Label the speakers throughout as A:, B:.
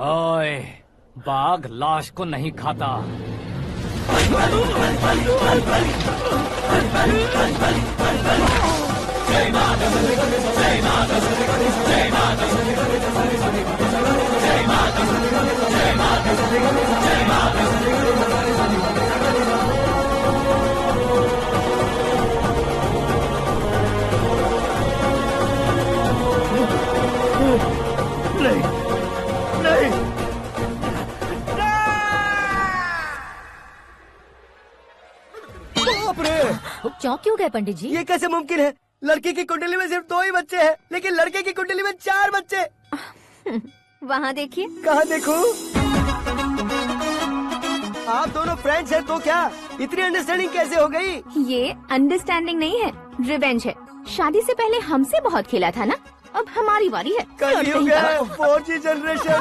A: ओए, बाघ लाश को नहीं खाता।
B: चौंक क्यों गए पंडित जी?
C: ये कैसे मुमकिन है? लड़की की कुंडली में सिर्फ 2 ही बच्चे हैं, लेकिन लड़के की कुंडली में 4 बच्चे।
B: वहाँ देखिए।
C: कहाँ देखूं? आप दोनों फ्रेंड्स हैं तो क्या इतनी अंडरस्टैंडिंग कैसे हो गई?
B: ये अंडरस्टैंडिंग नहीं है, रिवेंज है। शादी से पहले हमसे बहुत खेला था ना, अब हमारी बारी है।
C: कलयुग है, 4G जनरेशन।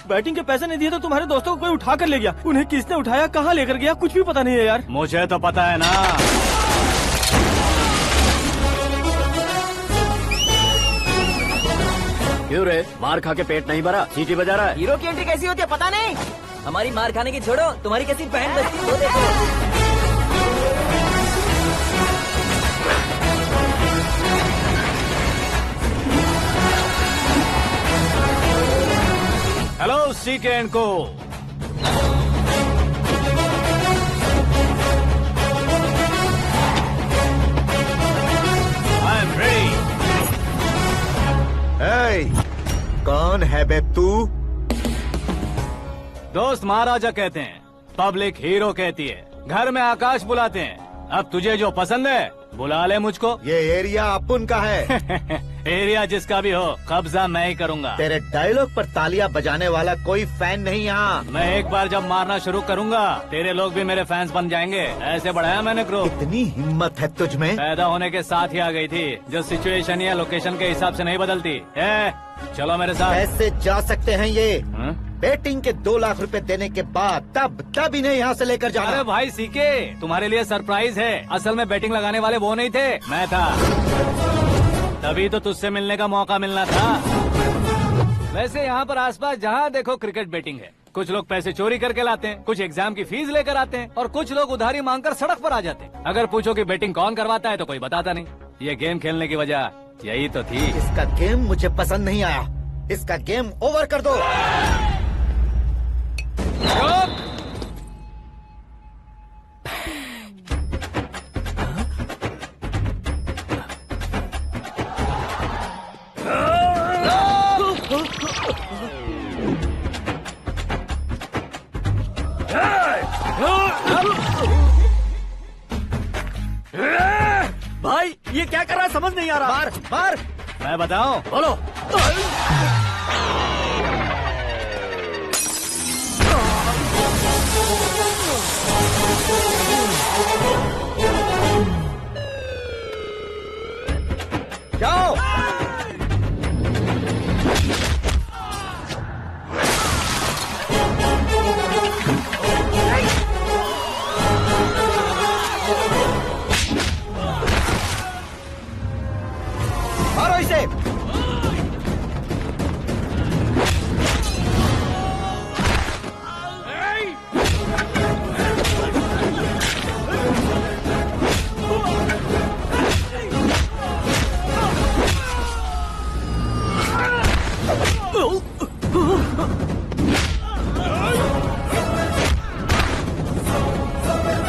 D: बैटिंग के पैसे नहीं दिए तो तुम्हारे दोस्तों को कोई उठा कर ले गया। उन्हें किसने उठाया, कहाँ लेकर गया, कुछ भी पता नहीं है यार।
A: मुझे तो पता है ना।
E: क्यों रे, मार खा के पेट नहीं भरा, सीटी बजा रहा है?
F: हीरो की एंट्री कैसी होती है पता नहीं। हमारी मार खाने की छोड़ो, तुम्हारी कैसी बहन बचती है वो देखो।
A: हेलो सीके एंड को।
G: कौन है बे तू?
A: दोस्त महाराजा कहते हैं, पब्लिक हीरो कहती है, घर में आकाश बुलाते हैं। अब तुझे जो पसंद है बुला ले मुझको।
G: ये एरिया अपुन का है।
A: एरिया जिसका भी हो, कब्जा मैं ही करूंगा।
G: तेरे डायलॉग पर तालियां बजाने वाला कोई फैन नहीं यहाँ।
A: मैं एक बार जब मारना शुरू करूंगा, तेरे लोग भी मेरे फैंस बन जाएंगे। ऐसे बढ़ाया मैंने ग्रुप।
G: इतनी हिम्मत है तुझ में?
A: पैदा होने के साथ ही आ गई थी, जो सिचुएशन या लोकेशन के हिसाब से नहीं बदलती। चलो मेरे साथ।
G: कैसे जा सकते हैं ये?
A: हाँ?
G: बेटिंग के 2 लाख रुपए देने के बाद तब इन्हें यहाँ से लेकर
A: अरे
G: जाना।
A: भाई सीके, तुम्हारे लिए सरप्राइज है। असल में बैटिंग लगाने वाले वो नहीं थे, मैं था। तभी तो तुझसे मिलने का मौका मिलना था। वैसे यहाँ पर आसपास जहाँ देखो क्रिकेट बैटिंग है। कुछ लोग पैसे चोरी करके लाते हैं, कुछ एग्जाम की फीस लेकर आते हैं, और कुछ लोग उधारी मांगकर सड़क पर आ जाते हैं। अगर पूछो कि बैटिंग कौन करवाता है तो कोई बताता नहीं। ये गेम खेलने की वजह यही तो थी।
G: इसका गेम मुझे पसंद नहीं आया। इसका गेम ओवर कर दो।
E: भाई ये क्या कर रहा है समझ नहीं आ रहा।
G: मार मार।
A: मैं बताऊं?
E: बोलो।
G: जाओ। मारो इसे।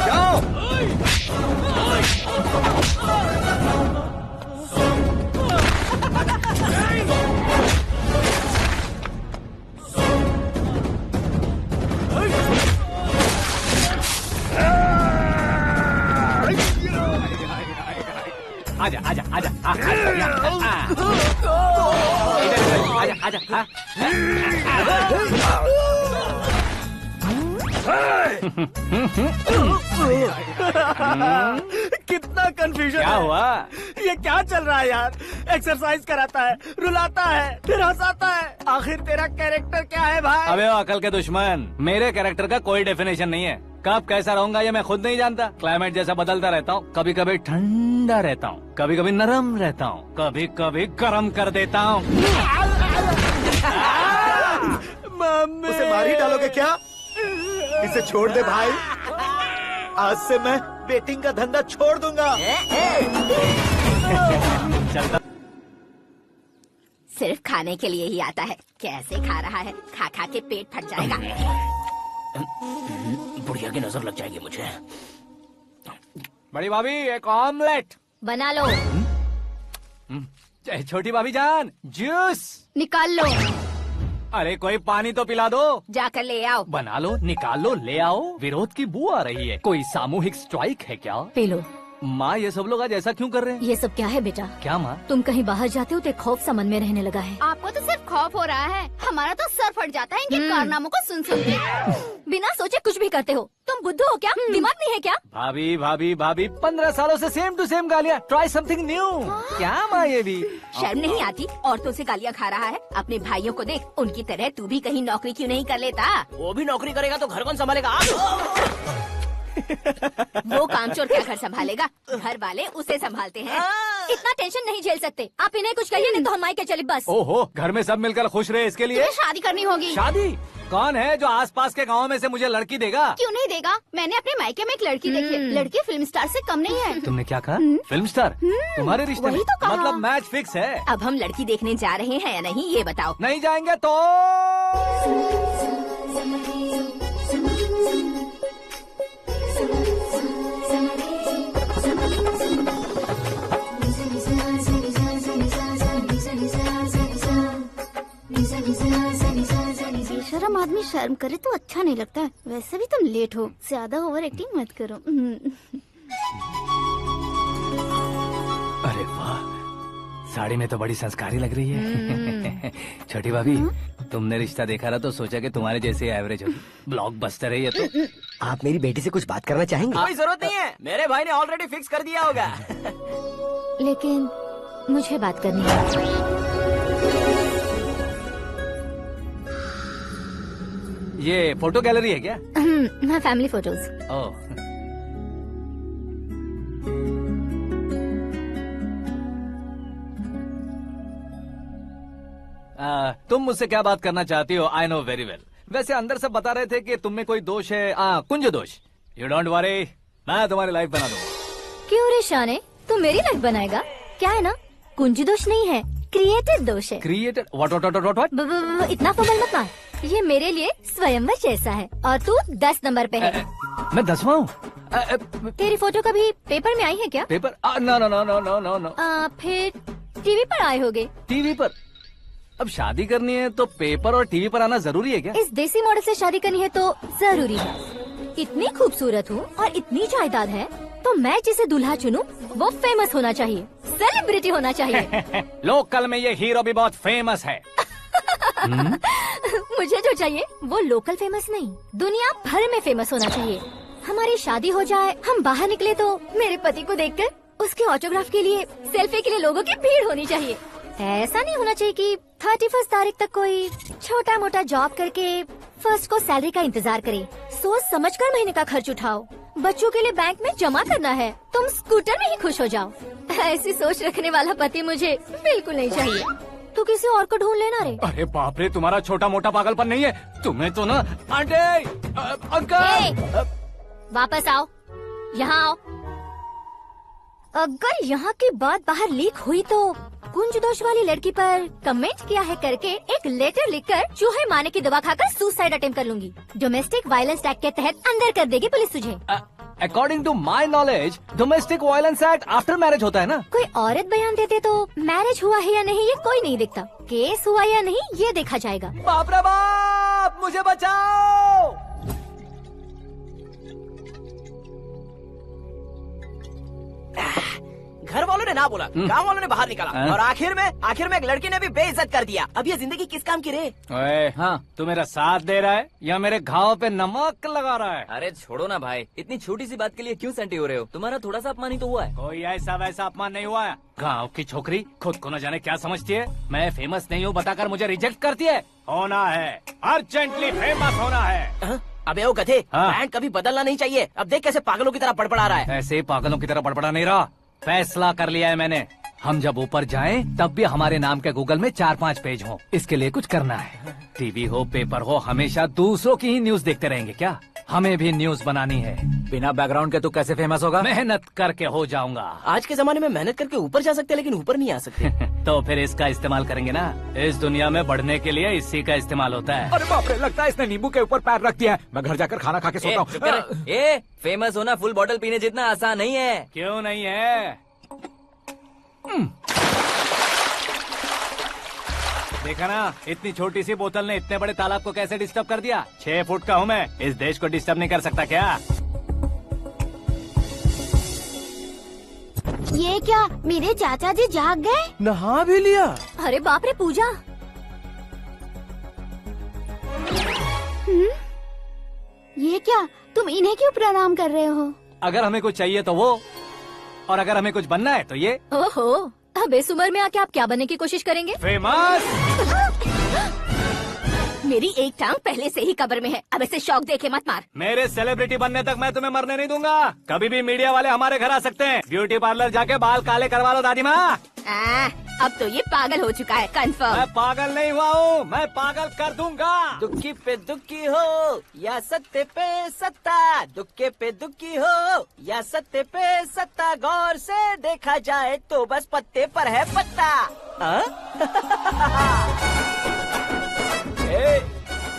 G: जाओ।
A: आजा आजा आजा आजा आजा आजा।
D: कितना कंफ्यूजन
A: क्या हुआ?
D: ये क्या चल रहा है यार? एक्सरसाइज कराता है, रुलाता है, फिर हंसाता है। आखिर तेरा कैरेक्टर क्या है भाई?
A: अबे ओ अकल के दुश्मन, मेरे कैरेक्टर का कोई डेफिनेशन नहीं है। कब कैसा रहूंगा ये मैं खुद नहीं जानता। क्लाइमेट जैसा बदलता रहता हूँ। कभी कभी ठंडा रहता हूँ, कभी कभी नरम रहता हूँ, कभी कभी गर्म कर देता हूँ।
D: मम्मी,
G: उसे मार ही डालोगे क्या? इसे छोड़ दे भाई। आज से मैं बेटिंग का धंधा छोड़ दूंगा।
A: चलता।
B: सिर्फ खाने के लिए ही आता है। कैसे खा रहा है? खा खा के पेट फट जाएगा।
E: बुढ़िया की नजर लग जाएगी मुझे।
A: बड़ी भाभी एक ऑमलेट।
B: बना लो।
A: छोटी भाभी जान जूस।
B: निकाल लो।
A: अरे कोई पानी तो पिला दो।
B: जाकर ले आओ।
A: बना लो, निकाल लो, ले आओ। विरोध की बू आ रही है। कोई सामूहिक स्ट्राइक है क्या?
B: P low.
A: माँ ये सब लोग आज ऐसा क्यों कर रहे हैं?
H: ये सब क्या है बेटा?
A: क्या माँ?
H: तुम कहीं बाहर जाते हो तो एक खौफ सा मन में रहने लगा है।
B: आपको तो सिर्फ खौफ हो रहा है, हमारा तो सर फट जाता है इनके कारनामों को सुन सुन के।
H: बिना सोचे कुछ भी करते हो। तुम बुद्धू हो क्या? दिमाग नहीं है क्या?
A: भाभी भाभी भाभी 15 सालों से सेम टू सेम गालियाँ। Try something new. क्या माँ ये भी?
B: शर्म नहीं आती? औरतों से गालियाँ खा रहा है। अपने भाइयों को देख, उनकी तरह तू भी कहीं नौकरी क्यों नहीं कर लेता?
F: वो भी नौकरी करेगा तो घर कौन संभालेगा?
B: वो कामचोर क्या घर संभालेगा? घर वाले उसे संभालते हैं।
H: इतना टेंशन नहीं झेल सकते। आप इन्हें कुछ कहिए नहीं तो हम मायके चले बस।
A: ओहो, घर में सब मिलकर खुश रहे इसके लिए।
B: तुम्हें शादी करनी होगी।
A: शादी? कौन है जो आसपास के गाँव में से मुझे लड़की देगा?
B: क्यों नहीं देगा? मैंने अपने मायके में एक लड़की देखी है। लड़की फिल्म स्टार से कम नहीं है।
A: तुमने क्या कहा? Film star? तुम्हारे रिश्ते में?
B: वही तो कहा।
A: मतलब मैच फिक्स है।
B: अब हम लड़की देखने जा रहे हैं या नहीं ये बताओ।
A: नहीं जाएंगे तो
I: Lisa, Lisa,
B: शर्म करे तो अच्छा नहीं लगता है। वैसे भी तुम लेट हो, ज्यादा ओवर एक्टिंग मत करो।
A: अरे वाह, साड़ी में तो बड़ी संस्कारी लग रही है। छोटी भाभी, तुमने रिश्ता देखा ना तो सोचा कि तुम्हारे जैसे एवरेज होगी। ब्लॉकबस्टर है ये तो।
C: आप मेरी बेटी से कुछ बात करना चाहेंगे?
F: कोई जरूरत नहीं है, मेरे भाई ने ऑलरेडी फिक्स कर दिया होगा।
B: लेकिन मुझे बात करनी है।
A: ये फोटो गैलरी है क्या?
B: मैं फैमिली फोटोज।
A: ओह, तुम मुझसे क्या बात करना चाहती हो? I know very well. वैसे अंदर से बता रहे थे कि तुम में कोई दोष है, कुंज दोष। यू डोंट वरी, मैं तुम्हारी लाइफ बना दूंगा।
H: क्यों रे शाने, तू मेरी लाइफ बनाएगा? क्या है ना, कुंज दोष नहीं है, क्रिएटेड दोष है।
A: क्रिएटेड? व्हाट?
H: इतना फमल मत मार, ये मेरे लिए स्वयंवर जैसा है और तू 10 नंबर पे है।
A: मैं 10वां हूँ?
H: तेरी फोटो कभी पेपर में आई है क्या?
A: Paper? No no no no no no no.
H: फिर टीवी पर आए होगे।
A: टीवी पर? अब शादी करनी है तो पेपर और टीवी पर आना जरूरी है क्या?
H: इस देसी मॉडल से शादी करनी है तो जरूरी है। इतनी खूबसूरत हूँ और इतनी जायदाद है तो मैं जिसे दूल्हा चुनूं वो फेमस होना चाहिए, सेलिब्रिटी होना चाहिए।
A: लोकल में ये हीरो भी बहुत फेमस है।
H: मुझे जो चाहिए वो लोकल फेमस नहीं, दुनिया भर में फेमस होना चाहिए। हमारी शादी हो जाए, हम बाहर निकले तो मेरे पति को देखकर उसके ऑटोग्राफ के लिए, सेल्फी के लिए लोगों की भीड़ होनी चाहिए। ऐसा नहीं होना चाहिए कि 31 तारीख तक कोई छोटा मोटा जॉब करके फर्स्ट को सैलरी का इंतजार करे। सोच समझकर महीने का खर्च उठाओ। बच्चों के लिए बैंक में जमा करना है, तुम स्कूटर में ही खुश हो जाओ। ऐसी सोच रखने वाला पति मुझे बिल्कुल नहीं चाहिए। तू किसी और को ढूंढ लेना रे।
A: अरे बाप रे, तुम्हारा छोटा मोटा पागलपन नहीं है। तुम्हें तो ना आंटी, अंकल।
H: वापस आओ, यहाँ आओ। अगर यहाँ की बात बाहर लीक हुई तो कुंज दोष वाली लड़की पर कमेंट किया है करके एक लेटर लिखकर चूहे मारने की दवा खाकर सुसाइड अटेम्प्ट कर लूंगी। डोमेस्टिक वायलेंस एक्ट के तहत अंदर कर देगी पुलिस तुझे।
A: According to my knowledge domestic violence act after marriage होता है ना?
H: कोई औरत बयान देते तो मैरिज हुआ है या नहीं ये कोई नहीं देखता, केस हुआ या नहीं ये देखा जाएगा।
A: बाप रे बाप, मुझे बचाओ।
F: घर वालों ने ना बोला, गांव वालों ने बाहर निकाला और आखिर में एक लड़की ने भी बेइज्जत कर दिया। अब ये जिंदगी किस काम की रे?
A: ओए, हाँ, तू मेरा साथ दे रहा है या मेरे घाव पे नमक लगा रहा है?
F: अरे छोड़ो ना भाई, इतनी छोटी सी बात के लिए क्यों सेंटी हो रहे हो? तुम्हारा थोड़ा सा अपमान ही तो हुआ है।
A: कोई ऐसा वैसा अपमान नहीं हुआ है। गाँव की छोकरी खुद को न जाने क्या समझती है। मैं फेमस नहीं हूँ बताकर मुझे रिजेक्ट करती है। होना है, अर्जेंटली फेमस होना है।
F: अबे ओ गधे,
A: हाँ।
F: बैंड कभी बदलना नहीं चाहिए। अब देख कैसे पागलों की तरह बड़बड़ा रहा है।
A: ऐसे पागलों की तरह बड़बड़ा नहीं रहा। फैसला कर लिया है मैंने। हम जब ऊपर जाएं तब भी हमारे नाम के गूगल में 4-5 पेज हो। इसके लिए कुछ करना है। टीवी हो, पेपर हो, हमेशा दूसरों की ही न्यूज देखते रहेंगे क्या? हमें भी न्यूज बनानी है। बिना बैकग्राउंड के तू कैसे फेमस होगा? मेहनत करके हो जाऊंगा।
F: आज के जमाने में मेहनत करके ऊपर जा सकते हैं लेकिन ऊपर नहीं आ सकते।
A: तो फिर इसका इस्तेमाल करेंगे ना। इस दुनिया में बढ़ने के लिए इसी का इस्तेमाल होता है।
E: अरे बाप रे, लगता है इसने नींबू के ऊपर पैर रख दिया है। मैं घर जाकर खाना खा के सोता हूँ।
F: ए, फेमस होना फुल बॉटल पीने जितना आसान नहीं है।
A: क्यों नहीं है? देखा ना, इतनी छोटी सी बोतल ने इतने बड़े तालाब को कैसे डिस्टर्ब कर दिया। 6 फुट का हूँ मैं, इस देश को डिस्टर्ब नहीं कर सकता क्या?
B: ये क्या, मेरे चाचा जी जाग गए?
E: नहा भी लिया?
H: अरे बाप रे पूजा,
B: ये क्या, तुम इन्हें क्यों प्रणाम कर रहे हो?
A: अगर हमें कुछ चाहिए तो वो, और अगर हमें कुछ बनना है तो ये।
H: ओहो, अब इस उम्र में आके आप क्या बनने की कोशिश करेंगे?
A: फेमस।
B: मेरी एक टांग पहले से ही कब्र में है, अब ऐसे शौक देखे मत मार।
A: मेरे सेलिब्रिटी बनने तक मैं तुम्हें मरने नहीं दूंगा। कभी भी मीडिया वाले हमारे घर आ सकते हैं। ब्यूटी पार्लर जाके बाल काले करवा लो दादी माँ।
B: अब तो ये पागल हो चुका है, कंफर्म।
A: मैं पागल नहीं हुआ हूँ, मैं पागल कर दूंगा।
F: दुखी पे दुखी हो या सत्ते पे सत्ता, दुखे पे दुखी हो या सत्ते पे सत्ता, गौर से देखा जाए तो बस पत्ते पर है पत्ता।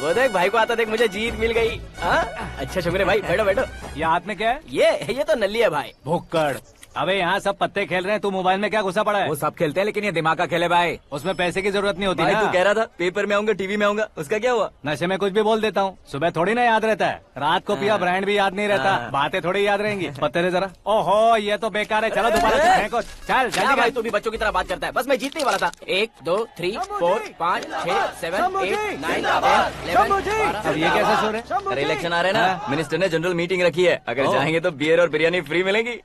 F: वो देख भाई को आता देख, मुझे जीत मिल गई। अच्छा छोकरे भाई, बैठो बैठो।
A: ये हाथ में क्या है?
F: ये तो नल्ली है भाई।
A: भुक्कड़। अबे यहाँ सब पत्ते खेल रहे हैं, तू मोबाइल में क्या घुसा पड़ा है?
E: वो सब खेलते हैं लेकिन ये दिमाग का खेल है भाई।
A: उसमें पैसे की जरूरत नहीं होती
E: भाई
A: ना।
E: तू कह रहा था पेपर में आऊंगा, टीवी में आऊंगा, उसका क्या हुआ?
A: नशे में कुछ भी बोल देता हूँ, सुबह थोड़ी ना याद रहता है, रात को पिया ब्रांड भी याद नहीं रहता,
E: हाँ।
A: बातें थोड़ी याद रहेंगी। पत्ते दे जरा। ओहो ये तो बेकार है, चलो दोबारा से फेंको। चल
F: क्या
A: जल्दी
F: भाई
A: कर।
F: तू भी बच्चों की तरह बात करता है? बस मैं जीतने ही वाला था। 1 2 3 4 5 6 7 8 9 10 11
A: अब ये कैसे सो रहे?
E: अरे इलेक्शन आ रहे हैं ना, मिनिस्टर ने जनरल मीटिंग रखी है, अगर जाएंगे तो बियर और बिरयानी फ्री मिलेगी।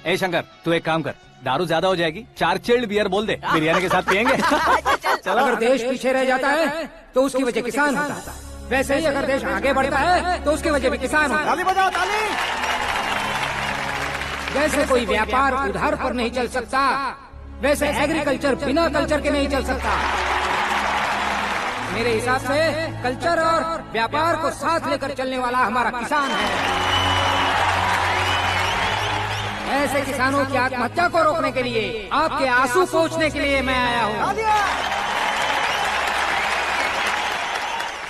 A: ए शंकर तू एक काम कर, दारू ज्यादा हो जाएगी, 4 चिल्ड बियर बोल दे, बिरयानी के साथ पियेंगे। चलो।
I: अगर देश पीछे रह जाता है तो उसकी वजह किसान होता है, वैसे ही अगर देश आगे बढ़ता है तो उसकी वजह भी किसान होता है।
D: ताली बजाओ ताली।
I: जैसे कोई व्यापार उधार पर नहीं चल सकता, वैसे एग्रीकल्चर बिना कल्चर के नहीं चल सकता। मेरे हिसाब से कल्चर और व्यापार को साथ लेकर चलने वाला हमारा किसान है। ऐसे किसानों की आत्महत्या को रोकने के लिए, आपके आंसू पोंछने के लिए मैं आया हूँ।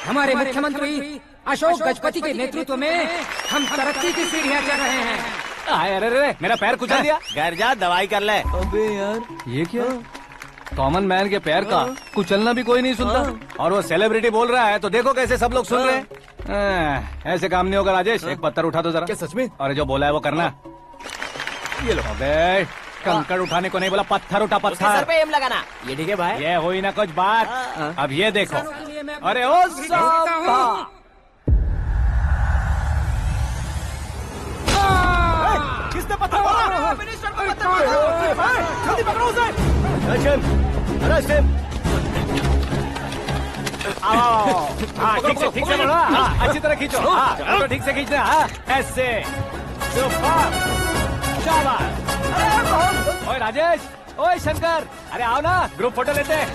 I: हमारे मुख्यमंत्री अशोक गजपति के नेतृत्व में हम तरक्की की सीढ़ियाँ चढ़ रहे हैं।
A: अरे अरे मेरा पैर कुचल दिया।
F: घर जा दवाई कर ले।
E: अबे यार
A: ये क्या? कॉमन मैन के पैर का कुचलना भी कोई नहीं सुनता, और वो सेलिब्रिटी बोल रहा है तो देखो कैसे सब लोग सुन रहे हैं। ऐसे काम नहीं होगा राजेश, एक पत्थर उठा दो जरा।
E: क्या सच में?
A: अरे जो बोला है वो करना। ये लो। अबे कंकड़ उठाने को नहीं बोला, पत्थर उठा
F: सर
A: पत्थर।
F: पे एम लगाना। ये ठीक है भाई।
A: ये हुई ना कुछ बात। अब ये देखो। अरे ओ साहब
D: किसने पत्थर मारा? जल्दी पकड़ो उसे।
A: हाँ ठीक से बढ़ो। हाँ अच्छी तरह खींचो। हाँ तो ठीक से खींचना। हाँ ऐसे सुपर शाबाश। ओए राजेश, ओए शंकर, अरे आओ ना ग्रुप फोटो लेते हैं।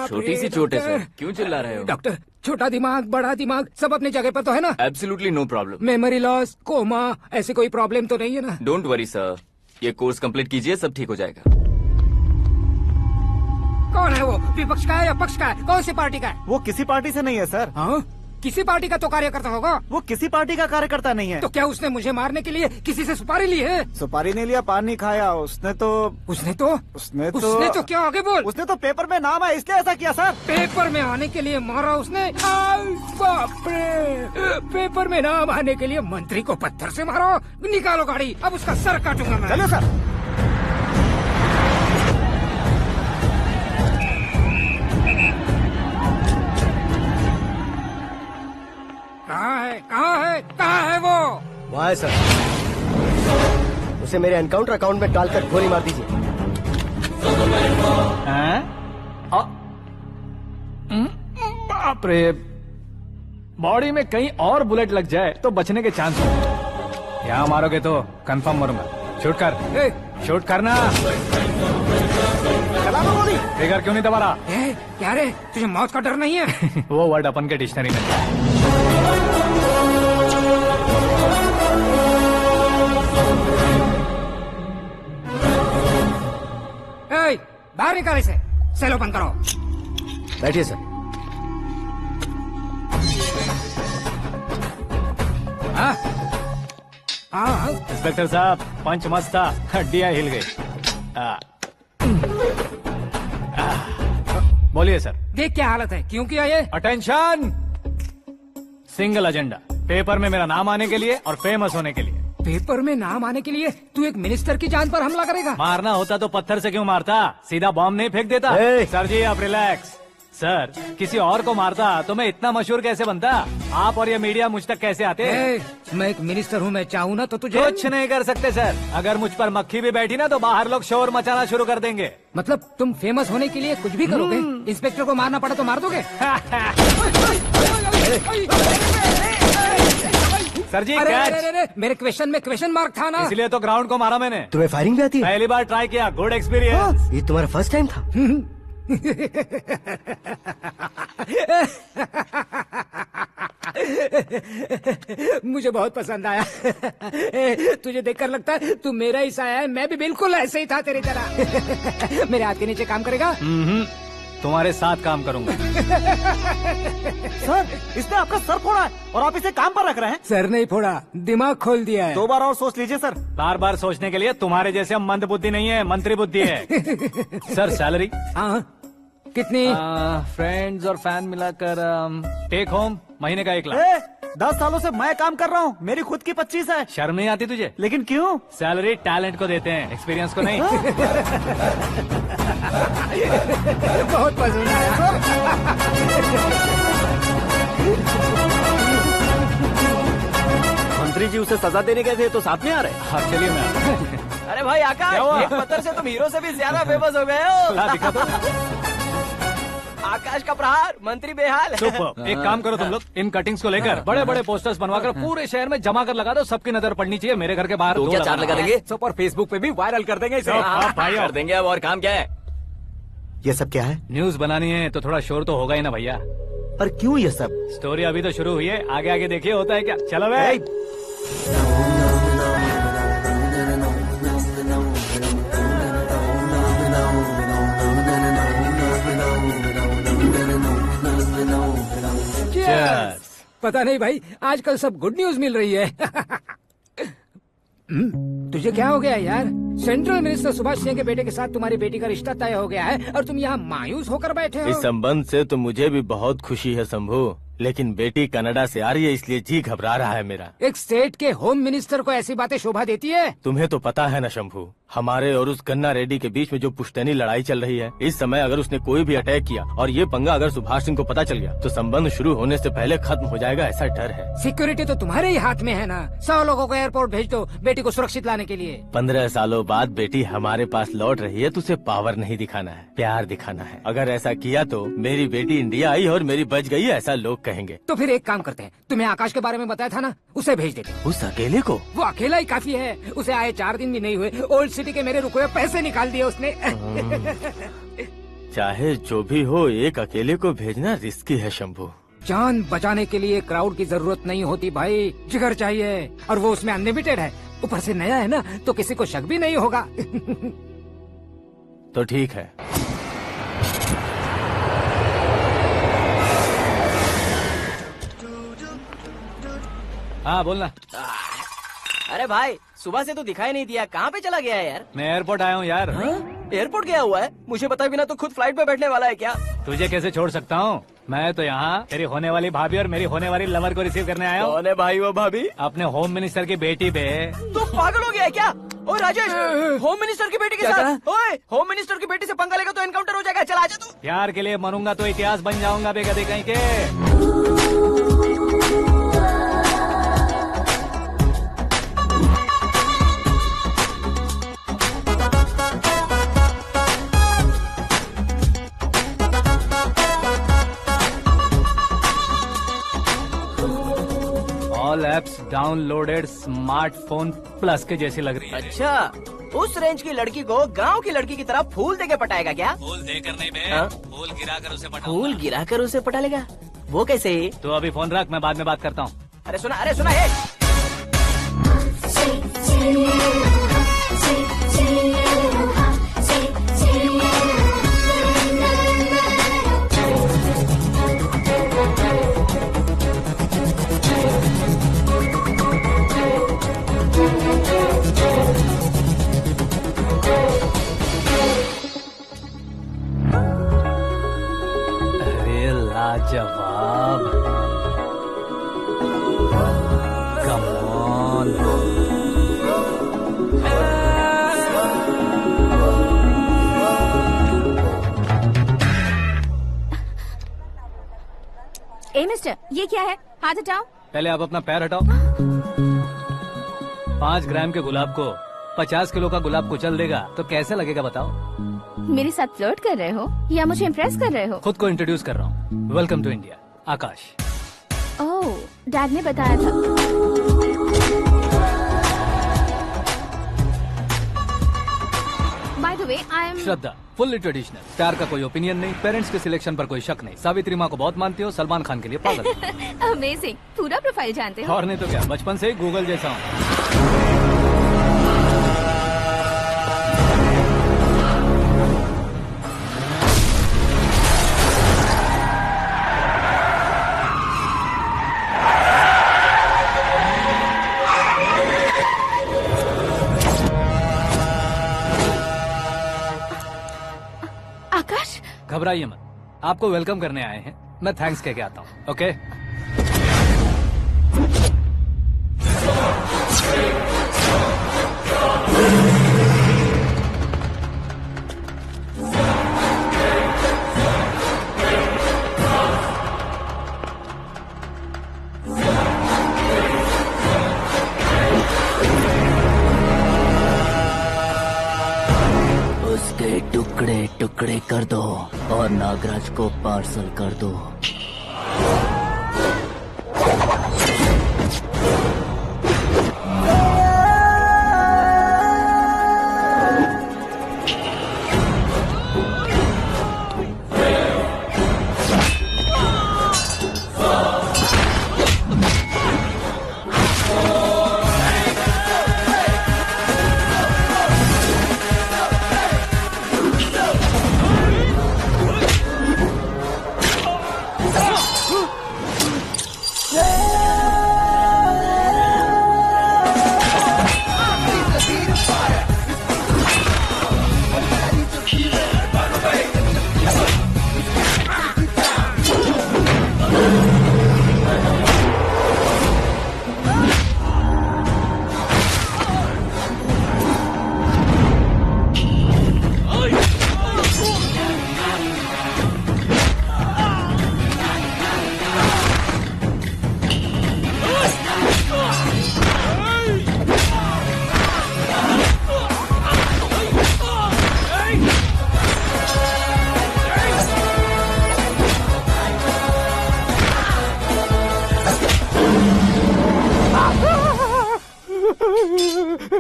E: छोटी सी चोट है सर, क्यों चिल्ला रहे हो?
I: डॉक्टर, छोटा दिमाग बड़ा दिमाग सब अपनी जगह पर तो है ना?
E: Absolutely no problem.
I: Memory loss, coma, ऐसी कोई प्रॉब्लम तो नहीं है ना?
E: डोंट वरी सर, ये कोर्स कंप्लीट कीजिए, सब ठीक हो जाएगा।
I: कौन है वो? विपक्ष का है या पक्ष का है? कौन सी पार्टी का है?
D: वो किसी पार्टी से नहीं है सर।
I: हाँ? किसी पार्टी का तो कार्यकर्ता होगा।
D: वो किसी पार्टी का कार्यकर्ता नहीं है।
I: तो क्या उसने मुझे मारने के लिए किसी से सुपारी ली है?
D: सुपारी नहीं लिया, पान नहीं खाया। उसने तो
I: उसने तो क्या आगे बोल?
D: उसने तो पेपर में नाम है इसलिए ऐसा किया सर।
I: पेपर में आने के लिए मारा उसने? आय बाप रे! पेपर में नाम आने के लिए मंत्री को पत्थर से मारो? निकालो गाड़ी, अब उसका सर काटूंगा मैं।
D: चलो सर।
I: कहाँ है वो?
C: वहाँ है सर, उसे मेरे एनकाउंटर अकाउंट में डालकर गोली मार दीजिए।
A: बाप रे, बॉडी में कहीं और बुलेट लग जाए तो बचने के चांस हो। यहाँ मारोगे तो कंफर्म मरूंगा। शूट कर, शूट करना। फिगर क्यों नहीं दबा रहा?
I: क्या रे, तुझे मौत का डर नहीं है?
A: वो वर्ड अपन के डिक्शनरी में है।
I: बाहर निकाल इसे, सेल ओपन करो।
C: बैठिए सर।
A: इंस्पेक्टर साहब, पंच मस्त था, हड्डियां हिल गई। बोलिए सर।
I: देख क्या हालत है, क्यों किया ये?
A: अटेंशन, सिंगल एजेंडा, पेपर में मेरा नाम आने के लिए और फेमस होने के लिए।
I: पेपर में नाम आने के लिए तू एक मिनिस्टर की जान पर हमला करेगा?
A: मारना होता तो पत्थर से क्यों मारता, सीधा बॉम्ब नहीं फेंक देता। सर जी आप रिलैक्स। सर किसी और को मारता तो मैं इतना मशहूर कैसे बनता? आप और ये मीडिया मुझ तक कैसे आते?
I: मैं एक मिनिस्टर हूँ, मैं चाहूँ ना तो तुझे
A: कुछ नहीं कर सकते सर। अगर मुझ पर मक्खी भी बैठी ना तो बाहर लोग शोर मचाना शुरू कर देंगे।
I: मतलब तुम फेमस होने के लिए कुछ भी करोगे? इंस्पेक्टर को मारना पड़ा तो मार दोगे?
A: सर जी
I: अरे, मेरे क्वेश्चन में क्वेश्चन मार्क था ना,
A: इसलिए तो ग्राउंड को मारा मैंने।
C: तुम्हें फायरिंग भी आती है?
A: पहली बार ट्राई किया, गुड एक्सपीरियंस।
C: ये तुम्हारा फर्स्ट टाइम था?
I: मुझे बहुत पसंद आया। तुझे देखकर लगता है तू मेरा ही साया है। मैं भी बिल्कुल ऐसे ही था तेरी तरह। मेरे हाथ के नीचे काम करेगा?
A: तुम्हारे साथ काम करूंगा।
D: सर, इसने आपका सर फोड़ा है और आप इसे काम पर रख रहे हैं।
I: सर नहीं फोड़ा, दिमाग खोल दिया है।
D: 2 बार और सोच लीजिए सर।
A: बार बार सोचने के लिए तुम्हारे जैसे मंद बुद्धि नहीं है, मंत्री बुद्धि है। सर सैलरी
I: हाँ, कितनी?
A: फ्रेंड्स और फैन मिलाकर टेक होम महीने का 1 लाख।
D: 10 सालों से मैं काम कर रहा हूँ, मेरी खुद की 25 है।
A: शर्म नहीं आती तुझे?
D: लेकिन क्यों?
A: सैलरी टैलेंट को देते हैं, एक्सपीरियंस को नहीं।
I: बहुत पसंद आया।
D: मंत्री जी उसे सजा देने गए थे तो साथ में आ रहे।
A: हाँ चलिए मैं
F: अरे भाई आकाश,
A: क्या हुआ?
F: एक पत्थर से तुम हीरो से भी ज्यादा फेमस हो गए हो।
A: दिखा तो।
F: आकाश का प्रहार, मंत्री बेहाल।
A: सुपर। एक काम करो तुम लोग, इन कटिंग्स को लेकर बड़े बड़े पोस्टर्स बनवाकर पूरे शहर में जमा कर लगा दो, सबकी नजर पड़नी चाहिए। मेरे घर के बाहर
E: तो
A: 2
E: क्या 4 लगा देंगे?
F: सब और फेसबुक पे भी वायरल कर देंगे इसे।
A: भाई
E: कर देंगे अब, और काम क्या है?
G: ये सब क्या है?
A: न्यूज बनानी है तो थोड़ा शोर तो होगा ही ना भैया।
G: पर क्यों ये सब?
A: स्टोरी अभी तो शुरू हुई है, आगे आगे देखिए होता है क्या। चलो भाई। Cheers.
I: पता नहीं भाई, आजकल सब गुड न्यूज मिल रही है। तुझे क्या हो गया यार? सेंट्रल मिनिस्टर सुभाष सिंह के बेटे के साथ तुम्हारी बेटी का रिश्ता तय हो गया है और तुम यहाँ मायूस होकर बैठे हो।
J: इस संबंध से तो मुझे भी बहुत खुशी है शंभू, लेकिन बेटी कनाडा से आ रही है इसलिए जी घबरा रहा है मेरा।
I: एक स्टेट के होम मिनिस्टर को ऐसी बातें शोभा देती है?
J: तुम्हें तो पता है ना शंभू, हमारे और उस गन्ना रेड्डी के बीच में जो पुश्तैनी लड़ाई चल रही है। इस समय अगर उसने कोई भी अटैक किया और ये पंगा अगर सुभाष सिंह को पता चल गया तो संबंध शुरू होने से पहले खत्म हो जाएगा, ऐसा डर है।
I: सिक्योरिटी तो तुम्हारे ही हाथ में है ना। 100 लोगों को एयरपोर्ट भेज दो बेटी को सुरक्षित लाने के लिए।
J: 15 सालों बाद बेटी हमारे पास लौट रही है तो उसे पावर नहीं दिखाना है, प्यार दिखाना है। अगर ऐसा किया तो मेरी बेटी इंडिया आई और मेरी बच गई, ऐसा लोग कहेंगे।
I: तो फिर एक काम करते हैं, तुम्हें आकाश के बारे में बताया था ना, उसे भेज देते हैं।
J: उस अकेले को?
I: वो अकेला ही काफी है, उसे आए 4 दिन भी नहीं हुए, ओल्ड सिटी के मेरे रुके हुए पैसे निकाल दिए उसने।
J: चाहे जो भी हो, एक अकेले को भेजना रिस्की है शंभू।
I: जान बचाने के लिए क्राउड की जरूरत नहीं होती भाई, जिगर चाहिए, और वो उसमें अनलिमिटेड है। ऊपर से नया है ना, तो किसी को शक भी नहीं होगा।
J: तो ठीक है।
A: हाँ बोलना।
F: अरे भाई, सुबह से तो दिखाई नहीं दिया, कहाँ पे चला गया है यार?
A: मैं एयरपोर्ट आया हूँ यार।
F: एयरपोर्ट गया हुआ है? मुझे बताए बिना तो खुद फ्लाइट पे बैठने वाला है क्या?
A: तुझे कैसे छोड़ सकता हूँ? मैं तो यहाँ तेरी होने वाली भाभी और मेरी होने वाली लवर को रिसीव करने आया हूँ।
F: कौन है भाई वो भाभी?
A: अपने होम मिनिस्टर की बेटी पे।
F: तो पागल हो गया है क्या? ओए राजेश, होम मिनिस्टर की बेटी के साथ? ओए, होम मिनिस्टर की बेटी से पंगा लेगा तो एनकाउंटर हो जाएगा। चल आजा तू।
A: प्यार के लिए मरूंगा तो इतिहास बन जाऊंगा बेगदे कहीं के। All apps downloaded smartphone plus के जैसी लग रही है।
F: अच्छा, उस रेंज की लड़की को गांव की लड़की की तरह फूल देके पटाएगा क्या?
A: फूल देकर नहीं बे,
F: हाँ?
A: फूल गिराकर उसे पटा।
F: फूल गिराकर उसे पटा लेगा? वो कैसे?
A: तो अभी फोन रख, मैं बाद में बात करता हूँ।
F: अरे सुना है।
A: अरे लाजवाब, कम ऑन।
B: ए मिस्टर, ये क्या है? हाथ हटाओ।
A: पहले आप अपना पैर हटाओ। 5 ग्राम के गुलाब को 50 किलो का गुलाब कुचल देगा तो कैसे लगेगा बताओ?
B: मेरे साथ फ्लर्ट कर रहे हो या मुझे इम्प्रेस कर रहे हो?
A: खुद को इंट्रोड्यूस कर रहा हूँ। Welcome to India, Aakash.
B: Oh, dad ने बताया था। By the way, I am
A: Shraddha, fully traditional. प्यार का कोई ओपिनियन नहीं, पेरेंट्स के सिलेक्शन पर कोई शक नहीं। सावित्री माँ को बहुत मानती हो, सलमान खान के लिए पागल।
B: अमेजिंग, पूरा प्रोफाइल जानते हो।
A: और नहीं तो क्या, बचपन से ही गूगल जैसा हूँ। घबराइए मत, आपको वेलकम करने आए हैं। मैं थैंक्स कह के आता हूँ। ओके
F: उसके टुकड़े टुकड़े कर दो और नागराज को पार्सल कर दो।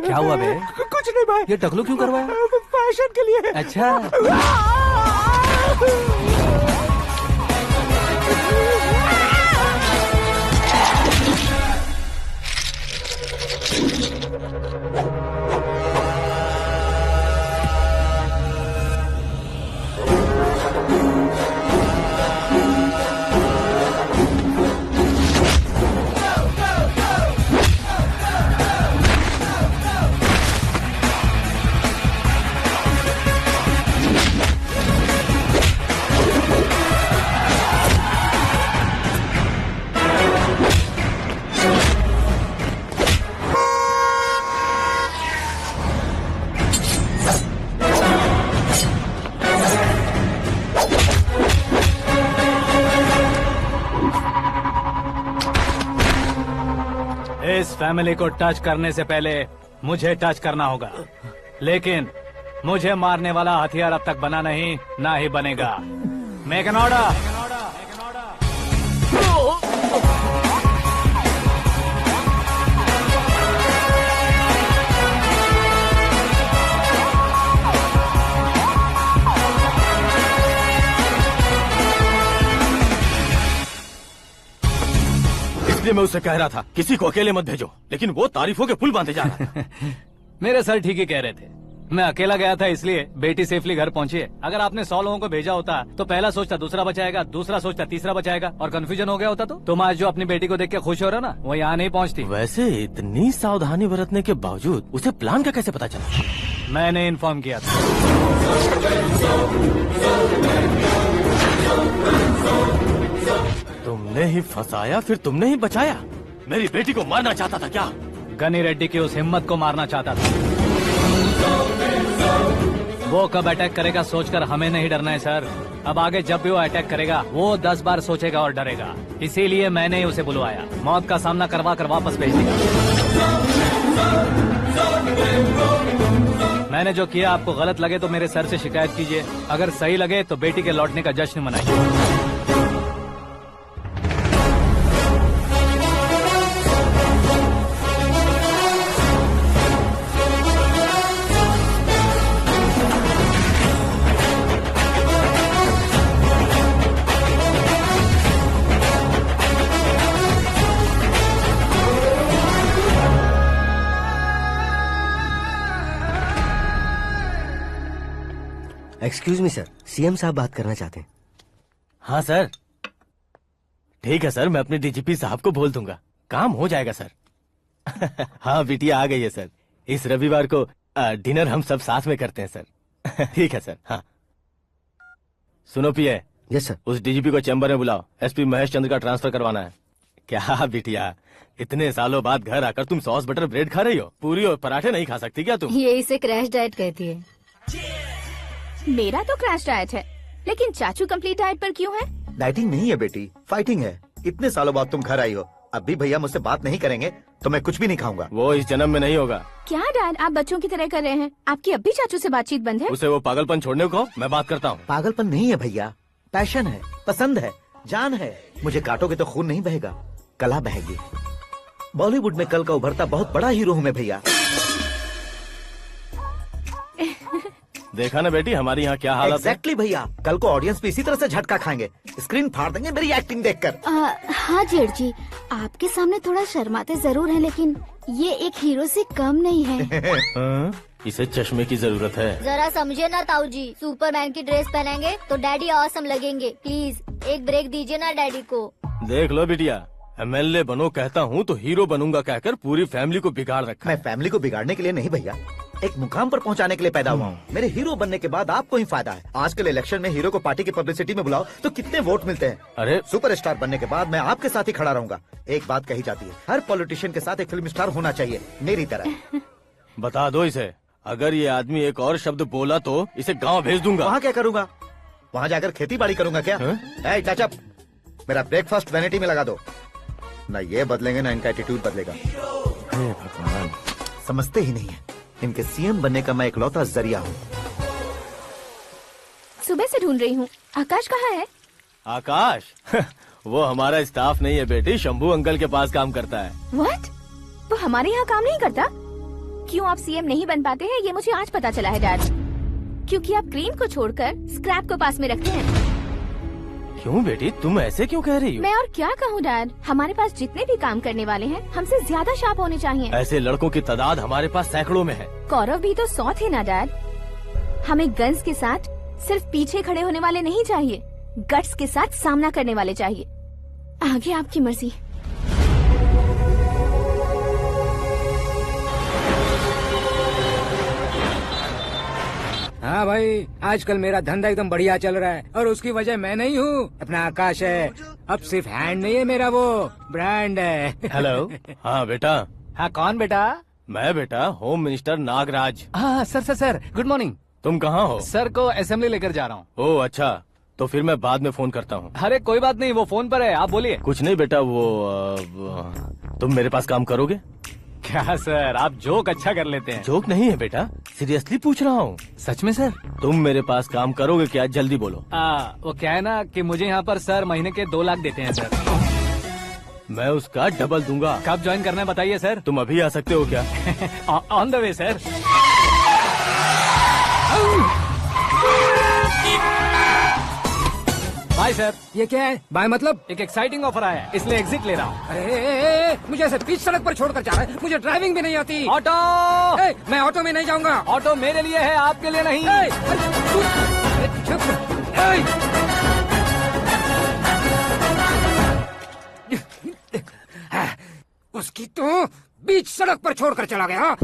F: क्या हुआ बे?
C: कुछ नहीं भाई।
A: ये टकलू क्यों करवाया?
C: फैशन के लिए।
A: अच्छा इस फैमिली को टच करने से पहले मुझे टच करना होगा, लेकिन मुझे मारने वाला हथियार अब तक बना नहीं, ना ही बनेगा। Make an order.
J: इसलिए मैं उससे कह रहा था किसी को अकेले मत भेजो, लेकिन वो तारीफों के पुल बांधे जा रहा था।
A: मेरे सर ठीक ही कह रहे थे। मैं अकेला गया था इसलिए बेटी सेफली घर पहुंची है। अगर आपने 100 लोगों को भेजा होता तो पहला सोचता दूसरा बचाएगा, दूसरा सोचता तीसरा बचाएगा, और कंफ्यूजन हो गया होता तो तुम आज जो अपनी बेटी को देख के खुश हो रहे हो ना, वो यहाँ नहीं पहुँचती।
J: वैसे इतनी सावधानी बरतने के बावजूद उसे प्लान का कैसे पता चला?
A: मैंने इन्फॉर्म किया था।
J: तुमने ही फंसाया, फिर तुमने ही बचाया। मेरी बेटी को मारना चाहता था क्या?
A: गनी रेड्डी की उस हिम्मत को मारना चाहता था। वो कब अटैक करेगा सोचकर हमें नहीं डरना है सर। अब आगे जब भी वो अटैक करेगा वो 10 बार सोचेगा और डरेगा। इसीलिए मैंने ही उसे बुलवाया। मौत का सामना करवा कर वापस भेज दिया। मैंने जो किया आपको गलत लगे तो मेरे सर से शिकायत कीजिए, अगर सही लगे तो बेटी के लौटने का जश्न मनाइए।
C: एक्सक्यूज मी सर, सीएम साहब बात करना चाहते हैं।
J: हाँ सर, ठीक है सर, मैं अपने डीजीपी साहब को बोल दूंगा, काम हो जाएगा सर। हाँ बिटिया आ गई है सर। इस रविवार को डिनर हम सब साथ में करते हैं सर। ठीक है सर। हाँ सुनो पिए,
C: यस सर।
J: उस डीजीपी को चैम्बर में बुलाओ, एसपी महेश चंद्र का ट्रांसफर करवाना है। क्या बिटिया, इतने सालों बाद घर आकर तुम सॉस बटर ब्रेड खा रही हो? पूरी और पराठे नहीं खा सकती क्या तुम?
H: ये इसे क्रैश डाइट कहती है।
B: मेरा तो क्रैश डाइट है, लेकिन चाचू कंप्लीट डाइट पर क्यों है?
G: डाइटिंग नहीं है बेटी, फाइटिंग है। इतने सालों बाद तुम घर आई हो, अब भी भैया मुझसे बात नहीं करेंगे तो मैं कुछ भी नहीं खाऊंगा।
J: वो इस जन्म में नहीं होगा।
B: क्या डैड, आप बच्चों की तरह कर रहे हैं? आपकी अब भी चाचू से बातचीत बंद है?
J: उसे वो पागलपन छोड़ने को मैं बात करता हूँ।
G: पागलपन नहीं है भैया, पैशन है, पसंद है, जान है। मुझे काटोगे तो खून नहीं बहेगा, कला बहेगी। बॉलीवुड में कल का उभरता बहुत बड़ा हीरो हूँ मैं भैया।
J: देखा ना बेटी हमारी यहाँ क्या हालत है।
G: एग्जैक्टली भैया, कल को ऑडियंस भी इसी तरह से झटका खाएंगे, स्क्रीन फाड़ देंगे मेरी एक्टिंग देखकर।
H: हाँ जेठ जी, आपके सामने थोड़ा शर्माते जरूर हैं, लेकिन ये एक हीरो से कम नहीं है।
J: हाँ, इसे चश्मे की जरूरत है।
H: जरा समझे ना ताऊ जी, सुपरमैन की ड्रेस पहनेंगे तो डैडी ऑसम लगेंगे। प्लीज एक ब्रेक दीजिए ना डैडी को।
J: देख लो बिटिया, एमएलए बनो कहता हूँ तो हीरो बनूंगा कहकर पूरी फैमिली को बिगाड़ रखा।
G: मैं फैमिली को बिगाड़ने के लिए नहीं भैया, एक मुकाम पर पहुंचाने के लिए पैदा हुआ हूँ। मेरे हीरो बनने के बाद आपको ही फायदा है। आजकल इलेक्शन में हीरो को पार्टी की पब्लिसिटी में बुलाओ तो कितने वोट मिलते हैं।
J: अरे
G: सुपरस्टार बनने के बाद मैं आपके साथ ही खड़ा रहूंगा। एक बात कही जाती है, हर पॉलिटिशियन के साथ एक फिल्म स्टार होना चाहिए, मेरी तरह।
J: बता दो इसे, अगर ये आदमी एक और शब्द बोला तो इसे गांव भेज दूंगा।
G: वहाँ क्या करूँगा? वहाँ जाकर खेती बाड़ी करूँगा क्या? ए चाचा, मेरा ब्रेकफास्ट वैनिटी में लगा दो। न ये बदलेंगे न इनका एटीट्यूड बदलेगा।
J: हे भगवान,
G: समझते ही नहीं है, इनके सीएम बनने का मैं इकलौता जरिया हूँ।
B: सुबह से ढूंढ रही हूँ, आकाश कहाँ है?
J: आकाश वो हमारा स्टाफ नहीं है बेटी, शंभू अंकल के पास काम करता है।
B: व्हाट? वो हमारे यहाँ काम नहीं करता? क्यों आप सीएम नहीं बन पाते हैं, ये मुझे आज पता चला है डैड। क्योंकि आप क्रीम को छोड़कर स्क्रैप को पास में रखते हैं।
J: क्यों बेटी, तुम ऐसे क्यों कह रही हो?
B: मैं और क्या कहूँ डैड, हमारे पास जितने भी काम करने वाले हैं हमसे ज्यादा शार्प होने चाहिए।
J: ऐसे लड़कों की तादाद हमारे पास सैकड़ों में है।
B: कौरव भी तो 100 थे ना डैड। हमें गन्स के साथ सिर्फ पीछे खड़े होने वाले नहीं चाहिए, गट्स के साथ सामना करने वाले चाहिए। आगे आपकी मर्जी।
I: हाँ भाई, आजकल मेरा धंधा एकदम बढ़िया चल रहा है और उसकी वजह मैं नहीं हूँ, अपना आकाश है। अब सिर्फ हैंड नहीं है मेरा, वो ब्रांड है।
J: हेलो। हाँ बेटा।
A: हाँ कौन बेटा?
J: मैं बेटा, होम मिनिस्टर नागराज।
A: हाँ सर गुड मॉर्निंग।
J: तुम कहाँ हो?
A: सर को असेंबली लेकर जा रहा हूँ।
J: ओह अच्छा, तो फिर मैं बाद में फोन करता हूँ।
A: अरे कोई बात नहीं, वो फोन पर है, आप बोलिए।
J: कुछ नहीं बेटा, तुम मेरे पास काम करोगे?
A: क्या सर, आप जोक अच्छा कर लेते हैं।
J: जोक नहीं है बेटा, सीरियसली पूछ रहा हूँ।
A: सच में सर?
J: तुम मेरे पास काम करोगे क्या? जल्दी बोलो।
A: वो क्या है ना कि मुझे यहाँ पर सर महीने के 2 लाख देते हैं सर।
J: मैं उसका डबल दूंगा।
A: कब ज्वाइन करना है बताइए सर।
J: तुम अभी आ सकते हो क्या?
A: On the way sir. Bye sir.
I: ये क्या है? बाय मतलब?
A: एक एक्साइटिंग ऑफर आया है, इसलिए एग्जिट ले रहा हूँ।
I: अरे मुझे ऐसे बीच सड़क पर छोड़कर जा रहा है, मुझे ड्राइविंग भी नहीं आती।
A: ऑटो।
I: मैं ऑटो में नहीं जाऊंगा।
A: ऑटो मेरे लिए है, आपके लिए नहीं।
I: उसकी तो बीच सड़क पर छोड़कर चला गया।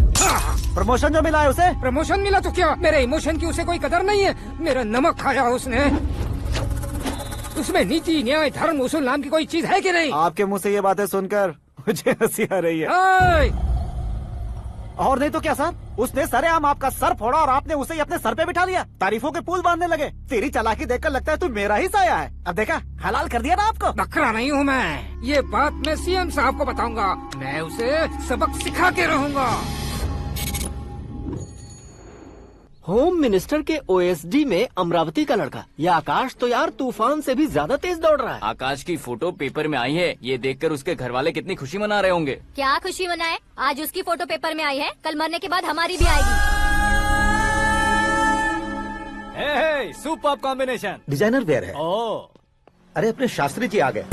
C: प्रमोशन जो मिला है उसे?
I: प्रमोशन मिला तो क्या, मेरे इमोशन की उसे कोई कदर नहीं है। मेरा नमक खाया उसने। उसमें नीति न्याय धर्म उसूल नाम की कोई चीज है कि नहीं?
C: आपके मुंह से ये बातें सुनकर मुझे हंसी आ रही है। और नहीं तो क्या सर, उसने सरेआम आपका सर फोड़ा और आपने उसे ही अपने सर पे बिठा लिया। तारीफों के पुल बांधने लगे। तेरी चालाकी देखकर लगता है तू मेरा ही साया है। अब देखा, हलाल कर दिया ना आपको।
I: बकरा नहीं हूँ मैं, ये बात मैं सीएम साहब को बताऊंगा। मैं उसे सबक सिखा के रहूंगा।
F: होम मिनिस्टर के ओएसडी में अमरावती का लड़का, ये आकाश तो यार तूफान से भी ज्यादा तेज दौड़ रहा है।
E: आकाश की फोटो पेपर में आई है, ये देखकर उसके घर वाले कितनी खुशी मना रहे होंगे।
H: क्या खुशी मनाए? आज उसकी फोटो पेपर में आई है, कल मरने के बाद हमारी भी आएगी।
A: हे सुपर्ब कॉम्बिनेशन।
G: डिजाइनर वेयर है।
A: ओह,
G: अरे अपने शास्त्री जी आ गए।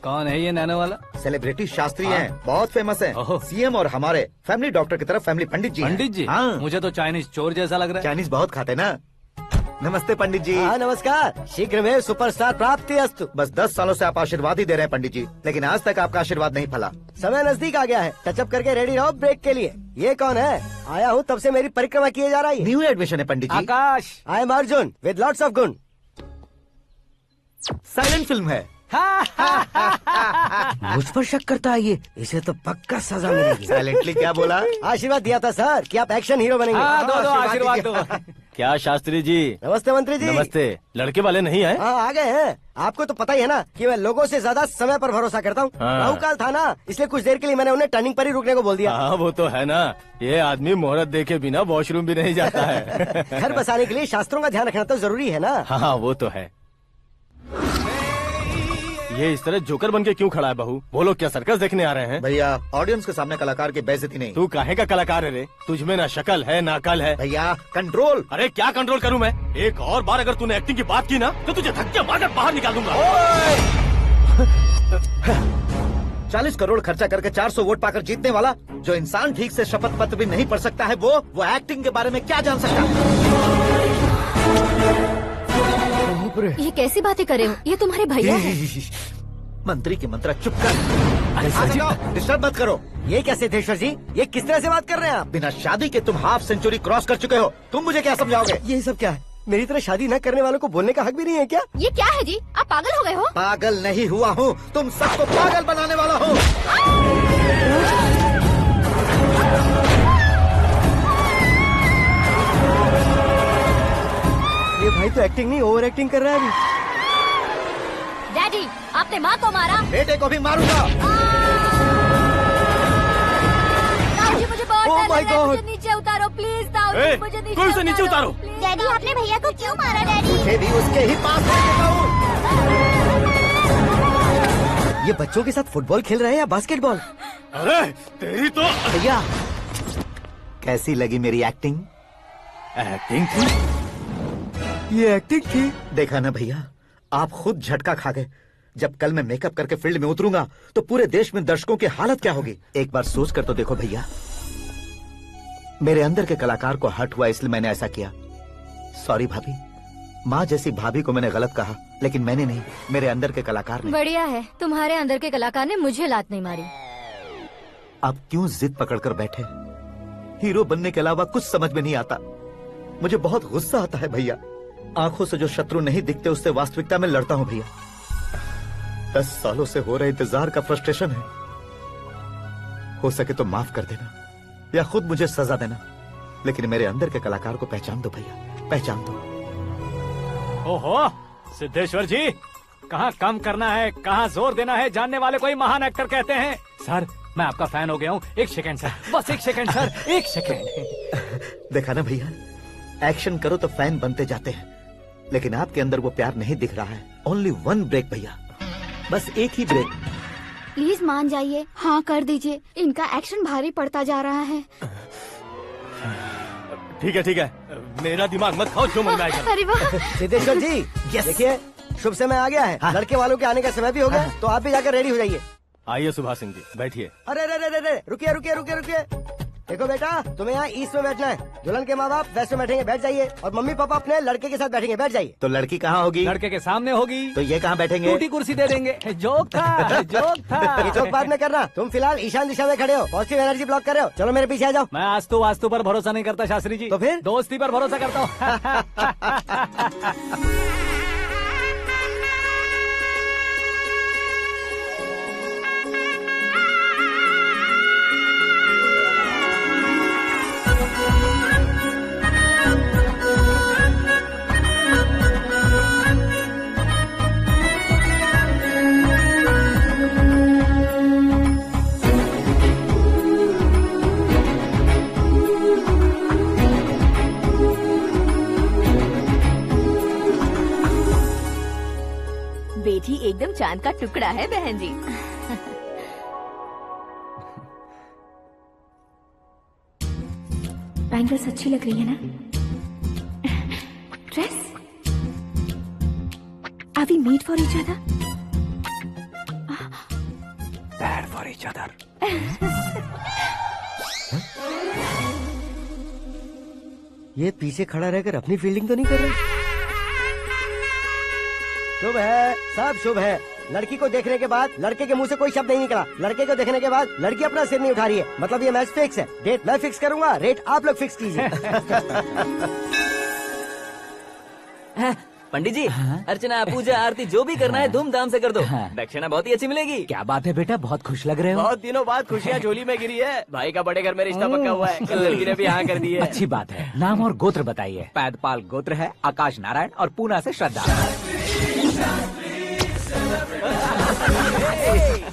A: कौन है ये नैनो वाला?
G: सेलिब्रिटी शास्त्री हैं, बहुत फेमस हैं।
A: ओहो।
G: सीएम और हमारे फैमिली डॉक्टर की तरफ फैमिली पंडित जी हैं।
A: पंडित जी?
G: हाँ,
A: मुझे तो चाइनीज चोर जैसा लग रहा है।
G: चाइनीज बहुत खाते ना। नमस्ते पंडित जी।
F: हाँ नमस्कार, शीघ्र में सुपरस्टार प्राप्ति अस्तु।
G: बस 10 सालों से आप आशीर्वाद ही दे रहे हैं पंडित जी, लेकिन आज तक आपका आशीर्वाद नहीं फला।
F: समय नजदीक आ गया है, टचअप करके रेडी रहो ब्रेक के लिए। ये कौन है? आया हूँ तब से मेरी परिक्रमा किए जा रही है।
G: न्यू एडमिशन है Pandit ji.
A: Akash.
F: I am Arjun with lots of गुण।
G: साइलेंट फिल्म है।
F: मुझ पर शक करता है ये, इसे तो पक्का सजा मिलेगी।
G: साइलेंटली क्या बोला?
F: आशीर्वाद दिया था सर कि आप एक्शन हीरो बनेंगे।
A: हाँ, दो आशीर्वाद दो।
J: क्या शास्त्री जी?
F: नमस्ते मंत्री जी।
J: नमस्ते। लड़के वाले नहीं आए?
F: हाँ आ गए हैं। आपको तो पता ही है ना कि मैं लोगों से ज्यादा समय पर भरोसा करता हूँ।
J: हाँ।
F: राहुकाल था ना, इसलिए कुछ देर के लिए मैंने उन्हें टर्निंग पर ही रुकने को बोल दिया।
J: हाँ वो तो है ना, ये आदमी मुहूर्त देखे बिना वॉशरूम भी नहीं जाता है।
F: घर बसाने के लिए शास्त्रों का ध्यान रखना तो जरूरी है ना।
J: हाँ वो तो है। ये इस तरह जोकर बन के क्यों खड़ा है बहू? वो लोग क्या सर्कस देखने आ रहे हैं?
G: भैया ऑडियंस के सामने कलाकार की बेइज्जती नहीं।
J: तू काहे का कलाकार है रे? तुझमें ना शक्ल है ना अकल है।
G: भैया कंट्रोल।
J: अरे क्या कंट्रोल करूं मैं? एक और बार अगर तूने एक्टिंग की बात की ना तो तुझे धक्के मारकर बाहर निकाल दूंगा।
G: 40 करोड़ खर्चा करके 400 वोट पाकर जीतने वाला, जो इंसान ठीक से शपथ पत्र भी नहीं पढ़ सकता है, वो एक्टिंग के बारे में क्या जान सकता है?
H: ये कैसी बातें करे हो? ये तुम्हारे भैया हैं।
G: मंत्री की मंत्रा चुप कर। डिस्टर्ब मत करो।
F: ये क्या सिद्धेश्वर जी, ये किस तरह से बात कर रहे हैं आप?
G: बिना शादी के तुम हाफ सेंचुरी क्रॉस कर चुके हो, तुम मुझे क्या समझाओगे?
F: ये सब क्या है? मेरी तरह शादी न करने वालों को बोलने का हक भी नहीं है क्या?
H: ये क्या है जी? आप पागल हो गए हो?
G: पागल नहीं हुआ हूँ, तुम सबको पागल बनाने वाला हूँ।
F: ये भाई तो एक्टिंग नहीं ओवर एक्टिंग कर रहा है अभी।
H: डैडी, आपने माँ को मारा।
G: बेटे को भी मारूंगा।
H: ताऊजी मुझे बहुत
F: Oh
H: डर
F: my
H: लग रहा है,
F: God!
H: मुझे नीचे उतारो प्लीज। ताऊजी
J: ए,
H: मुझे
J: कोई उसे नीचे उतारो।
H: प्लीज। डैडी आपने भैया को क्यों मारा डैडी?
G: मुझे भी उसके ही पास भेजता हूँ।
F: ये बच्चों के साथ फुटबॉल खेल रहे हैं या बास्केटबॉल?
J: अरे तेरी तो
G: भैया कैसी लगी मेरी एक्टिंग?
J: एक्टिंग थी।
F: ये एक्टिंग थी।
G: देखा ना भैया, आप खुद झटका खा गए। जब कल मैं मेकअप करके फील्ड में उतरूंगा तो पूरे देश में दर्शकों की हालत क्या होगी? एक बार सोच कर तो देखो भैया। मेरे अंदर के कलाकार को हर्ट हुआ इसलिए मैंने ऐसा किया। सॉरी भाभी। माँ जैसी भाभी को मैंने गलत कहा, लेकिन मैंने नहीं, मेरे अंदर के कलाकार ने।
H: बढ़िया है, तुम्हारे अंदर के कलाकार ने मुझे लात नहीं मारी।
G: आप क्यों जिद पकड़कर बैठे? हीरो बनने के अलावा कुछ समझ में नहीं आता। मुझे बहुत गुस्सा आता है भैया। आंखों से जो शत्रु नहीं दिखते उससे वास्तविकता में लड़ता हूँ भैया। 10 सालों से हो रहे इंतजार का फ्रस्ट्रेशन है। हो सके तो माफ कर देना या खुद मुझे सजा देना, लेकिन मेरे अंदर के कलाकार को पहचान दो भैया, पहचान दो।
A: ओहो सिद्धेश्वर जी, कहाँ कम करना है कहाँ जोर देना है, जानने वाले को ही महान एक्टर कहते हैं। सर मैं आपका फैन हो गया हूँ। एक सेकंड सर, बस एक सेकंड सर, एक सेकंड।
G: देखा ना भैया, एक्शन करो तो फैन बनते जाते हैं, लेकिन आपके अंदर वो प्यार नहीं दिख रहा है। ओनली 1 ब्रेक भैया, बस एक ही ब्रेक।
B: प्लीज मान जाइए, हाँ कर दीजिए। इनका एक्शन भारी पड़ता जा रहा है।
J: ठीक है, मेरा दिमाग मत खाओ, जो मन में आएगा।
B: अरे वाह।
F: सिद्धेश्वर जी देखिए, शुभ समय आ गया है।
G: हाँ।
F: लड़के वालों के आने का समय भी हो गया, तो आप भी जाकर रेडी हो जाइए।
J: आइए सुभाष सिंह जी, बैठिए।
F: अरे रे रे रे रे, रुकिए। देखो बेटा, तुम्हें यहाँ ईस्ट में बैठना है। दुल्हन के माँ बाप वेस्ट में बैठेंगे, बैठ जाइए। और मम्मी पापा अपने लड़के के साथ बैठेंगे, बैठ जाइए।
G: तो लड़की कहाँ होगी?
A: लड़के के सामने होगी।
G: तो ये कहाँ बैठेंगे?
A: टूटी कुर्सी दे देंगे। जोक था, जोक था।
F: ये जोक बाद में करना। तुम फिलहाल ईशान दिशा में खड़े हो, पॉजिटिव एनर्जी ब्लॉक कर रहे हो। चलो मेरे पीछे आ जाओ।
A: मैं वास्तु पर भरोसा नहीं करता शास्त्री जी।
F: तो फिर?
A: दोस्ती पर भरोसा करता हूँ।
B: बेटी एकदम चांद का टुकड़ा है बहन जी। बैंगल्स अच्छी लग रही है ना? Dress? Are we made for each other?
A: Bad for each other.
F: ये पीछे खड़ा रहकर अपनी फील्डिंग तो नहीं कर रहा? शुभ है, सब शुभ है। लड़की को देखने के बाद लड़के के मुंह से कोई शब्द नहीं निकला। लड़के को देखने के बाद लड़की अपना सिर नहीं उठा रही है, मतलब ये मैच फिक्स है। डेट मैं फिक्स करूंगा, रेट आप लोग फिक्स कीजिए।
E: पंडित जी, अर्चना, पूजा, आरती जो भी करना है धूमधाम से कर दो। दक्षिणा बहुत ही अच्छी मिलेगी।
A: क्या बात है बेटा, बहुत खुश लग रहे हो।
F: बहुत दिनों बाद खुशियाँ झोली में गिरी है।
E: भाई का बड़े घर में रिश्ता पक्का हुआ है, कल लड़की ने भी हाँ कर दी है।
A: अच्छी बात है। नाम और गोत्र बताइए।
K: पैदपाल गोत्र है, आकाश नारायण और पूना से श्रद्धा।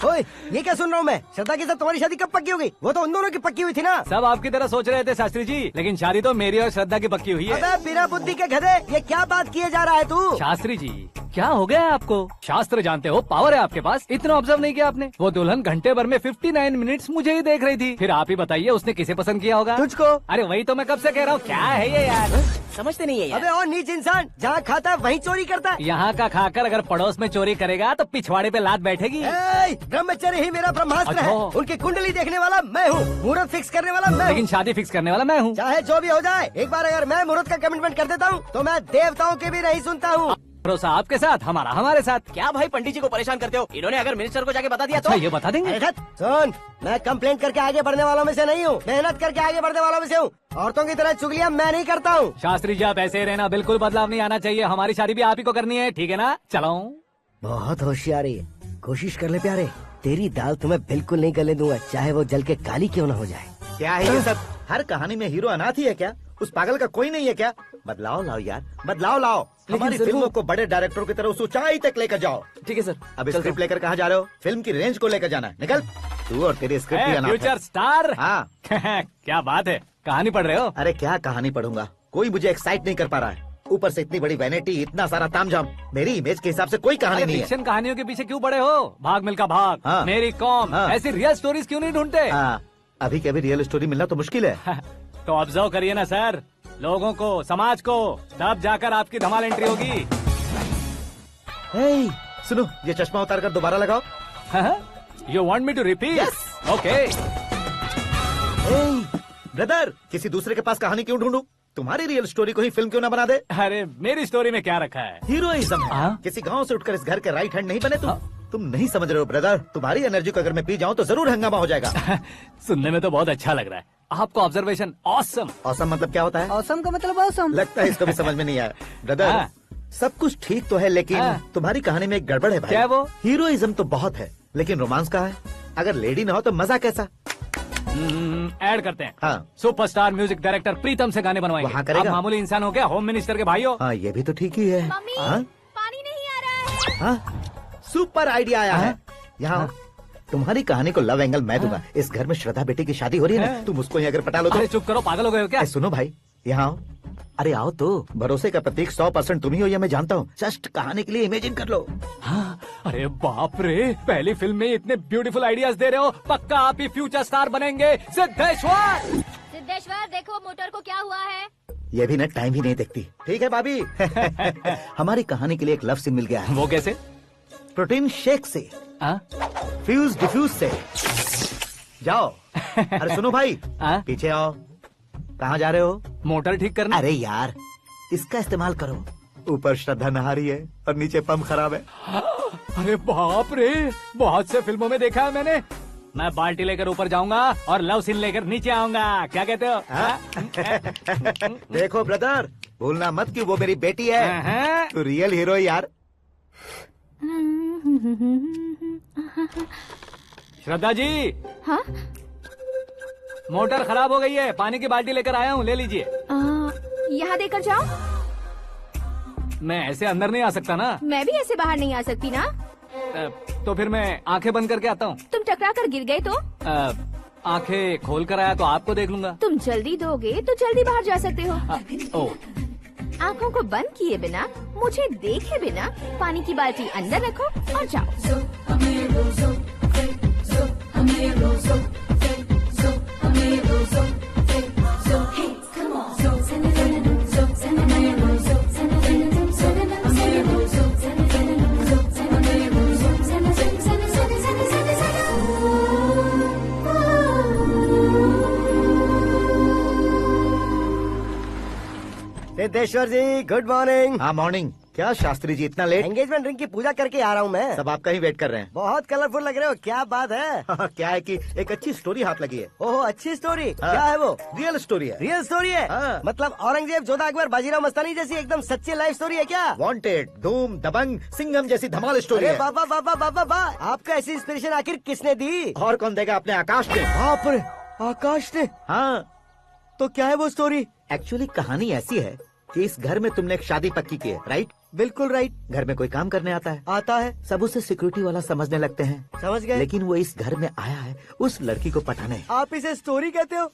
F: ओए, ये क्या सुन रहा हूँ मैं? श्रद्धा के साथ तुम्हारी शादी कब पक्की हो गई? वो तो उन दोनों की पक्की हुई थी ना।
A: सब आपकी तरह सोच रहे थे शास्त्री जी, लेकिन शादी तो मेरी और श्रद्धा की पक्की हुई है।
F: अबे बिना बुद्धि के गधे, ये क्या बात किए जा रहा है तू?
A: शास्त्री जी, क्या हो गया है आपको? शास्त्र जानते हो, पावर है आपके पास। इतना ऑब्जर्व नहीं किया आपने? वो दुल्हन घंटे भर में 59 मिनट्स मुझे ही देख रही थी। फिर आप ही बताइए उसने किसे पसंद किया होगा?
F: तुझको।
A: अरे वही तो मैं कब से कह रहा हूँ, क्या है ये यार?
F: समझते नहीं है यार। अबे और नीच इंसान, जहाँ खाता है वहीं चोरी करता है।
A: यहाँ का खाकर अगर पड़ोस में चोरी करेगा तो पिछवाड़े पे लात बैठेगी।
F: ब्रह्मचर्य ही मेरा ब्रह्मास्त्र है। उनकी कुंडली देखने वाला मैं हूँ, मुहूर्त फिक्स करने वाला मैं हूँ,
A: लेकिन शादी फिक्स करने वाला मैं हूँ।
F: चाहे जो भी हो जाए, एक बार अगर मैं मुहूर्त का कमिटमेंट कर देता हूँ तो मैं देवताओं के भी नहीं सुनता हूँ।
A: भरोसा आपके साथ, हमारा हमारे साथ।
F: क्या भाई पंडित जी को परेशान करते हो? इन्होंने अगर मिनिस्टर को जाके बता दिया
A: अच्छा, ये बता देंगे?
F: सुन, मैं कंप्लेंट करके आगे बढ़ने वालों में से नहीं हूँ, मेहनत करके आगे बढ़ने वालों में से हूँ। औरतों की तरह चुगलियाँ मैं नहीं करता हूँ।
A: शास्त्री जी आप ऐसे ही रहना, बिल्कुल बदलाव नहीं आना चाहिए। हमारी शादी भी आप ही को करनी है, ठीक है ना? चलो।
F: बहुत होशियारी है, कोशिश कर ले प्यारे। तेरी दाल तुम्हें बिल्कुल नहीं गले दूंगा, चाहे वो जल के काली क्यों न हो जाए।
G: क्या है ये सब? हर कहानी में हीरो अनाथ ही है क्या? उस पागल का कोई नहीं है क्या? बदलाव लाओ यार, बदलाव लाओ। हमारी फिल्मों को बड़े डायरेक्टरों की तरह उस ऊंचाई तक लेकर जाओ।
E: ठीक है सर।
G: अब स्क्रिप्ट लेकर कहाँ जा रहे हो? फिल्म की रेंज को लेकर जाना है। निकल तू और तेरी स्क्रिप्ट भी अनाथ है।
A: Future star.
G: हाँ।
A: क्या बात है, कहानी पढ़ रहे हो?
G: अरे क्या कहानी पढ़ूंगा, कोई मुझे एक्साइट नहीं कर पा रहा है। ऊपर से इतनी बड़ी वैनिटी, इतना सारा तामझाम। मेरी इमेज के हिसाब से कोई कहानी नहीं है।
A: फिक्शन कहानियों के पीछे क्यों पड़े हो? भाग मिल्खा भाग,
G: हाँ।
A: मेरी कॉम,
G: हाँ।
A: ऐसी रियल स्टोरीज क्यों नहीं ढूंढते?
G: हाँ, अभी कभी रियल स्टोरी मिलना तो मुश्किल है।
A: तो ऑब्जर्व करिए ना सर, लोगों को, समाज को, तब जाकर आपकी धमाल एंट्री होगी।
G: सुनो, ये चश्मा उतार कर दोबारा लगाओ।
A: You want me to repeat? Okay.
G: Brother, किसी दूसरे के पास कहानी क्यों ढूंढूं? तुम्हारी रियल स्टोरी को ही फिल्म क्यों ना बना दे?
A: अरे मेरी स्टोरी में क्या रखा है?
G: हीरोइज्म है। किसी गांव से उठकर इस घर के राइट हैंड नहीं बने तुम। तुम नहीं समझ रहे हो ब्रदर, तुम्हारी एनर्जी को अगर मैं पी जाऊं तो जरूर हंगामा हो जाएगा।
A: सुनने में तो बहुत अच्छा लग रहा है आपको। Observation awesome.
G: ऑसम मतलब क्या होता है?
F: औसम का मतलब औसम।
G: लगता है इसको भी समझ में नहीं आया। ब्रदर, सब कुछ ठीक तो है, लेकिन तुम्हारी कहानी में एक गड़बड़ है भाई।
A: क्या वो?
G: हीरोइज्म तो बहुत है, लेकिन रोमांस कहाँ है? अगर लेडी ना हो तो मजा कैसा?
A: ऐड करते हैं।
G: हाँ।
A: सुपरस्टार म्यूजिक डायरेक्टर प्रीतम से गाने बनवाएंगे।
G: वहाँ करेगा?
A: आप मामूली इंसान हो क्या, होम मिनिस्टर के भाई हो?
G: हाँ, ये भी तो ठीक ही है।
B: मम्मी,
G: हाँ?
B: पानी नहीं आ रहा है।
G: हाँ? सुपर आइडिया आया है। यहाँ तुम्हारी कहानी को लव एंगल मैं दूंगा। इस घर में श्रद्धा बेटी की शादी हो रही है ना, तुम उसको ही अगर पटा लो तो।
A: अरे चुप करो, पागल हो गए हो क्या?
G: सुनो भाई, यहाँ आओ। अरे आओ तो, भरोसे का प्रतीक 100% तुम ही हो, ये मैं जानता हूँ। जस्ट कहानी के लिए इमेजिन कर लो।
A: हाँ, अरे बाप रे, पहली फिल्म में इतने ब्यूटीफुल आइडियाज दे रहे हो, पक्का आप ही फ्यूचर स्टार बनेंगे। सिद्धेश्वर,
H: सिद्धेश्वर देखो मोटर को क्या हुआ है।
G: ये भी ना टाइम ही नहीं देखती। ठीक है भाभी। हमारी कहानी के लिए एक लव सीन मिल गया है।
A: वो कैसे?
G: प्रोटीन शेक से, फ्यूज डिफ्यूज से। जाओ। अरे सुनो भाई, पीछे आओ। कहाँ जा रहे हो?
A: मोटर ठीक करना।
G: अरे यार, इसका इस्तेमाल करो। ऊपर श्रद्धा नहा रही है और नीचे पंप खराब है।
A: अरे बाप रे, बहुत से फिल्मों में देखा है मैंने। मैं बाल्टी लेकर ऊपर जाऊंगा और लव सीन लेकर नीचे आऊंगा, क्या कहते हो?
G: देखो ब्रदर, भूलना मत कि वो मेरी बेटी है। तू रियल हीरो यार।
A: श्रद्धा जी।
B: हाँ?
A: मोटर खराब हो गई है, पानी की बाल्टी लेकर आया हूँ, ले लीजिए।
B: यहाँ देकर जाओ।
A: मैं ऐसे अंदर नहीं आ सकता ना।
B: मैं भी ऐसे बाहर नहीं आ सकती ना।
A: तो फिर मैं आंखें बंद करके आता हूँ।
B: तुम टकरा कर गिर गए तो?
A: आंखें खोल कर आया तो आपको देख लूंगा।
B: तुम जल्दी दोगे तो जल्दी बाहर जा सकते हो। आंखों को बंद किए बिना, मुझे देखे बिना पानी की बाल्टी अंदर रखो और जाओ।
F: सिद्धेश्वर जी, गुड मॉर्निंग।
G: हाँ मॉर्निंग। क्या शास्त्री जी इतना लेट?
F: एंगेजमेंट रिंग की पूजा करके आ रहा हूँ मैं।
G: सब आपका ही वेट कर रहे हैं।
F: बहुत कलरफुल लग रहे हो, क्या बात है?
G: क्या है कि एक अच्छी स्टोरी हाथ लगी है।
F: ओह अच्छी स्टोरी,
G: हाँ।
F: क्या है वो?
G: रियल स्टोरी है।
F: रियल स्टोरी है?
G: हाँ।
F: मतलब औरंगजेब, जोधा अकबर, बाजीराव मस्तानी जैसी एकदम सच्ची लाइफ स्टोरी है क्या?
G: वांटेड, धूम, दबंग, सिंघम जैसी धमाल स्टोरी
F: अरे
G: है।
F: बाबा बाबा बाबा बा, आपका ऐसी इंस्पिरेशन आखिर किसने दी?
G: और कौन देगा? अपने आकाश ने।
F: बाप रे, आकाश ने?
G: हाँ,
F: तो क्या है वो स्टोरी?
G: एक्चुअली कहानी ऐसी है कि इस घर में तुमने एक शादी पक्की की है, राइट?
F: बिल्कुल राइट।
G: घर में कोई काम करने आता है,
F: आता है,
G: सब उसे सिक्योरिटी वाला समझने लगते हैं।
F: समझ गए।
G: लेकिन वो इस घर में आया है उस लड़की को पटाने।
F: आप इसे स्टोरी कहते हो?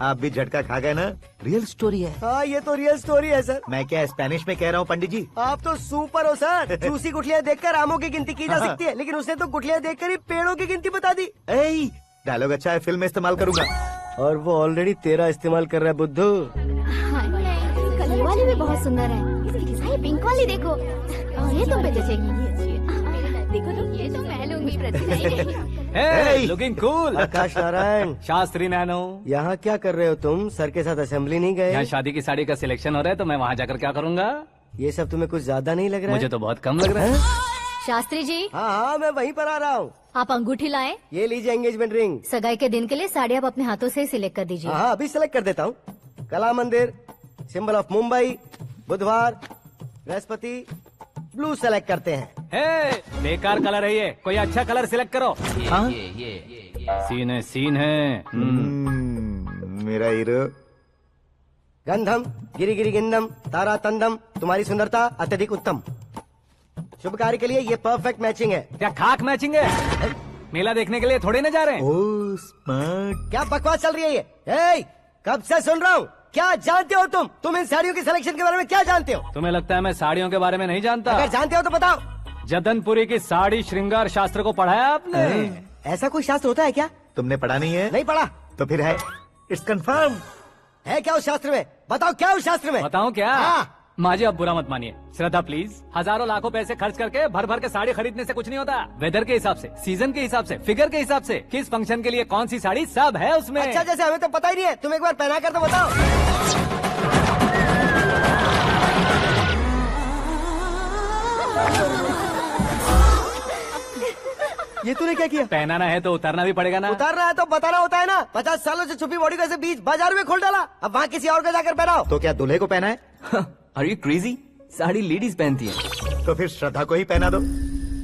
G: आप भी झटका खा गए ना? रियल स्टोरी है।
F: हाँ ये तो रियल स्टोरी है सर।
G: मैं क्या स्पेनिश में कह रहा हूँ पंडित जी?
F: आप तो सुपर हो सर। चूसी गुठलियाँ देखकर आमों की गिनती की जा सकती है, लेकिन उसने तो गुठलियाँ देखकर ही पेड़ों की गिनती बता दी।
G: डायलॉग अच्छा है, फिल्म में इस्तेमाल करूंगा।
F: और वो ऑलरेडी तेरा इस्तेमाल कर रहा है बुद्धू।
H: कलर वाली भी बहुत सुंदर है। ये पिंक वाली देखो, और ये तुम पे जचेगी। देखो तो ये तो मैं लूंगी।
A: Hey, looking cool.
F: आकाश नारायण,
A: शास्त्री नैनो,
F: यहाँ क्या कर रहे हो तुम? सर के साथ असेंबली नहीं
A: यहाँ
F: गए?
A: शादी की साड़ी का सिलेक्शन हो रहा है तो मैं वहाँ जाकर क्या करूँगा?
F: ये सब तुम्हें कुछ ज्यादा नहीं लग रहा
A: मुझे
F: है?
A: तो बहुत कम लग रहा है।
H: शास्त्री जी,
F: हाँ हाँ मैं वहीं पर आ रहा हूँ।
H: आप अंगूठी लाएं।
F: ये लीजिए एंगेजमेंट रिंग।
H: सगाई के दिन के लिए साड़ी आप अपने हाथों से ही सिलेक्ट कर दीजिए।
F: हाँ अभी सेलेक्ट कर देता हूँ। कला मंदिर, सिंबल ऑफ मुंबई, बुधवार, बृहस्पति, ब्लू सेलेक्ट करते हैं।
A: हे, बेकार कलर है ये, कोई अच्छा कलर सिलेक्ट करो।
G: हाँ?
A: सीन है, सीन है।
G: मेरा हीरो।
F: गंधम, गिरी गिरी गिंदम, तारा तंदम, तुम्हारी सुंदरता अत्यधिक उत्तम। शुभ कार्य के लिए ये परफेक्ट मैचिंग है।
A: क्या खाक मैचिंग है? मेला देखने के लिए थोड़े न जा रहे हैं।
G: Oh smart.
F: क्या बकवास चल रही है ये? ए, कब से सुन रहा हूँ। क्या जानते हो तुम? तुम इन साड़ियों की सिलेक्शन के बारे में क्या जानते हो?
A: तुम्हें लगता है मैं साड़ियों के बारे में नहीं जानता?
F: अगर जानते हो तो बताओ।
A: जदनपुरी की साड़ी श्रृंगार शास्त्र को पढ़ा है आपने?
F: ऐसा कोई शास्त्र होता है क्या?
G: तुमने पढ़ा नहीं है?
F: नहीं पढ़ा।
G: तो फिर है, इट्स कंफर्म।
F: है क्या उस शास्त्र में? बताओ क्या उस शास्त्र में?
A: बताऊं क्या?
F: हाँ।
A: माजी अब बुरा मत मानिए, श्रद्धा प्लीज। हजारों लाखों पैसे खर्च करके भर भर के साड़ी खरीदने से कुछ नहीं होता। वेदर के हिसाब से, सीजन के हिसाब से, फिगर के हिसाब से, किस फंक्शन के लिए कौन सी साड़ी, सब है उसमें।
F: अच्छा जैसे हमें तो पता ही नहीं है, तुम एक बार पहना कर तो बताओ। ये तूने क्या किया?
A: पहनाना है तो उतारना भी पड़ेगा ना।
F: उतारना है तो बताना होता है ना। 50 सालों से छुपी बॉडी को ऐसे बीच बाजार में खोल डाला, अब वहाँ किसी और को जाकर पहनाओ।
G: तो क्या दूल्हे को पहना है?
E: Are you crazy? Sari ladies पहनती है।
G: तो फिर श्रद्धा को ही पहना दो।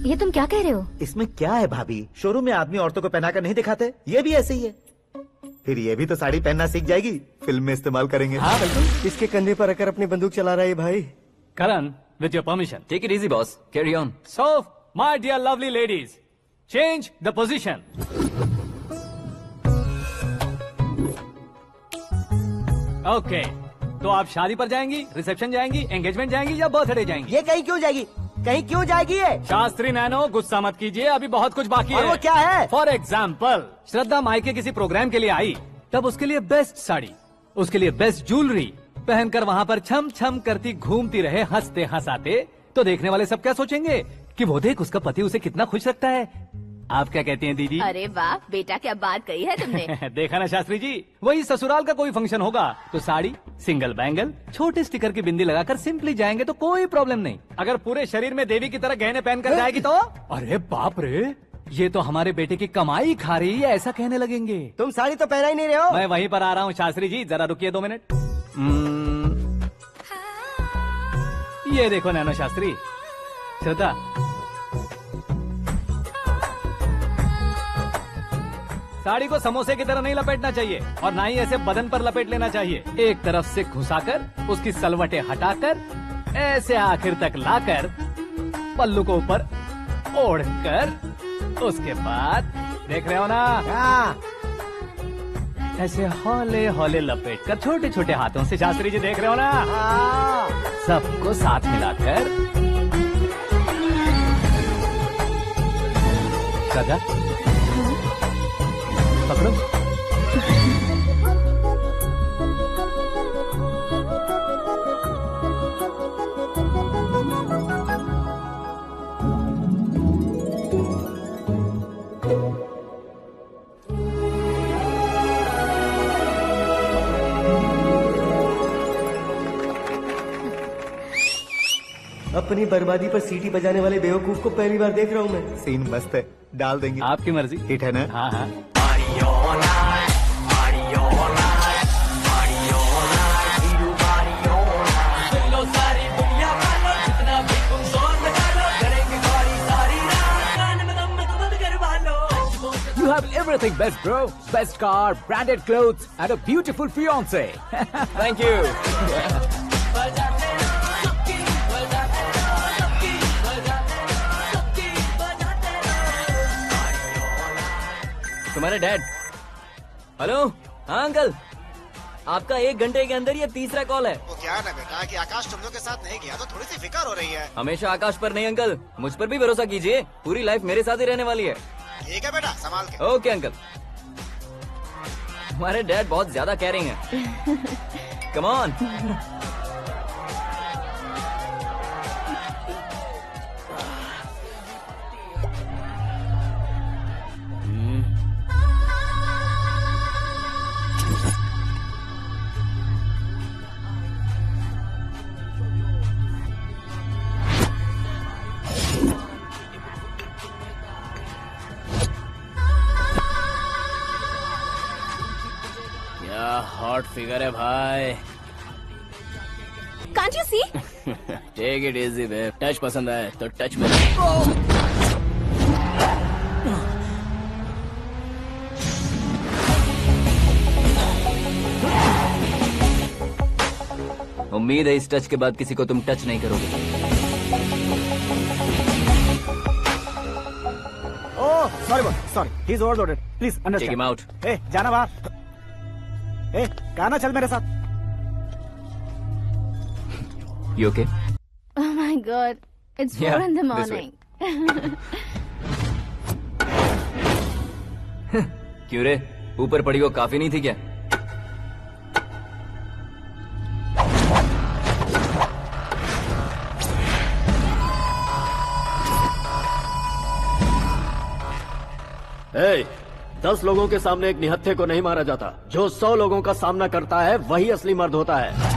H: ये तुम क्या कह रहे हो?
G: इसमें क्या है भाभी? शोरूम में आदमी औरतों को पहनाकर नहीं दिखाते, ये भी ऐसे ही है। फिर ये भी तो साड़ी पहनना सीख जाएगी, फिल्म में इस्तेमाल करेंगे।
A: हाँ बिल्कुल।
F: इसके कंधे पर रखकर अपनी बंदूक चला रहा है भाई।
A: Karan, with your permission.
E: Take it easy boss, carry on.
A: So my dear lovely ladies, change the position. Okay, तो आप शादी पर जाएंगी, रिसेप्शन जाएंगी, एंगेजमेंट जाएंगी या बर्थडे जाएंगी?
F: ये कहीं क्यों जाएगी? कहीं क्यों जाएगी ये?
A: शास्त्री नैनो, गुस्सा मत कीजिए, अभी बहुत कुछ बाकी
F: और
A: है।
F: वो क्या है?
A: फॉर एग्जाम्पल, श्रद्धा मायके किसी प्रोग्राम के लिए आई, तब उसके लिए बेस्ट साड़ी, उसके लिए बेस्ट ज्वेलरी पहनकर वहाँ पर छम छम करती घूमती रहे हंसते हंसाते, तो देखने वाले सब क्या सोचेंगे कि वो देख उसका पति उसे कितना खुश रखता है। आप क्या कहती हैं दीदी?
B: अरे वाह बेटा, क्या बात कही है तुमने।
A: देखा ना शास्त्री जी, वही ससुराल का कोई फंक्शन होगा तो साड़ी, सिंगल बैंगल, छोटे स्टिकर की बिंदी लगाकर सिंपली जाएंगे तो कोई प्रॉब्लम नहीं। अगर पूरे शरीर में देवी की तरह गहने पहनकर जाएगी तो अरे बाप रे, ये तो हमारे बेटे की कमाई खा रही है, ऐसा कहने लगेंगे।
F: तुम साड़ी तो पहना ही नहीं रहे हो।
A: मैं वहीं पर आ रहा हूँ शास्त्री जी, जरा रुकिए 2 मिनट। ये देखो नैनो शास्त्री, श्रद्धा, साड़ी को समोसे की तरह नहीं लपेटना चाहिए और ना ही ऐसे बदन पर लपेट लेना चाहिए। एक तरफ से घुसाकर, उसकी सलवटें हटाकर, ऐसे आखिर तक लाकर, पल्लू को ऊपर ओढ़कर, उसके बाद देख रहे हो ना, ऐसे हौले हौले लपेट कर छोटे छोटे हाथों से, शास्त्री जी देख रहे हो ना, सबको साथ मिलाकर, श्रद्धा पकड़ो।
G: अब
L: अपनी बर्बादी पर सीटी बजाने वाले बेवकूफ को पहली बार देख रहा हूँ मैं।
G: सीन मस्त है, डाल देंगे।
A: आपकी मर्जी।
G: हिट है ना?
A: हाँ हाँ।
K: You have everything best, bro. Best car, branded clothes, and a beautiful fiance.
E: Thank you. तुम्हारे डैड। हेलो। हाँ अंकल, आपका 1 घंटे के अंदर ये तीसरा कॉल है।
C: वो क्या है ना बेटा कि आकाश तुम लोग के साथ नहीं गया तो थोड़ी सी फिक्र हो रही है।
E: हमेशा आकाश पर नहीं अंकल, मुझ पर भी भरोसा कीजिए, पूरी लाइफ मेरे साथ ही रहने वाली है।
C: ठीक है बेटा, संभाल के।
E: Okay uncle. हमारे डैड बहुत ज्यादा केयरिंग है। Come on.
J: हॉट फिगर है भाई।
B: Can't you see?
J: Take it easy babe. Touch पसंद आए तो टच में।
E: उम्मीद है इस टच के बाद किसी को तुम टच नहीं करोगे।
C: Oh sorry boss, sorry, he is overloaded, please
E: take
C: understand.
E: Him out.
C: ए जाना बाहर। ए कहा ना चल मेरे साथ।
E: You okay?
B: Oh my God, it's 4
E: Yeah,
B: in the
E: this way.
B: morning.
E: क्यों रे, ऊपर पड़ी वो काफी नहीं थी क्या?
M: Hey, 10 लोगों के सामने एक निहत्थे को नहीं मारा जाता। जो 100 लोगों का सामना करता है वही असली मर्द होता है।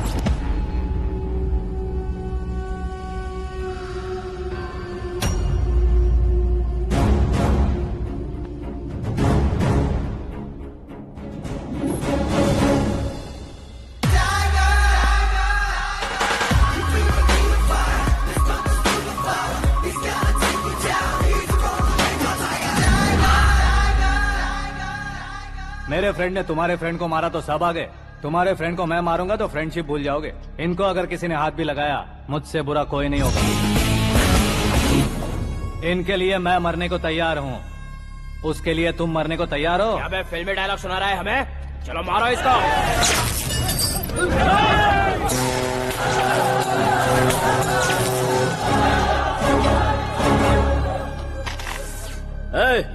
A: मेरे फ्रेंड ने तुम्हारे फ्रेंड को मारा तो सब आ गए, तुम्हारे फ्रेंड को मैं मारूंगा तो फ्रेंडशिप भूल जाओगे। इनको अगर किसी ने हाथ भी लगाया, मुझसे बुरा कोई नहीं होगा। इनके लिए मैं मरने को तैयार हूँ, उसके लिए तुम मरने को तैयार हो?
J: क्या बे फिल्मी डायलॉग सुना रहा है हमें? चलो मारो इसको।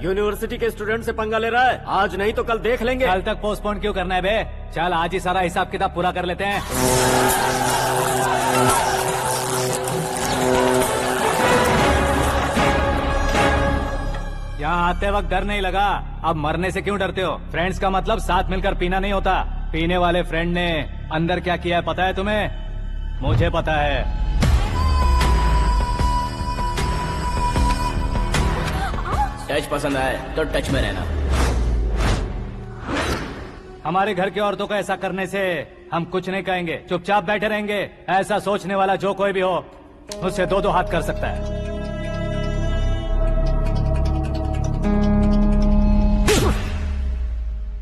M: यूनिवर्सिटी के स्टूडेंट से पंगा ले रहा है, आज नहीं तो कल देख लेंगे।
A: कल तक पोस्टपोन क्यों करना है बे? चल आज ही सारा हिसाब किताब पूरा कर लेते हैं। यहाँ आते वक्त डर नहीं लगा, अब मरने से क्यों डरते हो? फ्रेंड्स का मतलब साथ मिलकर पीना नहीं होता। पीने वाले फ्रेंड ने अंदर क्या किया है पता है तुम्हें? मुझे पता है।
J: टच पसंद आए तो टच में रहना।
A: हमारे घर की औरतों को ऐसा करने से हम कुछ नहीं कहेंगे, चुपचाप बैठे रहेंगे। ऐसा सोचने वाला जो कोई भी हो, उससे 2-2 हाथ कर सकता है।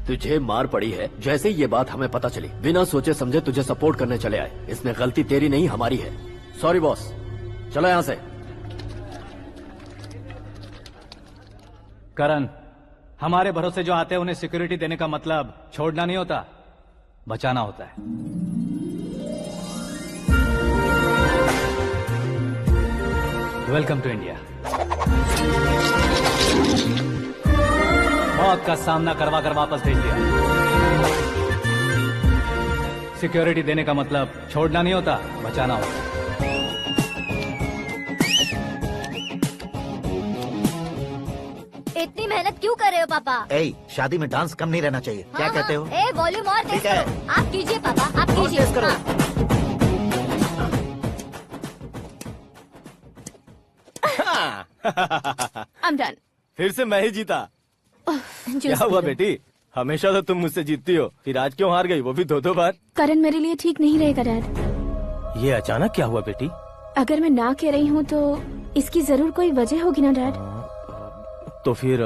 M: तुझे मार पड़ी है। जैसे ही ये बात हमें पता चली, बिना सोचे समझे तुझे सपोर्ट करने चले आए। इसमें गलती तेरी नहीं हमारी है। सॉरी बॉस, चलो यहाँ से।
A: करण, हमारे भरोसे जो आते हैं उन्हें सिक्योरिटी देने का मतलब छोड़ना नहीं होता, बचाना होता है। Welcome to India. मौत का सामना करवा कर वापस भेज दिया। सिक्योरिटी देने का मतलब छोड़ना नहीं होता, बचाना होता है।
H: इतनी मेहनत क्यों कर रहे हो पापा?
G: ए, शादी में डांस कम नहीं रहना चाहिए। क्या कहते हो?
H: ए वॉल्यूम और तेज
G: ठीक है।
H: करो। आप कीजिए पापा, आप कीजिए।
G: तेज करो।
H: हाँ।
B: I'm done.
J: फिर से मैं ही जीता। क्या हुआ बेटी, हमेशा तो तुम मुझसे जीतती हो, फिर आज क्यों हार गई, वो भी 2-2 बार?
B: करण मेरे लिए ठीक नहीं रहेगा डैड।
J: ये अचानक क्या हुआ बेटी?
B: अगर मैं ना कह रही हूँ तो इसकी जरूर कोई वजह होगी ना डैड।
J: तो फिर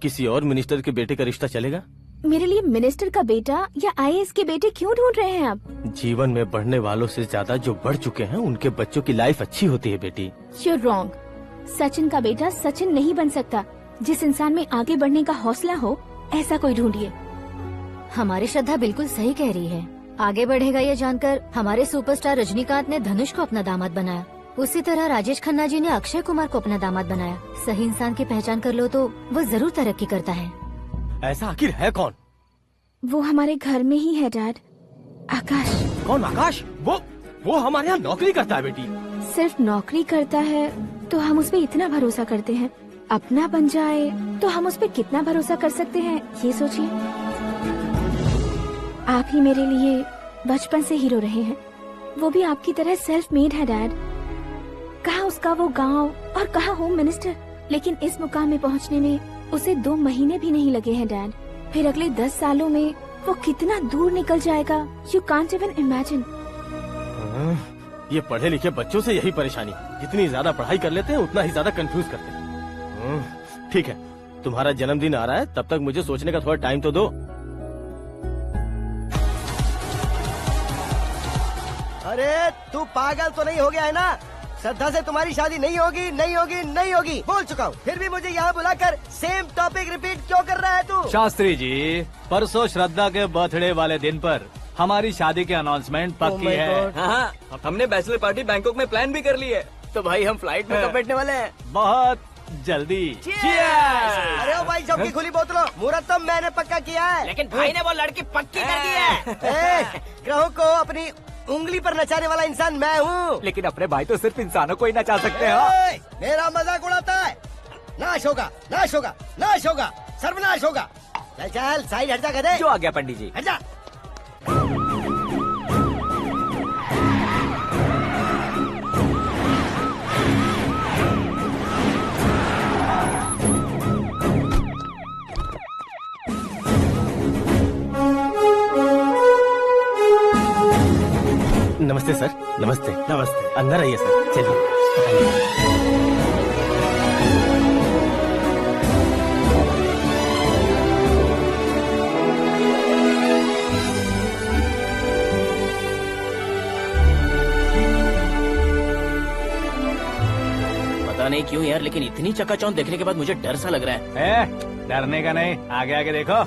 J: किसी और मिनिस्टर के बेटे का रिश्ता चलेगा?
B: मेरे लिए मिनिस्टर का बेटा या IAS के बेटे क्यों ढूंढ रहे हैं आप?
J: जीवन में बढ़ने वालों से ज्यादा जो बढ़ चुके हैं उनके बच्चों की लाइफ अच्छी होती है बेटी।
B: You're wrong. सचिन का बेटा सचिन नहीं बन सकता। जिस इंसान में आगे बढ़ने का हौसला हो ऐसा कोई ढूंढिए।
H: हमारी श्रद्धा बिल्कुल सही कह रही है। आगे बढ़ेगा ये जानकर हमारे सुपरस्टार रजनीकांत ने धनुष को अपना दामाद बनाया, उसी तरह राजेश खन्ना जी ने अक्षय कुमार को अपना दामाद बनाया। सही इंसान की पहचान कर लो तो वो जरूर तरक्की करता है।
J: ऐसा आखिर है कौन?
B: वो हमारे घर में ही है डैड, आकाश।
J: कौन आकाश? वो हमारे यहाँ नौकरी करता है बेटी।
B: सिर्फ नौकरी करता है तो हम उस पर इतना भरोसा करते हैं, अपना बन जाए तो हम उस पर कितना भरोसा कर सकते हैं ये सोचिए। आप ही मेरे लिए बचपन से हीरो रहे हैं, वो भी आपकी तरह सेल्फ मेड है डैड। कहाँ उसका वो गांव और कहाँ होम मिनिस्टर, लेकिन इस मुकाम में पहुँचने में उसे 2 महीने भी नहीं लगे हैं डैड। फिर अगले 10 सालों में वो कितना दूर निकल जाएगा, यू कांट इवन इमेजिन।
J: ये पढ़े लिखे बच्चों से यही परेशानी, जितनी ज्यादा पढ़ाई कर लेते हैं उतना ही ज्यादा कंफ्यूज करते हैं। ठीक है, तुम्हारा जन्मदिन आ रहा है, तब तक मुझे सोचने का थोड़ा टाइम तो दो।
L: अरे तू पागल तो नहीं हो गया है ना? श्रद्धा से तुम्हारी शादी नहीं होगी, नहीं होगी, नहीं होगी, बोल चुका हूँ। फिर भी मुझे यहाँ बुलाकर सेम टॉपिक रिपीट क्यों कर रहा है तू?
A: शास्त्री जी, परसों श्रद्धा के बर्थडे वाले दिन पर हमारी शादी की अनाउंसमेंट पक्की है।
E: हाँ, हमने बैचलर पार्टी बैंकॉक में प्लान भी कर ली है, तो भाई हम फ्लाइट में कब बैठने वाले हैं?
A: बहुत जल्दी।
L: अरे ओ भाई, सबकी खुली बोतलों, मुहूर्त तो मैंने पक्का किया है,
F: लेकिन भाई ने वो लड़की पक्की कर दी है।
L: ग्रहों को अपनी उंगली पर नचाने वाला इंसान मैं हूँ।
K: लेकिन अपने भाई तो सिर्फ इंसानों को ही नचा सकते हैं।
L: मेरा मजाक उड़ाता है, नाश होगा, नाश होगा, नाश होगा, सर्वनाश होगा। चल चल साइड हट जा गधे।
K: जो आ गया पंडित जी।
L: हट जा।
J: नमस्ते सर। नमस्ते। नमस्ते। अंदर आइए सर, चलिए।
F: पता नहीं क्यों यार, लेकिन इतनी चकाचौंध देखने के बाद मुझे डर सा लग रहा है।
A: डरने का नहीं, आगे आगे देखो।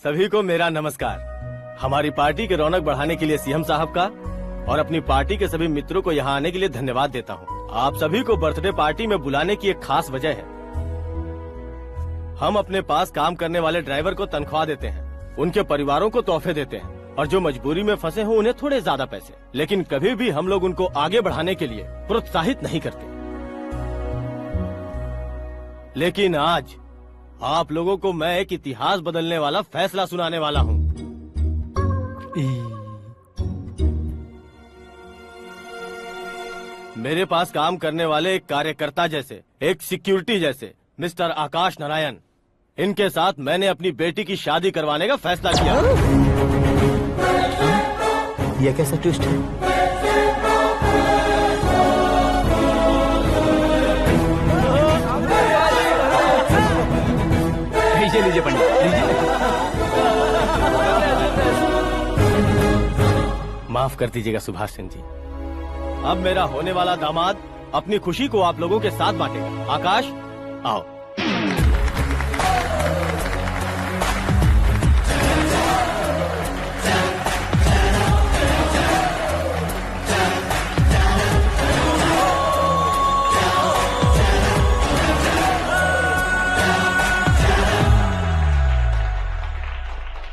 J: सभी को मेरा नमस्कार। हमारी पार्टी के रौनक बढ़ाने के लिए सीएम साहब का और अपनी पार्टी के सभी मित्रों को यहाँ आने के लिए धन्यवाद देता हूँ। आप सभी को बर्थडे पार्टी में बुलाने की एक खास वजह है। हम अपने पास काम करने वाले ड्राइवर को तनख्वाह देते हैं, उनके परिवारों को तोहफे देते हैं और जो मजबूरी में फंसे हो उन्हें थोड़े ज्यादा पैसे, लेकिन कभी भी हम लोग उनको आगे बढ़ाने के लिए प्रोत्साहित नहीं करते। लेकिन आज आप लोगों को मैं एक इतिहास बदलने वाला फैसला सुनाने वाला हूँ। मेरे पास काम करने वाले एक कार्यकर्ता जैसे, एक सिक्योरिटी जैसे मिस्टर आकाश नारायण, इनके साथ मैंने अपनी बेटी की शादी करवाने का फैसला किया।
G: यह कैसा ट्विस्ट है?
A: लीजिए पंडित, लीजिए।
J: माफ कर दीजिएगा सुभाष सिंह जी। अब मेरा होने वाला दामाद अपनी खुशी को आप लोगों के साथ बांटेगा। आकाश, आओ।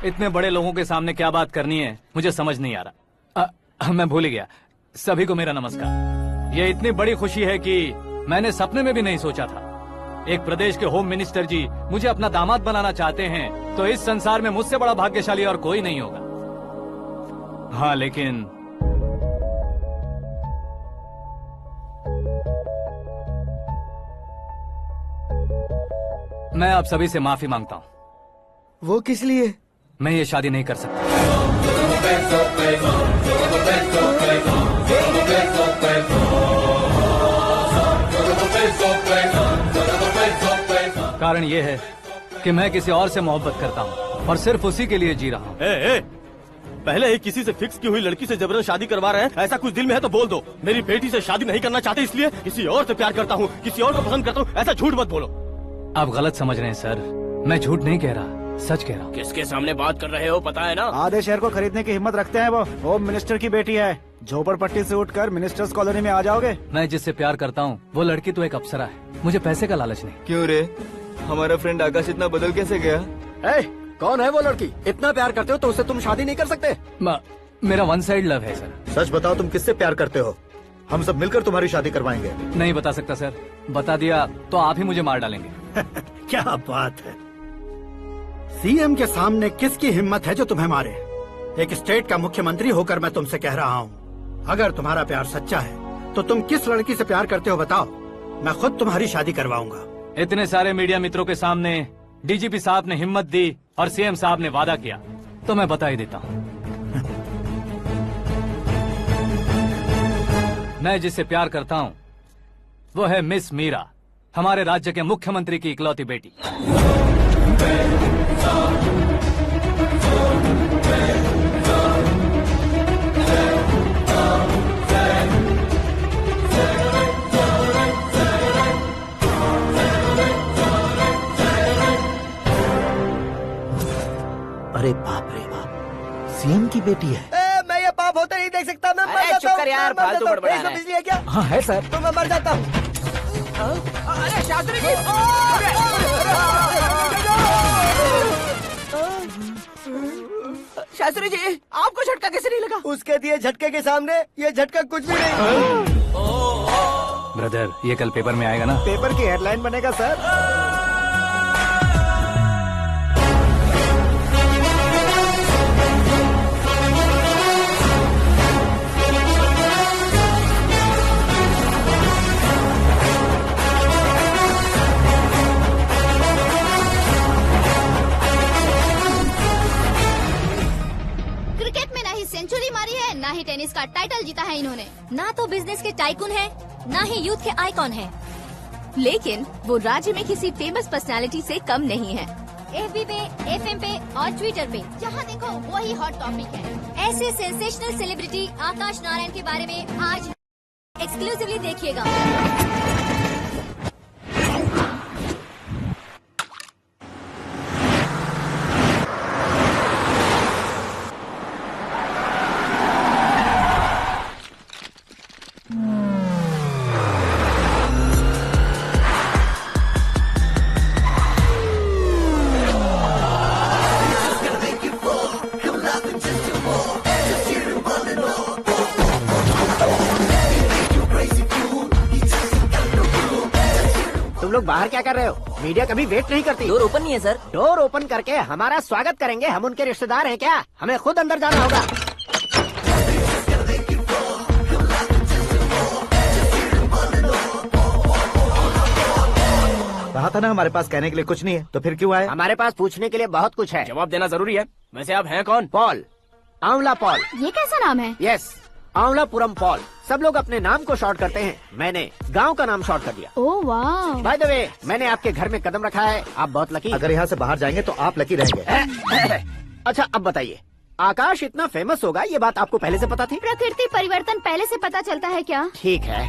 A: इतने बड़े लोगों के सामने क्या बात करनी है मुझे समझ नहीं आ रहा। मैं भूल ही गया। सभी को मेरा नमस्कार। ये इतनी बड़ी खुशी है कि मैंने सपने में भी नहीं सोचा था। एक प्रदेश के होम मिनिस्टर जी मुझे अपना दामाद बनाना चाहते हैं तो इस संसार में मुझसे बड़ा भाग्यशाली और कोई नहीं होगा। हाँ लेकिन मैं आप सभी से माफी मांगता हूँ।
L: वो किस लिए?
A: मैं ये शादी नहीं कर सकता। कारण ये है कि मैं किसी और से मोहब्बत करता हूँ और सिर्फ उसी के लिए जी रहा हूँ।
J: पहले ही किसी से फिक्स की हुई लड़की से जबरन शादी करवा रहे हैं, ऐसा कुछ दिल में है तो बोल दो। मेरी बेटी से शादी नहीं करना चाहते इसलिए किसी और से प्यार करता हूँ, किसी और को पसंद करता हूँ, ऐसा झूठ मत बोलो।
A: आप गलत समझ रहे हैं सर, मैं झूठ नहीं कह रहा, सच कह रहा हूँ।
M: किसके सामने बात कर रहे हो पता है ना?
C: आधे शहर को खरीदने की हिम्मत रखते हैं वो। होम मिनिस्टर की बेटी है, झोपड़पट्टी से उठकर मिनिस्टर्स कॉलोनी में आ जाओगे।
A: मैं जिससे प्यार करता हूँ वो लड़की तो एक अप्सरा है, मुझे पैसे का लालच नहीं।
E: क्यों रे, हमारा फ्रेंड आकाश इतना बदल कैसे गया?
M: कौन है वो लड़की? इतना प्यार करते हो तो उससे तुम शादी नहीं कर सकते?
A: मेरा वन साइड लव है सर।
G: सच बताओ तुम किससे प्यार करते हो? हम सब मिलकर तुम्हारी शादी करवाएंगे।
A: नहीं बता सकता सर, बता दिया तो आप ही मुझे मार डालेंगे।
N: क्या बात है, सीएम के सामने किसकी हिम्मत है जो तुम्हें मारे? एक स्टेट का मुख्यमंत्री होकर मैं तुमसे कह रहा हूँ, अगर तुम्हारा प्यार सच्चा है तो तुम किस लड़की से प्यार करते हो बताओ, मैं खुद तुम्हारी शादी करवाऊंगा।
A: इतने सारे मीडिया मित्रों के सामने डीजीपी साहब ने हिम्मत दी और सीएम साहब ने वादा किया तो मैं बता ही देता हूँ। मैं जिससे प्यार करता हूँ वो है मिस मीरा, हमारे राज्य के मुख्यमंत्री की इकलौती बेटी।
G: अरे बाप रे बाप, सीएम की बेटी है।
L: मैं ये पाप होते नहीं देख सकता। मैं मर जाता हूँ।
F: यार, फालतू बड़बड़ा रहा है।
L: बिजली है क्या?
K: हाँ है सर।
L: तो मैं मर जाता हूँ।
F: अरे शास्त्री जी, शास्त्री जी आपको झटका कैसे नहीं लगा?
L: उसके दिए झटके के सामने ये झटका कुछ भी नहीं।
A: ब्रदर ये कल पेपर में आएगा ना?
C: पेपर की हेडलाइन बनेगा सर।
H: क्रिकेट में ना ही सेंचुरी मारी है, ना ही टेनिस का टाइटल जीता है इन्होंने। ना तो बिजनेस के टाइकून है, ना ही यूथ के आइकॉन है।
B: लेकिन वो राज्य में किसी फेमस पर्सनालिटी से कम नहीं है।
H: FB पे, FM पे और ट्विटर पे जहाँ देखो वही हॉट टॉपिक है। ऐसे सेंसेशनल सेलिब्रिटी आकाश नारायण के बारे में आज एक्सक्लूसिवली देखिएगा।
L: तुम लोग बाहर क्या कर रहे हो? मीडिया कभी वेट नहीं करती।
F: डोर ओपन नहीं है सर।
L: डोर ओपन करके हमारा स्वागत करेंगे? हम उनके रिश्तेदार हैं क्या? हमें खुद अंदर जाना होगा।
G: कहा था ना हमारे पास कहने के लिए कुछ नहीं है, तो फिर क्यों आए?
L: हमारे पास पूछने के लिए बहुत कुछ है।
M: जवाब देना जरूरी है। वैसे आप हैं कौन?
L: पॉल, आंवला पॉल।
H: ये कैसा नाम है?
L: Yes, Aanwalapuram Paul. सब लोग अपने नाम को शॉर्ट करते हैं, मैंने गांव का नाम शॉर्ट कर दिया।
H: ओह वाह।
L: बाय द वे, मैंने आपके घर में कदम रखा है, आप बहुत लकी।
G: अगर यहाँ से बाहर जाएंगे तो आप लकी रहेंगे।
L: अच्छा अब बताइए, आकाश इतना फेमस होगा ये बात आपको पहले से पता थी?
H: प्रकृति परिवर्तन पहले से पता चलता है क्या?
L: ठीक है,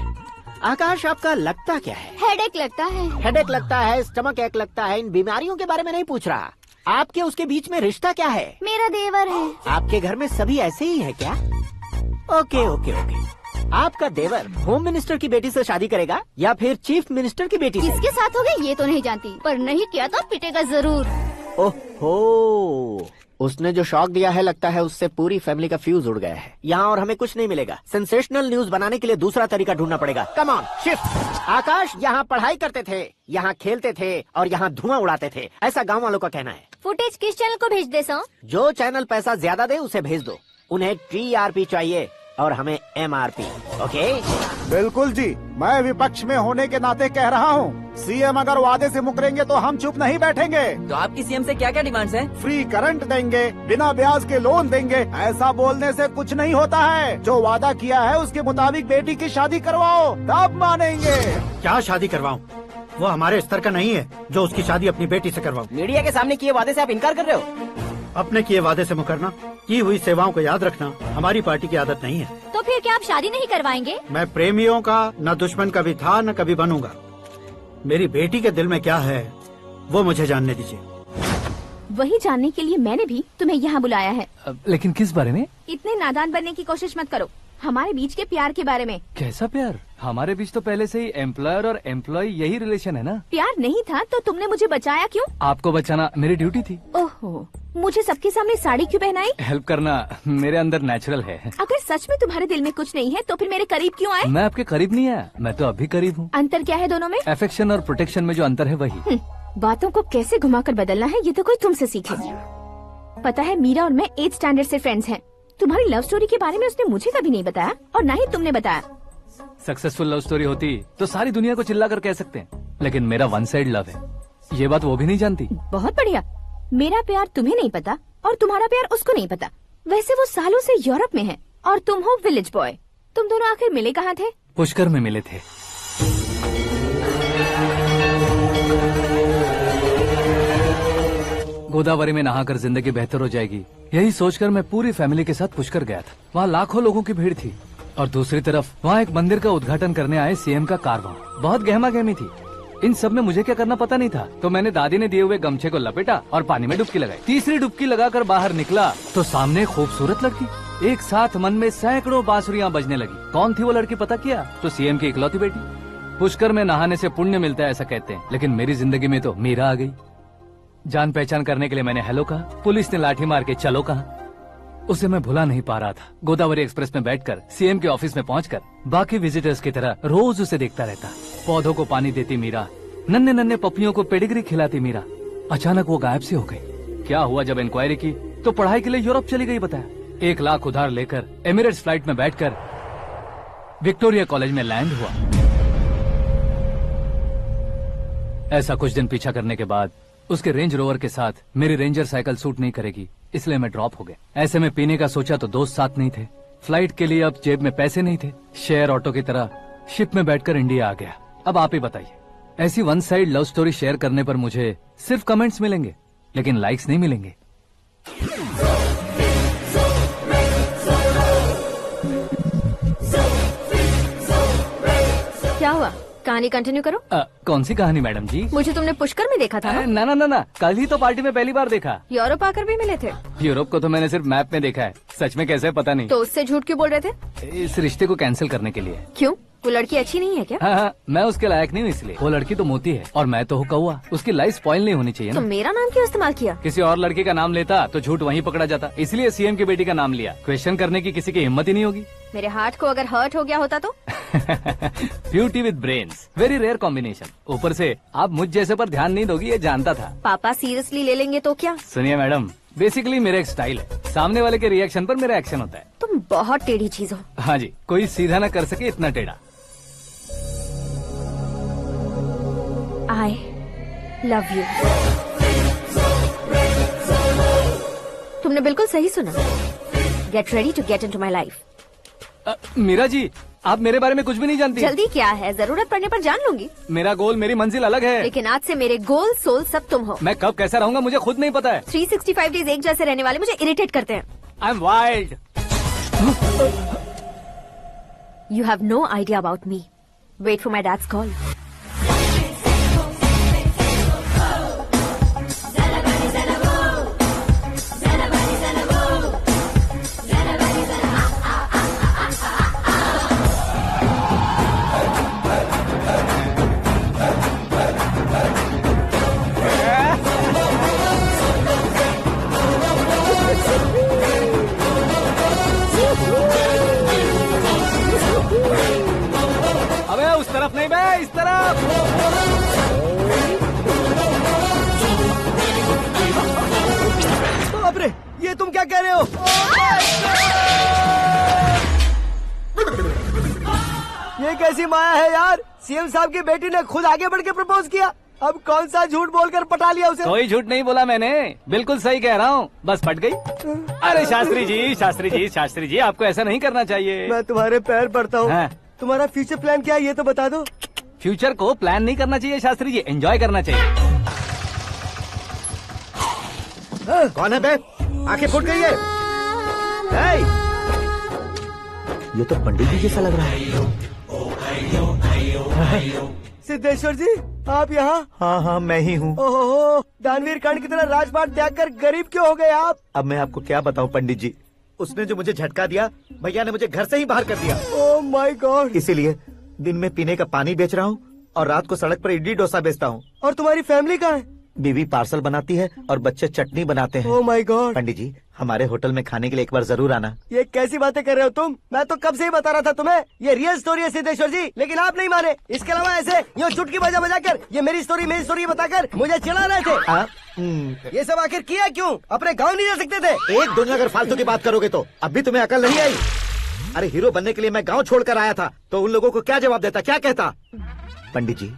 L: आकाश आपका लगता क्या है?
H: हेडेक लगता है।
L: हेडेक लगता है, स्टमक एक लगता है, इन बीमारियों के बारे में नहीं पूछ रहा। आपके उसके बीच में रिश्ता क्या है?
H: मेरा देवर है।
L: आपके घर में सभी ऐसे ही है क्या? Okay okay okay. आपका देवर होम मिनिस्टर की बेटी से शादी करेगा या फिर चीफ मिनिस्टर की बेटी से?
H: किसके साथ होगा ये तो नहीं जानती, पर नहीं किया तो पिटेगा जरूर।
L: ओहो,
F: उसने जो शॉक दिया है लगता है उससे पूरी फैमिली का फ्यूज उड़ गया है। यहाँ और हमें कुछ नहीं मिलेगा। सेंसेशनल न्यूज बनाने के लिए दूसरा तरीका ढूंढना पड़ेगा। Come on shift. आकाश यहाँ पढ़ाई करते थे, यहाँ खेलते थे और यहाँ धुआं उड़ाते थे, ऐसा गाँव वालों का कहना है।
H: फुटेज किस चैनल को भेज दे सो?
F: जो चैनल पैसा ज्यादा दे उसे भेज दो। उन्हें TRP चाहिए और हमें MRP। ओके?
C: बिल्कुल जी, मैं विपक्ष में होने के नाते कह रहा हूँ, सीएम अगर वादे से मुकरेंगे तो हम चुप नहीं बैठेंगे।
E: तो आपकी सीएम से क्या क्या डिमांड्स हैं?
C: फ्री करंट देंगे, बिना ब्याज के लोन देंगे। ऐसा बोलने से कुछ नहीं होता है। जो वादा किया है उसके मुताबिक बेटी की शादी करवाओ, तब मानेंगे।
N: क्या शादी करवाऊं? वो हमारे स्तर का नहीं है जो उसकी शादी अपनी बेटी से करवाऊं।
F: मीडिया के सामने किए वादे से आप इनकार कर रहे हो?
N: अपने किए वादे से मुकरना, की हुई सेवाओं को याद रखना हमारी पार्टी की आदत नहीं है।
H: तो फिर क्या आप शादी नहीं करवाएंगे?
N: मैं प्रेमियों का न दुश्मन कभी था न कभी बनूंगा। मेरी बेटी के दिल में क्या है वो मुझे जानने दीजिए।
B: वही जानने के लिए मैंने भी तुम्हें यहाँ बुलाया है।
A: लेकिन किस बारे में?
B: इतने नादान बनने की कोशिश मत करो। हमारे बीच के प्यार के बारे में।
A: कैसा प्यार? हमारे बीच तो पहले से ही एम्प्लॉयर और एम्प्लॉय यही रिलेशन है ना।
B: प्यार नहीं था तो तुमने मुझे बचाया क्यों?
A: आपको बचाना मेरी ड्यूटी थी।
B: ओहो, मुझे सबके सामने साड़ी क्यों पहनाई?
A: हेल्प करना मेरे अंदर नेचुरल है।
B: अगर सच में तुम्हारे दिल में कुछ नहीं है तो फिर मेरे करीब क्यों आए?
A: मैं आपके करीब नहीं आया, मैं तो अभी करीब हूँ।
B: अंतर क्या है दोनों में?
A: अफेक्शन और प्रोटेक्शन में जो अंतर है वही।
B: बातों को कैसे घुमाकर बदलना है ये तो कोई तुमसे सीखे। पता है मीरा और मैं 8th स्टैंडर्ड से फ्रेंड्स हैं। तुम्हारी लव स्टोरी के बारे में उसने मुझे कभी नहीं बताया और ना ही तुमने बताया।
A: सक्सेसफुल लव स्टोरी होती तो सारी दुनिया को चिल्ला कर कह सकते हैं, लेकिन मेरा वन साइड लव है, ये बात वो भी नहीं जानती।
B: बहुत बढ़िया। मेरा प्यार तुम्हें नहीं पता और तुम्हारा प्यार उसको नहीं पता। वैसे वो सालों से यूरोप में है और तुम हो विलेज बॉय। तुम दोनों आखिर मिले कहाँ थे?
A: पुष्कर में मिले थे। गोदावरी में नहाकर जिंदगी बेहतर हो जाएगी, यही सोचकर मैं पूरी फैमिली के साथ पुष्कर गया था। वहाँ लाखों लोगों की भीड़ थी और दूसरी तरफ वहाँ एक मंदिर का उद्घाटन करने आए सीएम का कारवां। बहुत गहमा गहमी थी। इन सब में मुझे क्या करना पता नहीं था, तो मैंने दादी ने दिए हुए गमछे को लपेटा और पानी में डुबकी लगाई। तीसरी डुबकी लगाकर बाहर निकला तो सामने खूबसूरत लड़की। एक साथ मन में सैकड़ों बांसुरियां बजने लगी। कौन थी वो लड़की पता किया? तो सीएम की इकलौती बेटी। पुष्कर में नहाने से पुण्य मिलता है ऐसा कहते हैं, लेकिन मेरी जिंदगी में तो मीरा आ गई। जान पहचान करने के लिए मैंने हेलो कहा, पुलिस ने लाठी मार के चलो कहा। उसे मैं भुला नहीं पा रहा था। गोदावरी एक्सप्रेस में बैठकर सीएम के ऑफिस में पहुंचकर बाकी विजिटर्स की तरह रोज उसे देखता रहता। पौधों को पानी देती मीरा, नन्हे नन्हे पपियों को पेडिग्री खिलाती मीरा। अचानक वो गायब सी हो गई। क्या हुआ? जब इंक्वायरी की तो पढ़ाई के लिए यूरोप चली गई बताया। 1 लाख उधार लेकर एमिरेट्स फ्लाइट में बैठकर विक्टोरिया कॉलेज में लैंड हुआ। ऐसा कुछ दिन पीछा करने के बाद उसके रेंज रोवर के साथ मेरी रेंजर साइकिल सूट नहीं करेगी, इसलिए मैं ड्रॉप हो गया। ऐसे में पीने का सोचा तो दोस्त साथ नहीं थे। फ्लाइट के लिए अब जेब में पैसे नहीं थे। शेयर ऑटो की तरह शिप में बैठकर इंडिया आ गया। अब आप ही बताइए, ऐसी one side love story share करने पर मुझे सिर्फ कमेंट्स मिलेंगे, लेकिन लाइक्स नहीं मिलेंगे।
H: क्या हुआ? कहानी कंटिन्यू करो।
A: कौन सी कहानी मैडम जी?
H: मुझे तुमने पुष्कर में देखा था ना?
A: ना, कल ही तो पार्टी में पहली बार देखा।
H: यूरोप आकर भी मिले थे?
A: यूरोप को तो मैंने सिर्फ मैप में देखा है, सच में कैसे पता नहीं।
H: तो उससे झूठ क्यों बोल रहे थे?
A: इस रिश्ते को कैंसिल करने के लिए।
H: क्यों? वो लड़की अच्छी नहीं है क्या?
A: हाँ, मैं उसके लायक नहीं हूँ इसलिए। वो लड़की तो मोती है और मैं तो हूँ कौवा। उसकी लाइफ स्पॉइल नहीं होनी चाहिए ना।
H: तो मेरा नाम क्यों इस्तेमाल किया? किसी
A: और लड़की का नाम लेता तो झूठ वहीं पकड़ा जाता, इसलिए सीएम की बेटी का नाम लिया। क्वेश्चन करने की किसी की हिम्मत ही नहीं होगी।
H: मेरे हार्ट को अगर हर्ट हो गया होता तो?
A: Beauty with brains, very rare combination. ऊपर से आप मुझ जैसे पर ध्यान नहीं दोगी ये जानता था।
H: पापा सीरियसली ले लेंगे तो क्या?
A: सुनिए मैडम, बेसिकली मेरा एक स्टाइल है, सामने वाले के रिएक्शन पर मेरा एक्शन होता है।
H: तुम बहुत टेढ़ी चीज हो।
A: हाँ जी, कोई सीधा न कर सके इतना टेढ़ा।
H: I love you। तुमने बिल्कुल सही सुना। Get ready to get into my life।
A: Meera ji, आप मेरे बारे में कुछ भी नहीं जानती।
H: जल्दी क्या है, जरूरत पड़ने पर जान लूंगी।
A: मेरा गोल, मेरी मंजिल अलग है।
H: लेकिन आज से मेरे गोल सोल सब तुम हो।
A: मैं कब कैसा रहूंगा मुझे खुद नहीं पता है।
H: 365 डेज एक जैसे रहने वाले मुझे इरिटेट करते हैं।
A: I am wild.
H: You have no idea about me। Wait for my dad's call।
A: इस तरफ।
L: बाप रे, ये तुम क्या कह रहे हो? ये कैसी माया है यार? सीएम साहब की बेटी ने खुद आगे बढ़ के प्रपोज किया। अब कौन सा झूठ बोलकर पटा लिया उसे?
A: कोई झूठ नहीं बोला मैंने, बिल्कुल सही कह रहा हूँ, बस पट गई। अरे शास्त्री जी, शास्त्री जी, शास्त्री जी, आपको ऐसा नहीं करना चाहिए।
L: मैं तुम्हारे पैर पड़ता हूँ।
A: हाँ।
L: तुम्हारा फ्यूचर प्लान क्या है ये तो बता दो।
A: फ्यूचर को प्लान नहीं करना चाहिए शास्त्री जी, एंजॉय करना चाहिए।
G: कौन है बे? आंखें फूट गई है। हे! ये तो पंडित जी जैसा लग रहा है।
L: सिद्धेश्वर जी, आप यहाँ?
G: हाँ हाँ, मैं ही हूँ।
L: ओहो, दानवीर कर्ण की तरह राजपाट त्याग कर गरीब क्यों हो गए आप?
G: अब मैं आपको क्या बताऊँ पंडित जी, उसने जो मुझे झटका दिया, भैया ने मुझे घर से ही बाहर कर दिया।
L: ओह माय गॉड।
G: इसीलिए दिन में पीने का पानी बेच रहा हूँ और रात को सड़क पर इडली डोसा बेचता हूँ।
L: और तुम्हारी फैमिली कहाँ है?
G: बीवी पार्सल बनाती है और बच्चे चटनी बनाते हैं।
L: ओह माय गॉड।
G: पंडित जी, हमारे होटल में खाने के लिए एक बार जरूर आना।
L: ये कैसी बातें कर रहे हो तुम? मैं तो कब से ही बता रहा था तुम्हें, ये रियल स्टोरी है सिद्धेश्वर जी, लेकिन आप नहीं माने। इसके अलावा ऐसे यूँ चुटकी बजा बजा कर ये मेरी स्टोरी बताकर मुझे चिढ़ा रहे थे। ये सब आखिर किया क्यों? अपने गाँव नहीं जा सकते थे?
G: एक दुनिया अगर फालतू की बात करोगे तो अब भी तुम्हें अकल नहीं आई। अरे हीरो बनने के लिए मैं गाँव छोड़कर आया था, तो उन लोगों को क्या जवाब देता, क्या कहता? पंडित जी,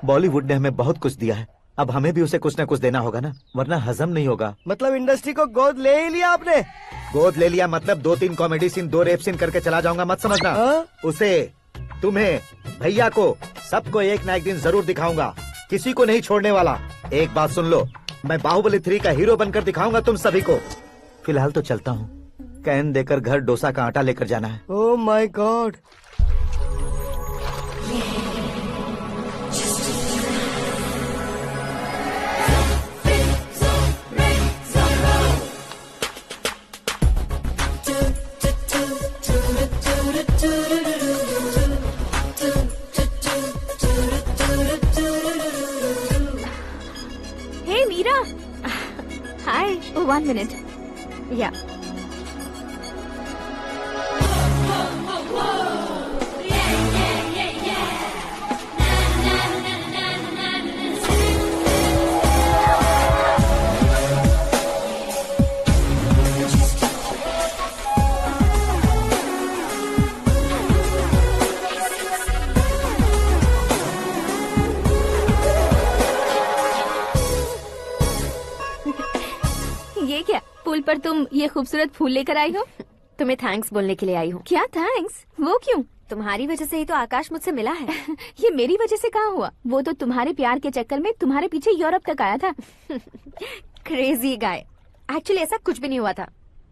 G: बॉलीवुड ने हमें बहुत कुछ दिया है, अब हमें भी उसे कुछ न कुछ देना होगा ना, वरना हजम नहीं होगा।
L: मतलब इंडस्ट्री को गोद ले ही लिया आपने?
G: गोद ले लिया मतलब 2-3 कॉमेडी सीन, 2 रेप सीन करके चला जाऊंगा मत समझना। उसे, तुम्हें, भैया को, सबको एक ना एक दिन जरूर दिखाऊंगा, किसी को नहीं छोड़ने वाला। एक बात सुन लो, मैं बाहुबली 3 का हीरो बनकर दिखाऊंगा तुम सभी को। फिलहाल तो चलता हूँ, कैन देकर घर डोसा का आटा लेकर जाना है।
L: Oh my god.
B: Hey Meera, hi. 1 minute. या ये क्या, पुल पर तुम ये खूबसूरत फूल लेकर आई हो?
H: तुम्हें थैंक्स बोलने के लिए आई हूँ।
B: क्या थैंक्स? वो क्यों?
H: तुम्हारी वजह से ही तो आकाश मुझसे मिला है।
B: ये मेरी वजह से कहाँ हुआ? वो तो तुम्हारे प्यार के चक्कर में तुम्हारे पीछे यूरोप तक आया था।
H: Crazy guy. एक्चुअली ऐसा कुछ भी नहीं हुआ था,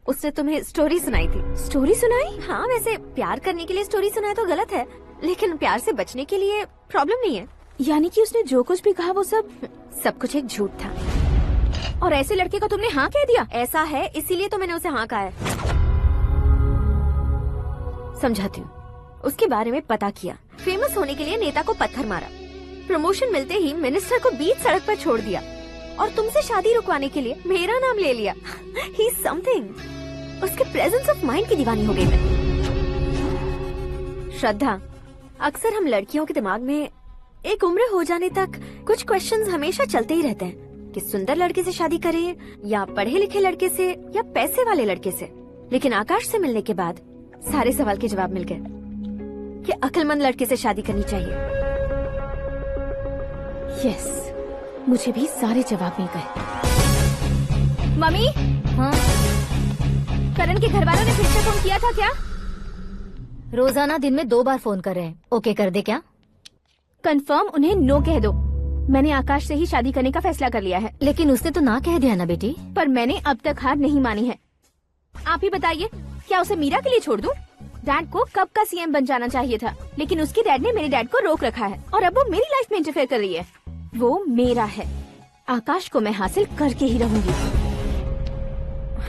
H: उसने तुम्हें स्टोरी सुनाई थी।
B: स्टोरी सुनाई?
H: हाँ, वैसे प्यार करने के लिए स्टोरी सुनाए तो गलत है, लेकिन प्यार से बचने के लिए प्रॉब्लम नहीं है।
B: यानी कि उसने जो कुछ भी कहा वो
H: सब कुछ एक झूठ था।
B: और ऐसे लड़के को तुमने हाँ कह दिया?
H: ऐसा है, इसीलिए तो मैंने उसे हाँ कहा है। समझाती हूँ। उसके बारे में पता किया, फेमस होने के लिए नेता को पत्थर मारा, प्रमोशन मिलते ही मिनिस्टर को बीच सड़क पर छोड़ दिया, और तुमसे शादी रुकवाने के लिए मेरा नाम ले लिया। ही समथिंग। उसके प्रेजेंस ऑफ माइंड की दीवानी हो गई मैं। श्रद्धा, अक्सर हम लड़कियों के दिमाग में एक उम्र हो जाने तक कुछ क्वेश्चंस हमेशा चलते ही रहते हैं कि सुंदर लड़के से शादी करें या पढ़े लिखे लड़के से या पैसे वाले लड़के से। लेकिन आकाश से मिलने के बाद सारे सवाल के जवाब मिल गए कि अक्लमंद लड़के से शादी करनी चाहिए।
B: यस, मुझे भी सारे जवाब मिल गए। मम्मी,
H: हाँ?
B: करण के घर वालों ने फिर से फोन किया था क्या?
H: रोजाना दिन में 2 बार फोन कर रहे हैं। ओके कर दे क्या?
B: कंफर्म उन्हें नो कह दो। मैंने आकाश से ही शादी करने का फैसला कर लिया है।
H: लेकिन उसने तो ना कह दिया ना बेटी।
B: पर मैंने अब तक हार नहीं मानी है। आप ही बताइए, क्या उसे मीरा के लिए छोड़ दूं? डैड को कब का सीएम बन जाना चाहिए था, लेकिन उसके डैड ने मेरे डैड को रोक रखा है और अब वो मेरी लाइफ में इंटरफेयर कर रही है। वो मेरा है, आकाश को मैं हासिल करके ही रहूंगी।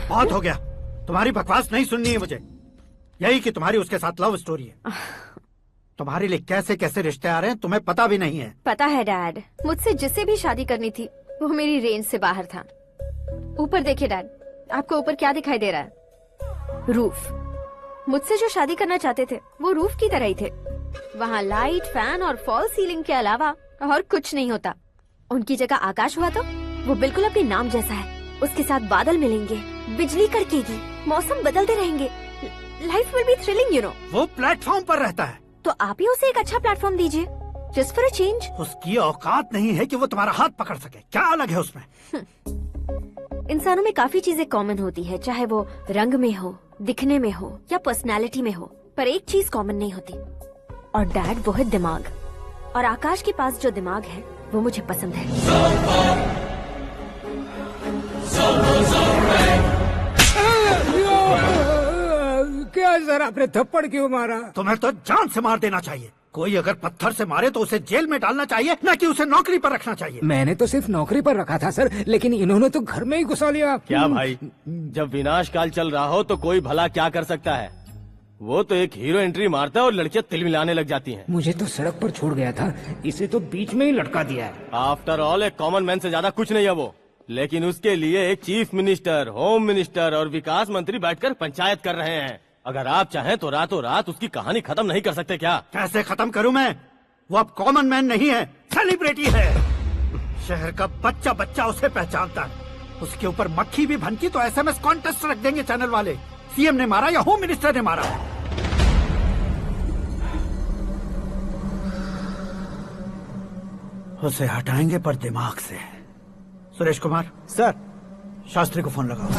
N: बहुत हो गया, तुम्हारी बकवास नहीं सुननी है मुझे। यही कि तुम्हारी उसके साथ लव स्टोरी है। तुम्हारे लिए कैसे कैसे रिश्ते आ रहे हैं तुम्हें पता भी नहीं है।
H: पता है डैड, मुझसे जिसे भी शादी करनी थी वो मेरी रेंज से बाहर था। ऊपर देखिए डैड, आपको ऊपर क्या दिखाई दे रहा है? रूफ। मुझसे जो शादी करना चाहते थे वो रूफ की तरह ही थे, वहाँ लाइट, फैन और फॉल सीलिंग के अलावा और कुछ नहीं होता। उनकी जगह आकाश हुआ तो वो बिल्कुल अपने नाम जैसा है। उसके साथ बादल मिलेंगे, बिजली कड़केगी, मौसम बदलते रहेंगे, life will be thrilling, you know.
N: वो प्लेटफॉर्म पर रहता है
H: तो आप ही उसे एक अच्छा प्लेटफॉर्म दीजिए, जस्ट फॉर अ चेंज।
N: उसकी औकात नहीं है कि वो तुम्हारा हाथ पकड़ सके। क्या अलग है उसमें?
H: इंसानों में काफी चीजें कॉमन होती है, चाहे वो रंग में हो, दिखने में हो या पर्सनालिटी में हो, पर एक चीज कॉमन नहीं होती, और डैड वो है दिमाग। और आकाश के पास जो दिमाग है वो मुझे पसंद है।
I: क्या सर, आपने थप्पड़ क्यों मारा?
N: तुम्हें तो जान से मार देना चाहिए। कोई अगर पत्थर से मारे तो उसे जेल में डालना चाहिए, न कि उसे नौकरी पर रखना चाहिए।
I: मैंने तो सिर्फ नौकरी पर रखा था सर, लेकिन इन्होंने तो घर में ही घुसा लिया।
J: क्या भाई, जब विनाश काल चल रहा हो तो कोई भला क्या कर सकता है? वो तो एक हीरो एंट्री मारता है और लड़कियां तिल मिलाने लग जाती हैं।
I: मुझे तो सड़क पर छोड़ गया था, इसे तो बीच में ही लटका दिया है।
J: आफ्टर ऑल एक कॉमन मैन से ज्यादा कुछ नहीं है वो, लेकिन उसके लिए एक चीफ मिनिस्टर, होम मिनिस्टर और विकास मंत्री बैठकर पंचायत कर रहे हैं। अगर आप चाहें तो रातों रात उसकी कहानी खत्म नहीं कर सकते क्या?
N: कैसे खत्म करूं मैं? वो अब कॉमन मैन नहीं है, सेलिब्रिटी है। शहर का बच्चा बच्चा उसे पहचानता है। उसके ऊपर मक्खी भी भनकी तो SMS कॉन्टेस्ट रख देंगे चैनल वाले। सीएम ने मारा या होम मिनिस्टर ने मारा? उसे हटाएंगे पर दिमाग से। सुरेश कुमार
C: सर,
N: शास्त्री को फोन लगाओ।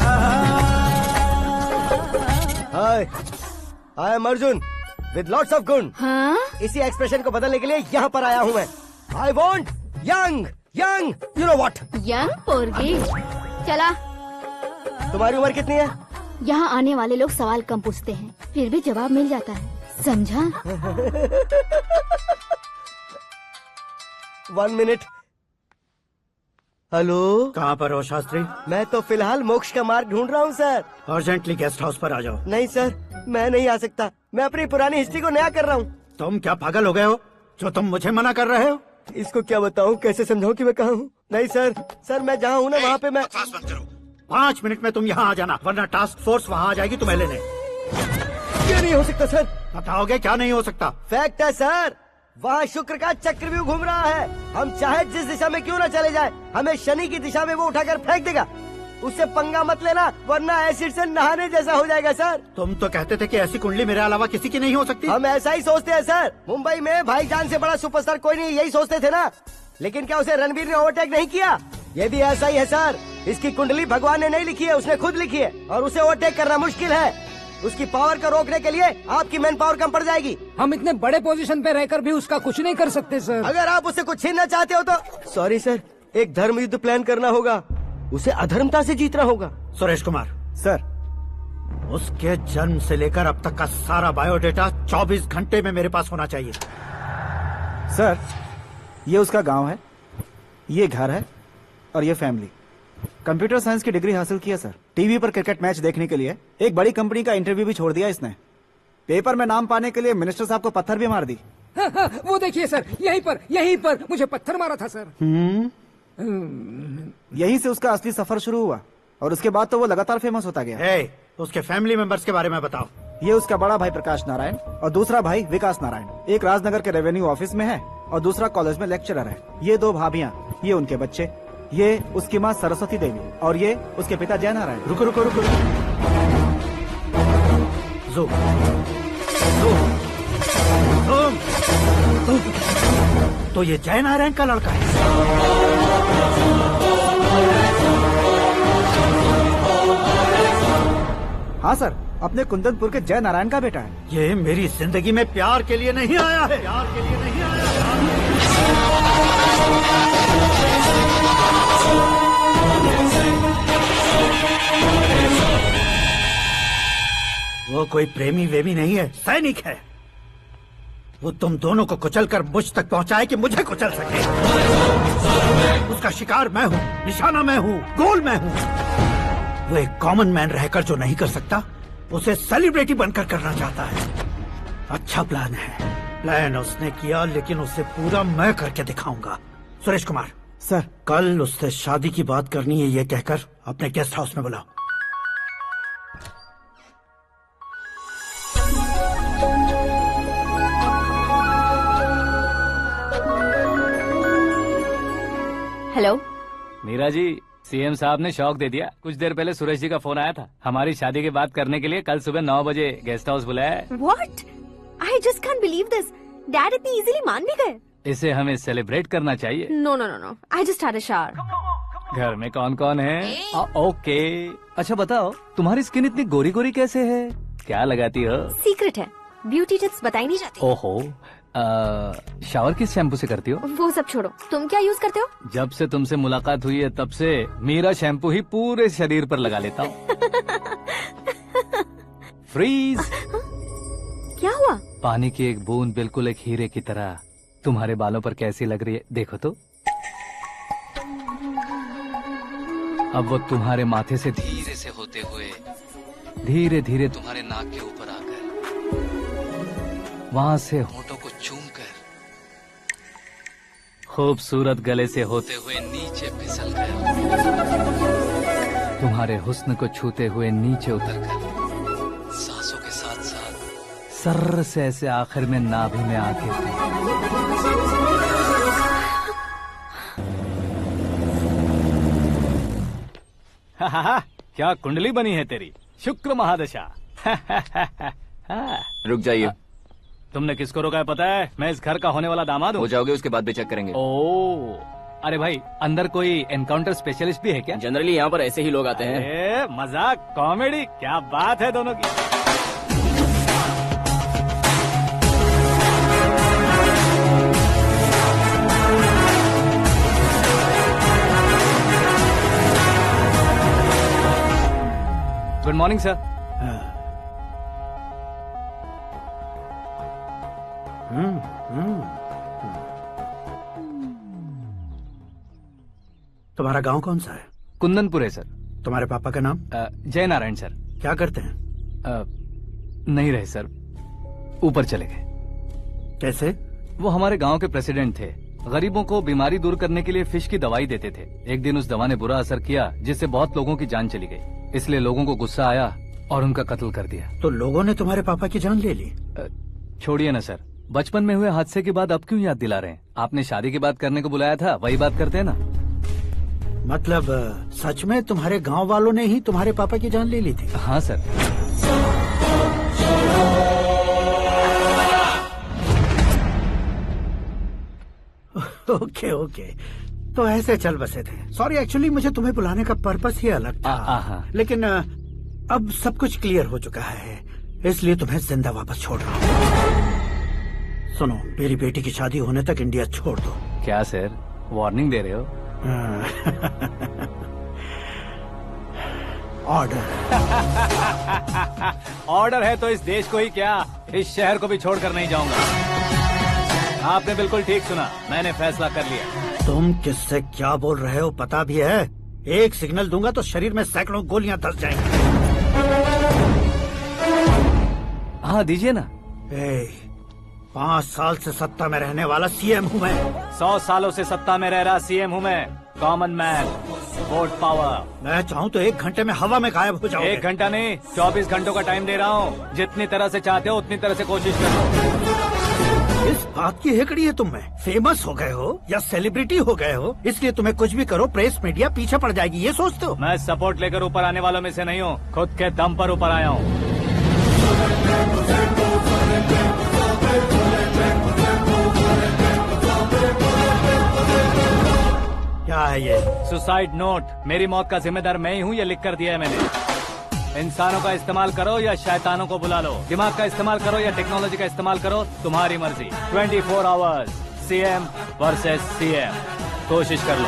L: Hi, I am Arjun with lots of गुण।
H: हाँ?
L: इसी एक्सप्रेशन को बदलने के लिए यहाँ पर आया हूँ मैं। I want young young, you know what?
B: Young पोरगी। चला।
L: तुम्हारी उम्र कितनी है?
B: यहाँ आने वाले लोग सवाल कम पूछते हैं, फिर भी जवाब मिल जाता है, समझा?
L: 1 मिनट। हेलो,
N: कहाँ पर हो शास्त्री?
L: मैं तो फिलहाल मोक्ष का मार्ग ढूंढ रहा हूँ सर।
N: अर्जेंटली गेस्ट हाउस पर आ जाओ।
L: नहीं सर, मैं नहीं आ सकता। मैं अपनी पुरानी हिस्ट्री को नया कर रहा हूँ।
N: तुम क्या पागल हो गए हो जो तुम मुझे मना कर रहे हो?
L: इसको क्या बताऊँ, कैसे समझाऊँ कि मैं कहाँ हूँ? नहीं सर, सर मैं जहाँ हूँ ना वहाँ पे मैं।
N: 5 मिनट में तुम यहाँ आ जाना, वरना टास्क फोर्स वहाँ आ जाएगी तुम्हें लेने।
L: ये नहीं हो सकता सर।
N: बताओगे क्या नहीं हो सकता?
L: फैक्ट है सर, वहाँ शुक्र का चक्रव्यूह घूम रहा है। हम चाहे जिस दिशा में क्यों न चले जाए, हमें शनि की दिशा में वो उठाकर फेंक देगा। उससे पंगा मत लेना, वरना एसिड से नहाने जैसा हो जाएगा सर।
N: तुम तो कहते थे कि ऐसी कुंडली मेरे अलावा किसी की नहीं हो सकती।
L: हम ऐसा ही सोचते हैं सर। मुंबई में भाईजान से बड़ा सुपरस्टार कोई नहीं, यही सोचते थे ना। लेकिन क्या उसे रणवीर ने ओवरटेक नहीं किया? ये भी ऐसा ही है सर। इसकी कुंडली भगवान ने नहीं लिखी है, उसने खुद लिखी है, और उसे ओवरटेक करना मुश्किल है। उसकी पावर को रोकने के लिए आपकी मैन पावर कम पड़ जाएगी।
I: हम इतने बड़े पोजीशन पे रहकर भी उसका कुछ नहीं कर सकते सर।
L: अगर आप उससे कुछ छीनना चाहते हो तो सॉरी सर, एक धर्म युद्ध प्लान करना होगा। उसे अधर्मता से जीतना होगा।
N: सुरेश कुमार
C: सर,
N: उसके जन्म से लेकर अब तक का सारा बायोडेटा 24 घंटे में मेरे पास होना चाहिए।
C: सर, ये उसका गांव है, ये घर है और ये फैमिली। कंप्यूटर साइंस की डिग्री हासिल किया सर। टीवी पर क्रिकेट मैच देखने के लिए एक बड़ी कंपनी का इंटरव्यू भी छोड़ दिया इसने। पेपर में नाम पाने के लिए मिनिस्टर साहब को पत्थर भी मार दी।
I: वो देखिए सर, यहीं पर मुझे पत्थर मारा था सर।
C: यहीं से उसका असली सफर शुरू हुआ और उसके बाद तो वो लगातार फेमस होता गया।
N: उसके फैमिली मेंबर्स के बारे में बताओ।
C: ये उसका बड़ा भाई प्रकाश नारायण और दूसरा भाई विकास नारायण। एक राजनगर के रेवेन्यू ऑफिस में है और दूसरा कॉलेज में लेक्चरर है। ये 2 भाभियां, ये उनके बच्चे, ये उसकी माँ सरस्वती देवी और ये उसके पिता जय नारायण।
N: रुको रुको रुको, तो ये जय नारायण का लड़का है।
C: हाँ सर, अपने कुंदनपुर के जय नारायण का बेटा है।
N: ये मेरी जिंदगी में प्यार के लिए नहीं आया है। प्यार के लिए नहीं आया वो कोई प्रेमी वेमी नहीं है, सैनिक है। वो तुम दोनों को कुचलकर मुझ तक पहुंचाए कि मुझे कुचल सके। उसका शिकार मैं हूँ, निशाना मैं हूँ, गोल मैं हूँ। वो एक कॉमन मैन रहकर जो नहीं कर सकता, उसे सेलिब्रिटी बनकर करना चाहता है। अच्छा प्लान है। प्लान उसने किया, लेकिन उसे पूरा मैं करके दिखाऊंगा। सुरेश कुमार
C: सर,
N: कल उससे शादी की बात करनी है, ये कहकर अपने गेस्ट हाउस में बुलाओ।
H: हेलो।
A: मीरा जी, सीएम साहब ने शौक दे दिया। कुछ देर पहले सुरेश जी का फोन आया था, हमारी शादी की बात करने के लिए कल सुबह 9 बजे गेस्ट हाउस बुलाया है।
H: What? I just can't believe this. Dad इतनी इजीली मान भी गए?
A: इसे हमें सेलिब्रेट करना चाहिए।
H: No. I just had a shower.
A: घर में कौन कौन है? ओके। अच्छा बताओ, तुम्हारी स्किन इतनी गोरी गोरी कैसे है? क्या लगाती हो?
H: सीक्रेट है, ब्यूटी टिप्स बताई नहीं जाती।
A: ओहो, शावर किस शैम्पू से करती हो?
H: वो सब छोड़ो, तुम क्या यूज करते हो?
A: जब से तुमसे मुलाकात हुई है तब से मीरा शैम्पू ही पूरे शरीर पर लगा लेता हूँ। फ्रीज।
H: क्या हुआ?
A: पानी की एक बूंद बिल्कुल एक हीरे की तरह तुम्हारे बालों पर कैसी लग रही है, देखो तो। अब वो तुम्हारे माथे से धीरे से होते हुए धीरे धीरे तुम्हारे नाक के ऊपर आकर वहां से होठों को चूमकर खूबसूरत गले से होते हुए नीचे फिसलकर तुम्हारे हुस्न को छूते हुए नीचे उतरकर सांसों के साथ साथ सर्र से ऐसे आखिर में नाभि में आके क्या कुंडली बनी है तेरी, शुक्र महादशा।
E: रुक जाइए।
A: तुमने किसको रोका है पता है? मैं इस घर का होने वाला दामाद हूँ।
E: हो जाओगे उसके बाद भी चेक करेंगे।
A: ओ, अरे भाई, अंदर कोई एनकाउंटर स्पेशलिस्ट भी है क्या?
E: जनरली यहाँ पर ऐसे ही लोग आते हैं।
A: मजाक, कॉमेडी, क्या बात है दोनों की। Good morning sir.
N: तुम्हारा गांव कौन सा है?
A: कुंदनपुर है सर।
N: तुम्हारे पापा का नाम?
A: जय नारायण सर।
N: क्या करते हैं?
A: नहीं रहे सर, ऊपर चले गए।
N: कैसे?
A: वो हमारे गांव के प्रेसिडेंट थे। गरीबों को बीमारी दूर करने के लिए फिश की दवाई देते थे। एक दिन उस दवा ने बुरा असर किया जिससे बहुत लोगों की जान चली गई। इसलिए लोगों को गुस्सा आया और उनका कत्ल कर दिया।
N: तो लोगों ने तुम्हारे पापा की जान ले ली?
A: छोड़िए ना सर, बचपन में हुए हादसे के बाद अब क्यों याद दिला रहे हैं? आपने शादी की बात करने को बुलाया था, वही बात करते हैं ना।
N: मतलब सच में तुम्हारे गांव वालों ने ही तुम्हारे पापा की जान ले ली थी?
A: हाँ सर।
N: ओके, तो ऐसे चल बसे थे। सॉरी, एक्चुअली मुझे तुम्हें बुलाने का पर्पस ही अलग था। लेकिन अब सब कुछ क्लियर हो चुका है, इसलिए तुम्हें जिंदा वापस छोड़ रहा हूँ। सुनो, मेरी बेटी की शादी होने तक इंडिया छोड़ दो।
A: क्या सर, वार्निंग दे रहे हो?
N: ऑर्डर।
A: ऑर्डर है तो इस देश को ही क्या, इस शहर को भी छोड़कर नहीं जाऊंगा। आपने बिल्कुल ठीक सुना, मैंने फैसला कर लिया।
N: तुम किससे क्या बोल रहे हो पता भी है? एक सिग्नल दूंगा तो शरीर में सैकड़ों गोलियां धस जाएंगी।
A: हाँ दीजिए ना।
N: 5 साल से सत्ता में रहने वाला सीएम हूँ मैं।
A: 100 सालों से सत्ता में रह रहा सीएम हूँ मैं। Common man, vote power.
N: मैं चाहूँ तो 1 घंटे में हवा में गायब हो जाऊँ।
A: 1 घंटा नहीं, 24 घंटों का टाइम दे रहा हूँ। जितनी तरह से चाहते हो उतनी तरह से कोशिश करो।
N: इस बात की हेकड़ी है तुम में। फेमस हो गए हो या सेलिब्रिटी हो गए हो, इसलिए तुम्हें कुछ भी करो प्रेस मीडिया पीछे पड़ जाएगी, ये सोचते हो?
A: मैं सपोर्ट लेकर ऊपर आने वालों में से नहीं हूँ, खुद के दम पर ऊपर आया हूँ।
N: क्या है ये?
A: Suicide note. मेरी मौत का जिम्मेदार मैं ही हूँ, ये लिख कर दिया है मैंने। इंसानों का इस्तेमाल करो या शैतानों को बुला लो, दिमाग का इस्तेमाल करो या टेक्नोलॉजी का इस्तेमाल करो, तुम्हारी मर्जी। 24 आवर्स, सीएम वर्सेस सीएम, कोशिश कर लो।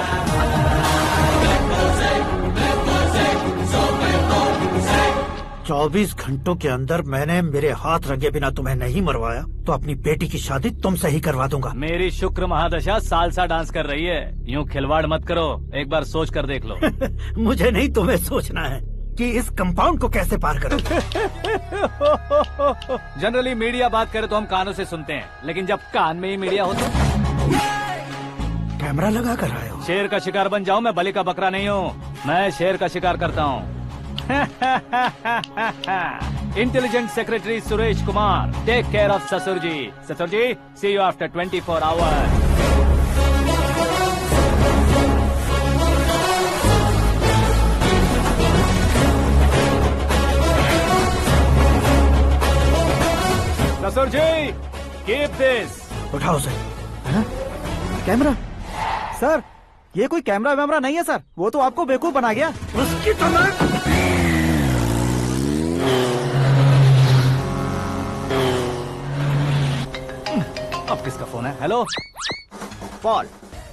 N: 24 घंटों के अंदर मैंने मेरे हाथ रंगे बिना तुम्हें नहीं मरवाया तो अपनी बेटी की शादी तुमसे ही करवा दूंगा।
A: मेरी शुक्र महादशा सालसा डांस कर रही है, यूँ खिलवाड़ मत करो, एक बार सोच कर देख लो।
N: मुझे नहीं, तुम्हें सोचना है कि इस कंपाउंड को कैसे पार करो।
A: जनरली मीडिया बात करे तो हम कानों से सुनते हैं, लेकिन जब कान में ही मीडिया हो तो
N: कैमरा लगा कर आए हो।
A: शेर का शिकार बन जाऊं, मैं बलि का बकरा नहीं हूँ, मैं शेर का शिकार करता हूँ। Intelligent secretary Suresh Kumar, take care of ससुर जी। ससुर जी, see you after 24 hours. This.
N: उठाओ उसे।
C: कैमरा? सर ये कोई कैमरा वैमरा नहीं है सर, वो तो आपको बेवकूफ बना गया।
N: उसकी तो मैं
A: अब किसका फोन है? हेलो
F: पॉल,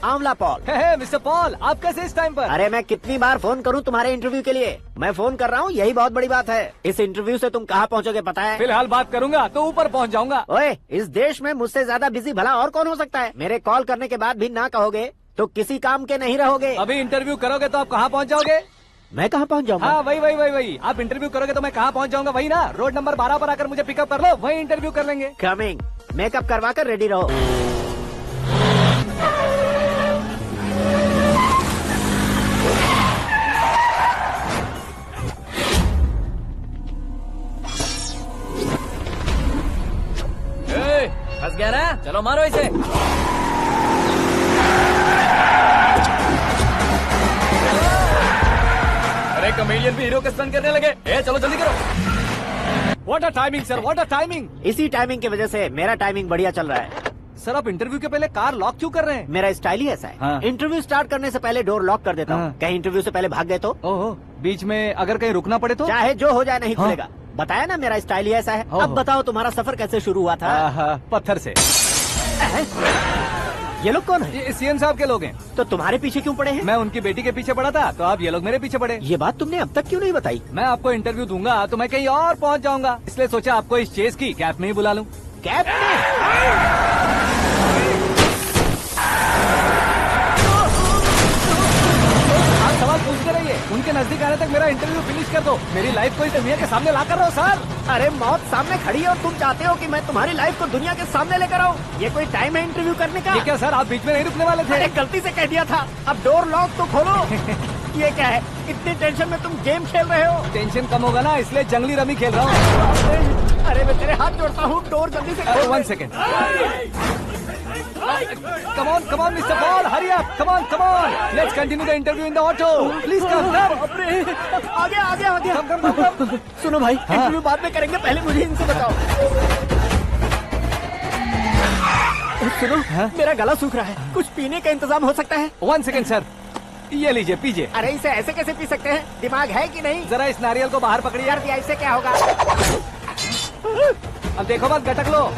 F: आंवला पॉल।
A: मिस्टर पॉल, आप कैसे इस टाइम पर?
F: अरे मैं कितनी बार फोन करूं तुम्हारे इंटरव्यू के लिए? मैं फोन कर रहा हूं, यही बहुत बड़ी बात है। इस इंटरव्यू से तुम कहां पहुंचोगे पता है?
A: फिलहाल बात करूंगा तो ऊपर पहुंच जाऊंगा।
F: ओए, इस देश में मुझसे ज्यादा बिजी भला और कौन हो सकता है? मेरे कॉल करने के बाद भी ना कहोगे तो किसी काम के नहीं रहोगे।
A: अभी इंटरव्यू करोगे तो आप कहाँ पहुँच जाओगे?
F: मैं कहाँ पहुँच जाऊंगा?
A: हाँ वही। आप इंटरव्यू करोगे तो मैं कहाँ पहुँच जाऊंगा? वही ना, रोड नंबर 12 पर आकर मुझे पिकअप कर लो, वही इंटरव्यू कर लेंगे।
F: कमिंग। मेकअप करवा कर रेडी रहो।
E: फंस गया ना, चलो मारो इसे। अरे कमेडियन भी हीरो के स्टंट करने लगे। चलो जल्दी करो।
A: What a timing sir, what a timing.
F: इसी टाइमिंग की वजह से मेरा टाइमिंग बढ़िया चल रहा है।
A: सर आप इंटरव्यू के पहले कार लॉक क्यों कर रहे हैं?
F: मेरा स्टाइल ही ऐसा है।
A: हाँ।
F: इंटरव्यू स्टार्ट करने से पहले डोर लॉक कर देता हूँ। कहीं इंटरव्यू से पहले भाग गए तो?
A: ओहो, बीच में अगर कहीं रुकना पड़े तो?
F: चाहे जो हो जाए नहीं खुलेगा। बताया ना मेरा स्टाइल ही ऐसा है। अब बताओ तुम्हारा सफर कैसे शुरू हुआ था?
A: पत्थर से।
F: ये लोग कौन है?
A: ये सीएम साहब के लोग हैं।
F: तो तुम्हारे पीछे क्यों पड़े हैं?
A: मैं उनकी बेटी के पीछे पड़ा था, तो आप ये लोग मेरे पीछे पड़े।
F: ये बात तुमने अब तक क्यों नहीं बताई?
A: मैं आपको इंटरव्यू दूंगा तो मैं कहीं और पहुंच जाऊंगा, इसलिए सोचा आपको इस चेस की कैब में ही बुला लूं।
F: कैब में?
A: आप सवाल पूछते रहिए, उनके नजदीक आने तक मेरा इंटरव्यू फिनिश कर दो। मेरी लाइफ को इस दुनिया के सामने ला कर रहो सर।
F: अरे मौत सामने खड़ी है और तुम चाहते हो कि मैं तुम्हारी लाइफ को दुनिया के सामने लेकर आऊं? ये कोई टाइम है इंटरव्यू करने का?
A: ये क्या सर, आप बीच में नहीं रुकने वाले थे?
F: अरे गलती से कह दिया था। अब डोर लॉक तो खोलो। ये क्या है? इतनी टेंशन में तुम गेम खेल रहे हो?
A: टेंशन कम होगा ना, इसलिए जंगली रमी खेल रहा हूँ।
F: अरे मैं तेरे हाथ जोड़ता हूँ, डोर जल्दी से खोलो।
A: 1 second. Come on, Mr. Paul, hurry up. Come on. Let's continue the interview in the auto. Please come.
F: आगे।
A: Come.
F: सुनो भाई, इंटरव्यू बाद में करेंगे, पहले मुझे इनसे बताओ। सुनो, मेरा गला सूख रहा है, कुछ पीने का इंतजाम हो सकता है?
A: 1 सेकेंड सर, ये लीजिए पीजिए।
F: अरे इसे ऐसे कैसे पी सकते हैं? दिमाग है कि नहीं?
A: जरा इस नारियल को बाहर पकड़िए।
F: यार इससे क्या होगा?
A: अब देखो मत, गटक लो।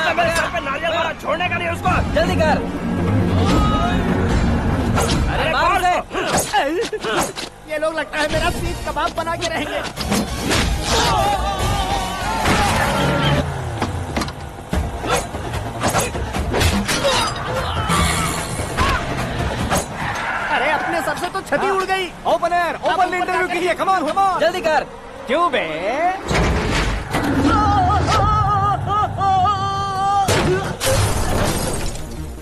D: मेरे सर पे नारियल मारा, छोड़ने का नहीं उसको।
E: जल्दी कर। अरे मार उसे।
F: ये लोग लगता है मेरा सीख कबाब बना के रहेंगे। अरे अपने सर से तो छती उड़ गई।
A: ओपन इंटरव्यू के लिए। कम ऑन
E: जल्दी कर।
A: क्यों बे?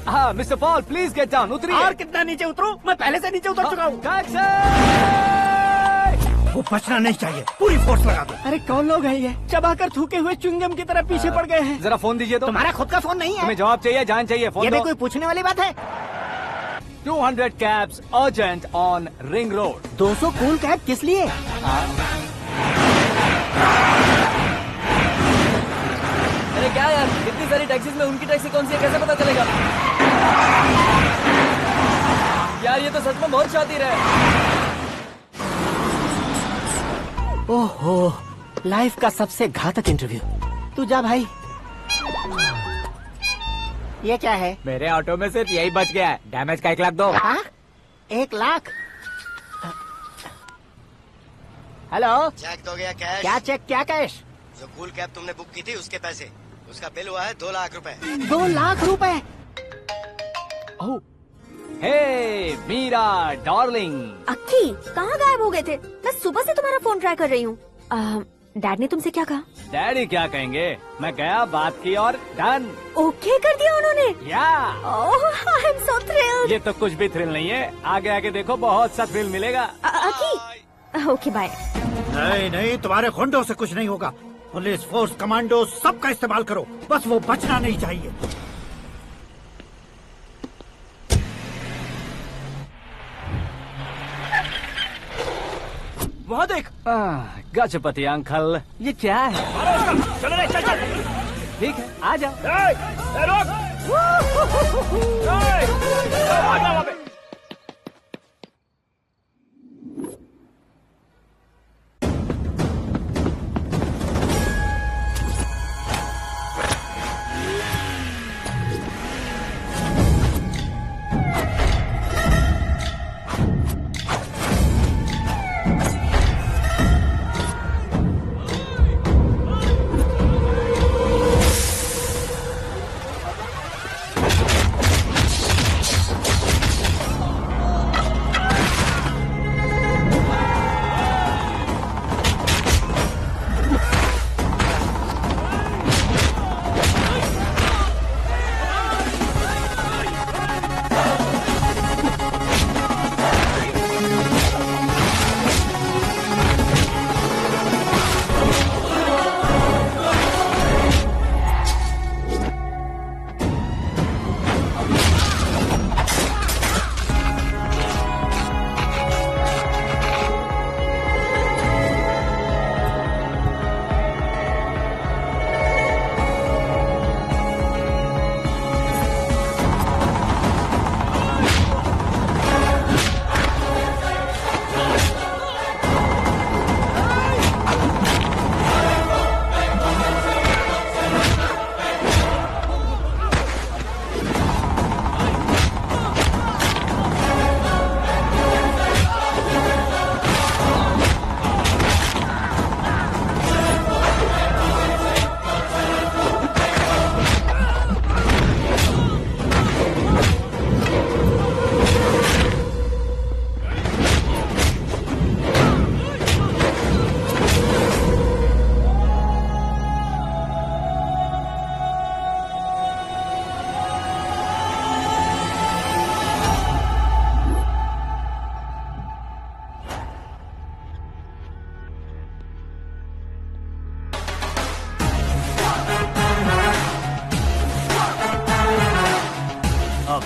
A: हाँ mister Paul, please get down. उतरिए।
F: और कितना नीचे उतरूं? मैं पहले से नीचे उतर चुका हूँ।
N: वो बचना नहीं चाहिए, पूरी फोर्स लगा दो।
F: अरे कौन लोग हैं ये? चबाकर थूके हुए च्युइंगम की तरह पीछे पड़ गए हैं।
A: जरा फोन दीजिए तो।
F: तुम्हारा खुद का फोन नहीं है?
A: तुम्हें जवाब चाहिए, जान चाहिए, फोन
F: ये
A: दो।
F: भी कोई पूछने वाली बात है?
A: 200 cabs urgent on Ring Road.
F: 200 cool cab किस लिए?
E: अरे क्या यार, इतनी सारी टैक्सीज में उनकी टैक्सी कौन सी है, कैसे पता चलेगा? यार ये तो सच में बहुत शातिर है।
F: ओहो, लाइफ का सबसे घातक इंटरव्यू। तू जा भाई। ये क्या है?
K: मेरे ऑटो में सिर्फ यही बच गया है, डैमेज का 1 लाख दो।
F: 1 लाख? हेलो,
L: चेक तो गया कैश?
F: क्या चेक, क्या कैश?
L: जो कूल कैब तुमने बुक की थी उसके पैसे, उसका बिल हुआ है 2 लाख रुपए।
F: 2 लाख रुपए?
A: हे मीरा डार्लिंग।
B: अक्की, कहाँ गायब हो गए थे? मैं सुबह से तुम्हारा फोन ट्राई कर रही हूँ। डैड ने तुमसे क्या कहा?
A: डैडी क्या कहेंगे, मैं गया, बात की और डन।
B: ओके कर दिया उन्होंने?
A: या।
B: ओह, आई एम सो थ्रिल्ड।
A: ये तो कुछ भी थ्रिल नहीं है, आगे आगे देखो बहुत सा थ्रिल मिलेगा।
B: अक्की, ओके बाय।
N: नहीं, तुम्हारे गुंडों से कुछ नहीं होगा। पुलिस फोर्स, कमांडो, सबका इस्तेमाल करो, बस वो बचना नहीं चाहिए।
D: वहाँ देख,
A: गजपति अंकल, ये क्या है?
D: चलो रे, चल चल।
A: ठीक है, आ जाओ।
D: रोक। आ जाओ वहाँ पे।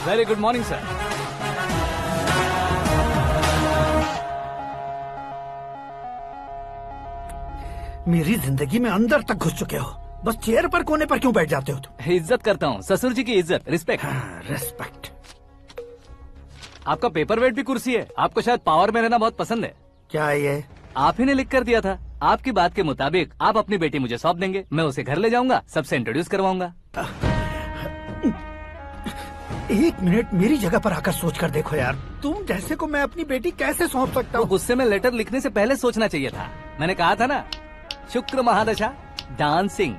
A: Very good morning sir.
N: मेरी जिंदगी में अंदर तक घुस चुके हो, बस चेयर पर कोने पर क्यों बैठ जाते हो तुम?
A: इज्जत करता हूँ, ससुर जी की इज्जत, रिस्पेक्ट।
N: रिस्पेक्ट।
A: आपका पेपर वेट भी कुर्सी है। आपको शायद पावर में रहना बहुत पसंद है।
N: क्या ये?
A: आप ही ने लिख कर दिया था। आपकी बात के मुताबिक आप अपनी बेटी मुझे सौंप देंगे, मैं उसे घर ले जाऊंगा, सबसे इंट्रोड्यूस करवाऊंगा।
N: एक मिनट मेरी जगह पर आकर सोच कर देखो यार, तुम जैसे को मैं अपनी बेटी कैसे सौंप सकता हूँ?
A: गुस्से में लेटर लिखने से पहले सोचना चाहिए था। मैंने कहा था ना, शुक्र महादशा डांसिंग।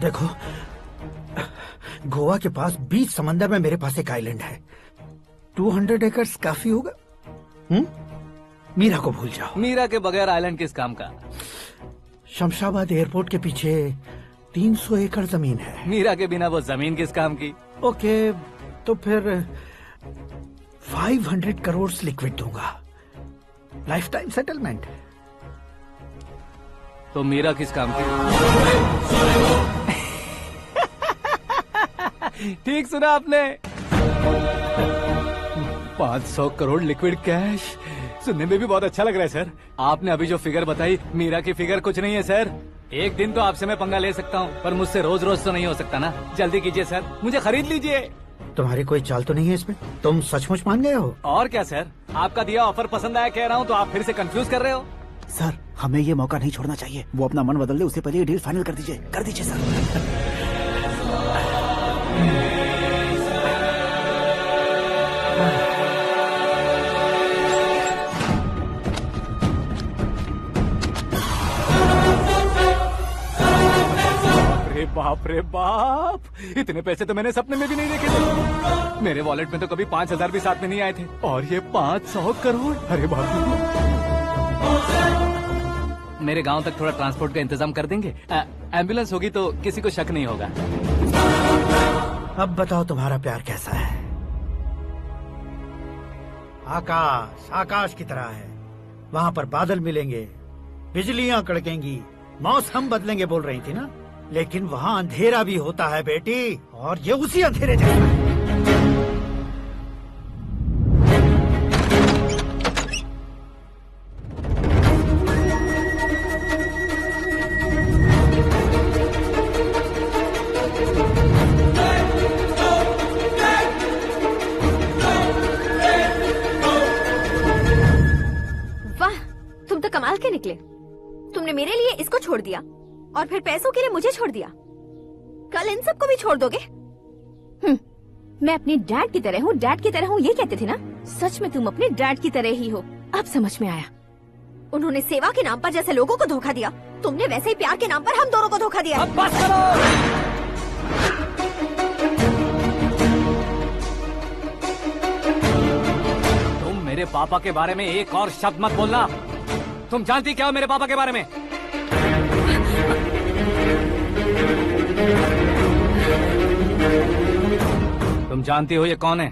N: देखो, गोवा के पास बीच समंदर में मेरे पास एक आइलैंड है, 200 एकर्स काफी होगा। मीरा को भूल जाओ।
A: मीरा के बगैर आइलैंड किस काम का?
N: शमशाबाद एयरपोर्ट के पीछे 300 एकड़ जमीन है।
A: मीरा के बिना वो जमीन किस काम की?
N: ओके, तो फिर 500 करोड़ लिक्विड दूंगा, लाइफ टाइम सेटलमेंट।
A: तो मीरा किस काम की? ठीक सुना आपने, 500 करोड़ लिक्विड कैश। सुनने में भी बहुत अच्छा लग रहा है सर। आपने अभी जो फिगर बताई, मीरा की फिगर कुछ नहीं है सर। एक दिन तो आपसे मैं पंगा ले सकता हूँ, पर मुझसे रोज रोज तो नहीं हो सकता ना। जल्दी कीजिए सर, मुझे खरीद लीजिए।
N: तुम्हारी कोई चाल तो नहीं है इसमें? तुम सचमुच मान गए हो?
A: और क्या सर, आपका दिया ऑफर पसंद आया कह रहा हूँ, तो आप फिर से कंफ्यूज कर रहे हो।
C: सर, हमें ये मौका नहीं छोड़ना चाहिए। वो अपना मन बदल दे, उससे पहले ये डील फाइनल कर दीजिए। कर दीजिए सर।
A: बाप रे बाप, इतने पैसे तो मैंने सपने में भी नहीं देखे थे। मेरे वॉलेट में तो कभी 5,000 भी साथ में नहीं आए थे, और ये 500 करोड़। अरे बाप रे। मेरे गांव तक थोड़ा ट्रांसपोर्ट का इंतजाम कर देंगे? एम्बुलेंस होगी तो किसी को शक नहीं होगा।
N: अब बताओ तुम्हारा प्यार कैसा है? आकाश आकाश की तरह है, वहाँ पर बादल मिलेंगे, बिजलियाँ कड़केंगी, मौसम बदलेंगे बोल रही थी ना, लेकिन वहाँ अंधेरा भी होता है बेटी, और ये उसी अंधेरे जैसा है।
H: निकले। तुमने मेरे लिए इसको छोड़ दिया और फिर पैसों के लिए मुझे छोड़ दिया। कल इन सबको भी छोड़ दोगे?
B: मैं अपने डैड की तरह हूँ, डैड की तरह हूँ, ये कहते थे ना। सच में तुम अपने डैड की तरह ही हो। अब समझ में आया।
H: उन्होंने सेवा के नाम पर जैसे लोगों को धोखा दिया, तुमने वैसे ही प्यार के नाम पर हम दोनों को धोखा दिया।
A: अब बस करो। तुम मेरे पापा के बारे में एक और शब्द मत बोलना। तुम जानती क्या हो मेरे पापा के बारे में? तुम जानती हो ये कौन है?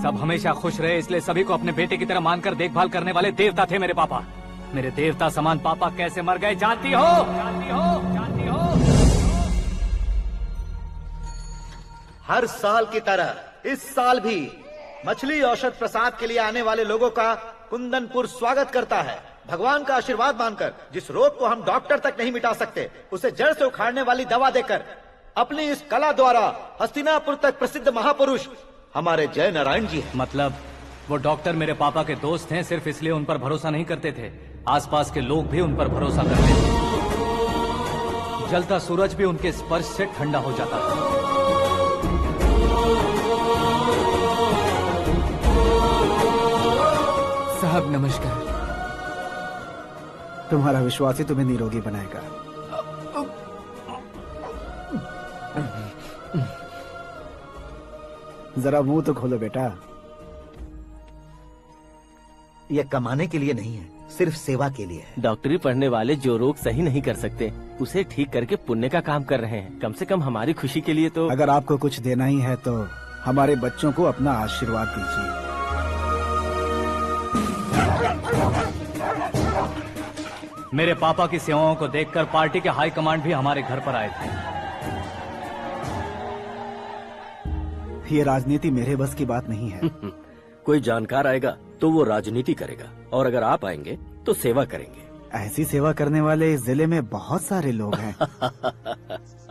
A: सब हमेशा खुश रहे इसलिए सभी को अपने बेटे की तरह मानकर देखभाल करने वाले देवता थे मेरे पापा। मेरे देवता समान पापा कैसे मर गए जानती हो? जानती हो? जानती हो?
G: हर साल की तरह इस साल भी मछली औषध प्रसाद के लिए आने वाले लोगों का कुंदनपुर स्वागत करता है। भगवान का आशीर्वाद मानकर जिस रोग को हम डॉक्टर तक नहीं मिटा सकते, उसे जड़ से उखाड़ने वाली दवा देकर अपनी इस कला द्वारा हस्तिनापुर तक प्रसिद्ध महापुरुष हमारे जय नारायण जी हैं।
A: मतलब वो डॉक्टर मेरे पापा के दोस्त हैं, सिर्फ इसलिए उन पर भरोसा नहीं करते थे, आसपास के लोग भी उन पर भरोसा करते थे। जलता सूरज भी उनके स्पर्श से ठंडा हो जाता था।
C: साहब नमस्कार। तुम्हारा विश्वास ही तुम्हें निरोगी बनाएगा। जरा मुंह तो खोलो बेटा।
G: यह कमाने के लिए नहीं है, सिर्फ सेवा के लिए है।
J: डॉक्टरी पढ़ने वाले जो रोग सही नहीं कर सकते उसे ठीक करके पुण्य का काम कर रहे हैं। कम से कम हमारी खुशी के लिए तो।
C: अगर आपको कुछ देना ही है तो हमारे बच्चों को अपना आशीर्वाद दीजिए।
A: मेरे पापा की सेवाओं को देखकर पार्टी के हाई कमांड भी हमारे घर पर आए थे।
C: ये राजनीति मेरे बस की बात नहीं है।
M: कोई जानकार आएगा तो वो राजनीति करेगा, और अगर आप आएंगे तो सेवा करेंगे।
C: ऐसी सेवा करने वाले इस जिले में बहुत सारे लोग हैं।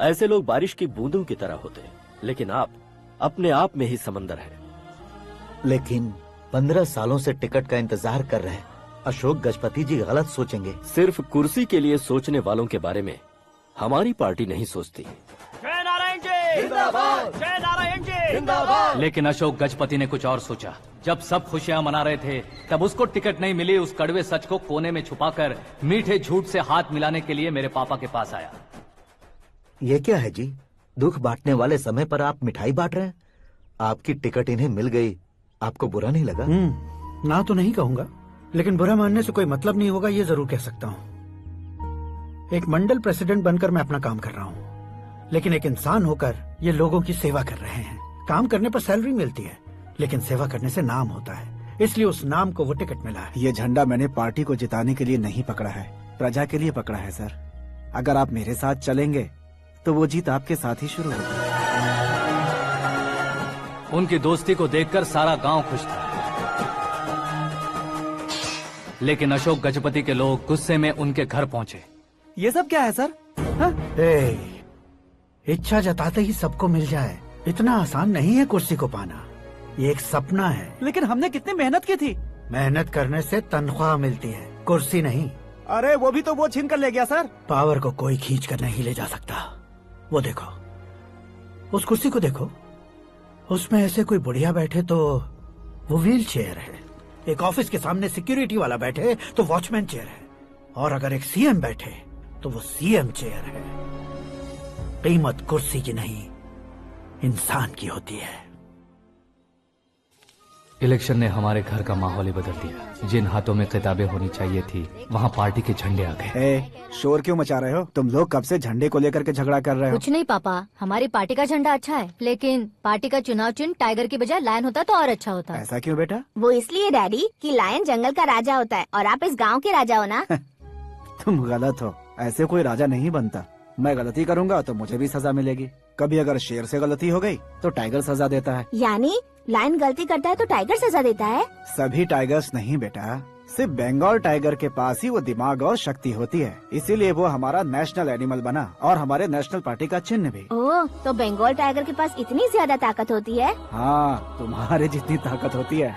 M: ऐसे लोग बारिश की बूंदों की तरह होते हैं, लेकिन आप अपने आप में ही समंदर हैं।
G: लेकिन 15 सालों से टिकट का इंतजार कर रहे अशोक गजपति जी गलत सोचेंगे।
M: सिर्फ कुर्सी के लिए सोचने वालों के बारे में हमारी पार्टी नहीं सोचती।
A: जय नारायण जी जिंदाबाद, जय नारायण जी जिंदाबाद। लेकिन अशोक गजपति ने कुछ और सोचा। जब सब खुशियां मना रहे थे तब उसको टिकट नहीं मिली। उस कड़वे सच को कोने में छुपाकर मीठे झूठ से हाथ मिलाने के लिए मेरे पापा के पास आया।
G: ये क्या है जी? दुख बांटने वाले समय पर आप मिठाई बांट रहे हैं। आपकी टिकट इन्हें मिल गई, आपको बुरा नहीं लगा?
N: ना तो नहीं कहूंगा, लेकिन बुरा मानने से कोई मतलब नहीं होगा, ये जरूर कह सकता हूँ। एक मंडल प्रेसिडेंट बनकर मैं अपना काम कर रहा हूँ, लेकिन एक इंसान होकर ये लोगों की सेवा कर रहे हैं। काम करने पर सैलरी मिलती है, लेकिन सेवा करने से नाम होता है, इसलिए उस नाम को वो टिकट मिला है।
C: ये झंडा मैंने पार्टी को जिताने के लिए नहीं पकड़ा है, प्रजा के लिए पकड़ा है सर। अगर आप मेरे साथ चलेंगे तो वो जीत आपके साथ ही शुरू होगी।
A: उनकी दोस्ती को देखकर सारा गांव खुश था, लेकिन अशोक गजपति के लोग गुस्से में उनके घर पहुंचे।
C: ये सब क्या है सर?
N: इच्छा जताते ही सबको मिल जाए, इतना आसान नहीं है कुर्सी को पाना। ये एक सपना है।
C: लेकिन हमने कितनी मेहनत की थी।
N: मेहनत करने से तनख्वाह मिलती है, कुर्सी नहीं।
C: अरे वो भी तो वो छीन कर ले गया सर।
N: पावर को कोई खींच कर नहीं ले जा सकता। वो देखो, उस कुर्सी को देखो, उसमें ऐसे कोई बुढ़िया बैठे तो वो व्हील चेयर है। एक ऑफिस के सामने सिक्योरिटी वाला बैठे तो वॉचमैन चेयर है, और अगर एक सीएम बैठे तो वो सीएम चेयर है। कीमत कुर्सी की नहीं, इंसान की होती है।
A: इलेक्शन ने हमारे घर का माहौल ही बदल दिया। जिन हाथों में किताबें होनी चाहिए थी वहाँ पार्टी के झंडे आ गए।
C: शोर क्यों मचा रहे हो? तुम लोग कब से झंडे को लेकर के झगड़ा कर रहे हो?
H: कुछ नहीं पापा, हमारी पार्टी का झंडा अच्छा है, लेकिन पार्टी का चुनाव चिन्ह टाइगर की बजाय लायन होता तो और अच्छा होता।
C: ऐसा क्यों बेटा?
B: वो इसलिए डैडी कि लायन जंगल का राजा होता है और आप इस गांव के राजा हो ना।
C: तुम गलत हो, ऐसे कोई राजा नहीं बनता। मैं गलती करूंगा तो मुझे भी सजा मिलेगी। कभी अगर शेर से गलती हो गई तो टाइगर सजा देता है।
B: यानी लायन गलती करता है तो टाइगर सजा देता है?
C: सभी टाइगर्स नहीं बेटा, सिर्फ बंगाल टाइगर के पास ही वो दिमाग और शक्ति होती है, इसीलिए वो हमारा नेशनल एनिमल बना और हमारे नेशनल पार्टी का चिन्ह भी।
B: ओह, तो बंगाल टाइगर के पास इतनी ज्यादा ताकत होती है?
C: हाँ, तुम्हारे जितनी ताकत होती है।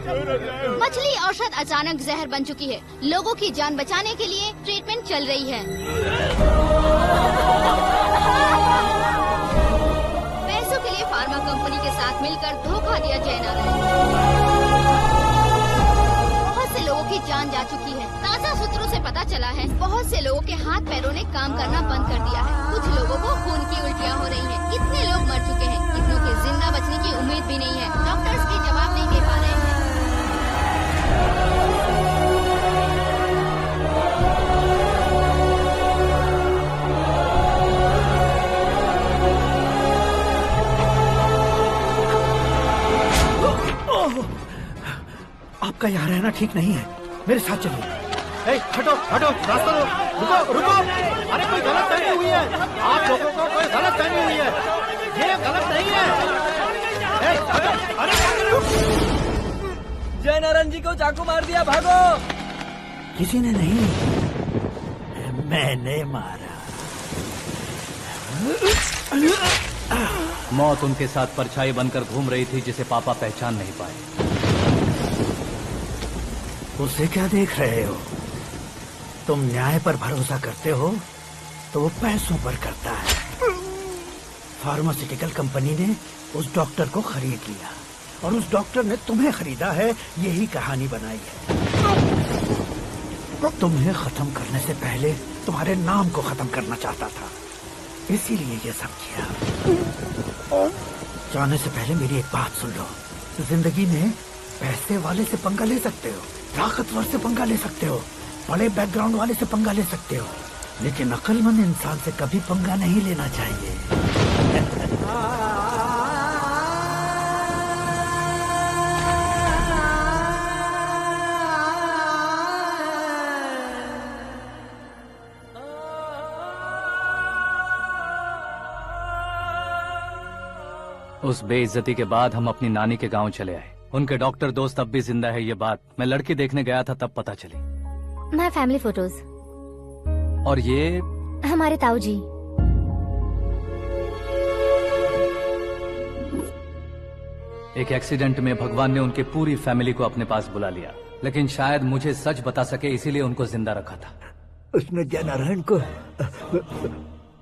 H: मछली औषध अचानक जहर बन चुकी है। लोगों की जान बचाने के लिए ट्रीटमेंट चल रही है। पैसों के लिए फार्मा कंपनी के साथ मिलकर धोखा दिया जयनारायण। बहुत से लोगों की जान जा चुकी है। ताज़ा सूत्रों से पता चला है बहुत से लोगों के हाथ पैरों ने काम करना बंद कर दिया है। कुछ लोगों को खून की उल्टियाँ हो रही हैं। कितने लोग मर चुके हैं, कितनों के जिंदा बचने की उम्मीद भी नहीं है। डॉक्टर्स भी जवाब नहीं दे पा रहे हैं।
N: आपका यहाँ रहना ठीक नहीं है, मेरे साथ चलिए। हटो हटो, रास्ता दो, रुको रुको। अरे कोई गलत फहमी हुई है, आप लोगों को कोई गलत फहमी हुई है, ये गलत नहीं है। अरे
E: जयनारायण जी को चाकू मार दिया, भागो।
N: किसी ने नहीं, मैंने मारा।
A: मौत उनके साथ परछाई बनकर घूम रही थी जिसे पापा पहचान नहीं पाए।
N: उसे क्या देख रहे हो? तुम न्याय पर भरोसा करते हो तो वो पैसों पर करता है। फार्मास्यूटिकल कंपनी ने उस डॉक्टर को खरीद लिया और उस डॉक्टर ने तुम्हें खरीदा है, यही कहानी बनाई है। तुम्हें खत्म करने से पहले तुम्हारे नाम को खत्म करना चाहता था, इसीलिए ये सब किया। जाने से पहले मेरी एक बात सुन लो। जिंदगी में पैसे वाले से पंगा ले सकते हो, ताकतवर से पंगा ले सकते हो, बड़े बैकग्राउंड वाले से पंगा ले सकते हो, लेकिन अक्लमंद इंसान से कभी पंगा नहीं लेना चाहिए।
A: उस बेइज्जती के बाद हम अपनी नानी के गांव चले आए। उनके डॉक्टर दोस्त अब भी जिंदा है, ये बात मैं लड़की देखने गया था तब पता चली।
H: My family photos.
A: और ये
H: हमारे ताऊ जी।
A: एक एक्सीडेंट में भगवान ने उनकी पूरी फैमिली को अपने पास बुला लिया, लेकिन शायद मुझे सच बता सके इसीलिए उनको जिंदा रखा था।
O: उसने जयनारायण को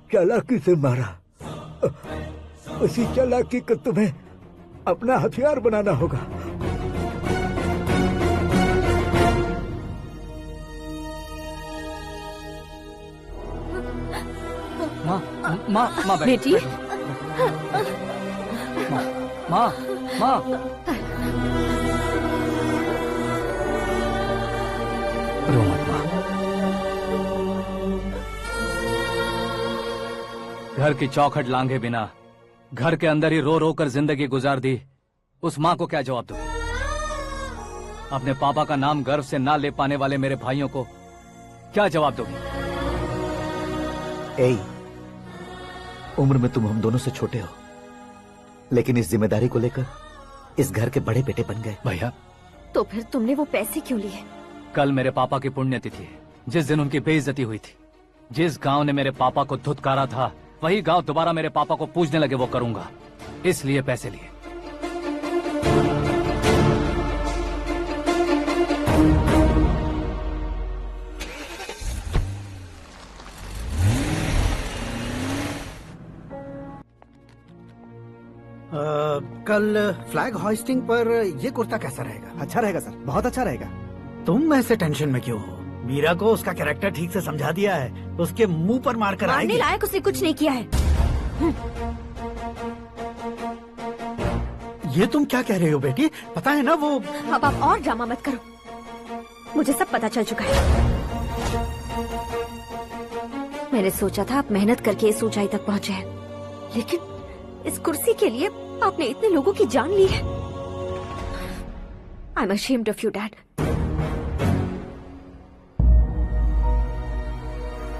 O: चालाकी से मारा। उसी चालाकी को तुम्हें अपना हथियार बनाना होगा।
A: माँ
B: बेटी।
A: माँ रो मत माँ। घर की चौखट लांघे बिना घर के अंदर ही रो रो कर जिंदगी गुजार दी उस माँ को क्या जवाब दूं? अपने पापा का नाम गर्व से ना ले पाने वाले मेरे भाइयों को क्या जवाब दोगी?
G: उम्र में तुम हम दोनों से छोटे हो, लेकिन इस जिम्मेदारी को लेकर इस घर के बड़े बेटे बन गए।
A: भैया,
B: तो फिर तुमने वो पैसे क्यों लिए?
A: कल मेरे पापा की पुण्यतिथि है, जिस दिन उनकी बेइज्जती हुई थी। जिस गांव ने मेरे पापा को धुतकारा था वही गांव दोबारा मेरे पापा को पूजने लगे, वो करूंगा, इसलिए पैसे लिए।
N: कल फ्लैग होइस्टिंग पर ये कुर्ता कैसा रहेगा?
C: अच्छा रहेगा सर, बहुत अच्छा रहेगा।
N: तुम ऐसे टेंशन में क्यों हो? मीरा को उसका कैरेक्टर ठीक से समझा दिया है, उसके मुंह पर मारकर आएगी।
B: मारने लायक उसने कुछ नहीं किया है।
N: ये तुम क्या कह रहे हो बेटी? पता है ना वो।
B: अब आप और ड्रामा मत करो, मुझे सब पता चल चुका है। मैंने सोचा था आप मेहनत करके इस ऊंचाई तक पहुंचे हैं, लेकिन इस कुर्सी के लिए आपने इतने लोगों की जान ली है। I am ashamed of you dad.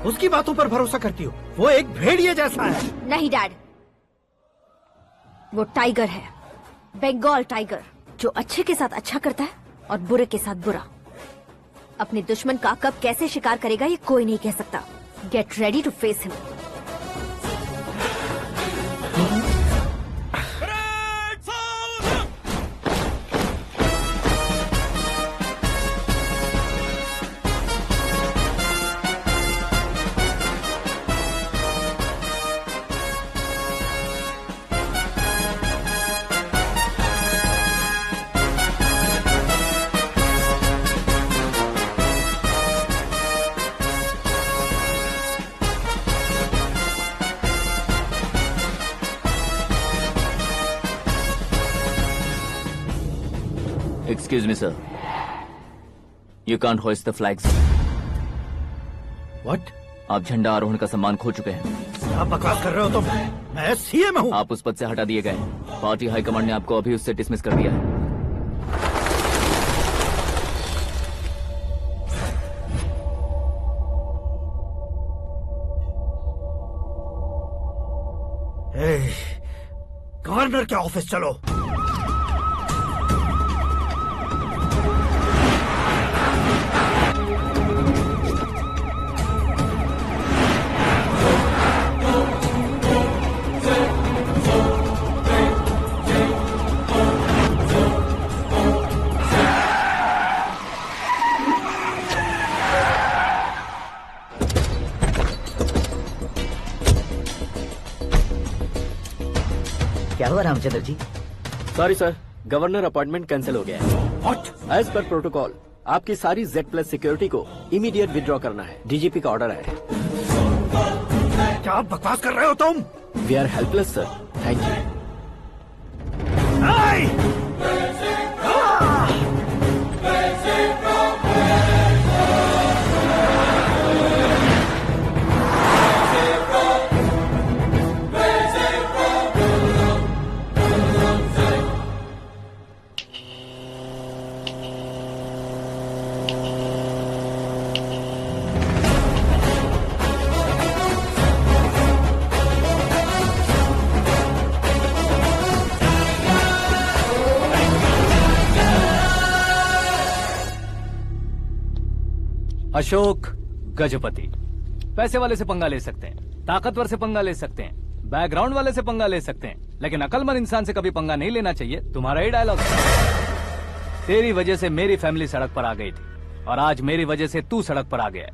N: उसकी बातों पर भरोसा करती हो? वो एक भेड़िए जैसा है।
B: नहीं डैड, वो टाइगर है, बंगाल टाइगर, जो अच्छे के साथ अच्छा करता है और बुरे के साथ बुरा। अपने दुश्मन का कब कैसे शिकार करेगा ये कोई नहीं कह सकता। Get ready to face him.
E: Excuse me sir, you can't hoist the flags.
N: What?
E: आप झंडा आरोहण का सम्मान खो चुके हैं।
N: क्या बकवास कर रहे हो तुम? मैं सीएम हूँ।
E: आप उस पद से हटा दिए गए। पार्टी हाईकमांड ने आपको अभी उससे डिसमिस कर दिया है।
N: गवर्नर के ऑफिस चलो।
F: क्या हुआ Ramchandra ji?
M: Sorry sir, governor appointment cancel हो गया है।
N: व्हाट?
M: एज पर प्रोटोकॉल आपकी सारी Z+ सिक्योरिटी को इमीडिएट विड्रॉ करना है। डीजीपी का ऑर्डर है।
N: क्या बकवास कर रहे हो तुम?
M: We are helpless sir, thank you.
A: Ashok Gajapati पैसे वाले से पंगा ले सकते हैं, ताकतवर से पंगा ले सकते हैं, बैकग्राउंड वाले से पंगा ले सकते हैं, लेकिन अकलमंद इंसान से कभी पंगा नहीं लेना चाहिए। तुम्हारा ही डायलॉग। तेरी वजह से मेरी फैमिली सड़क पर आ गई थी और आज मेरी वजह से तू सड़क पर आ गया है।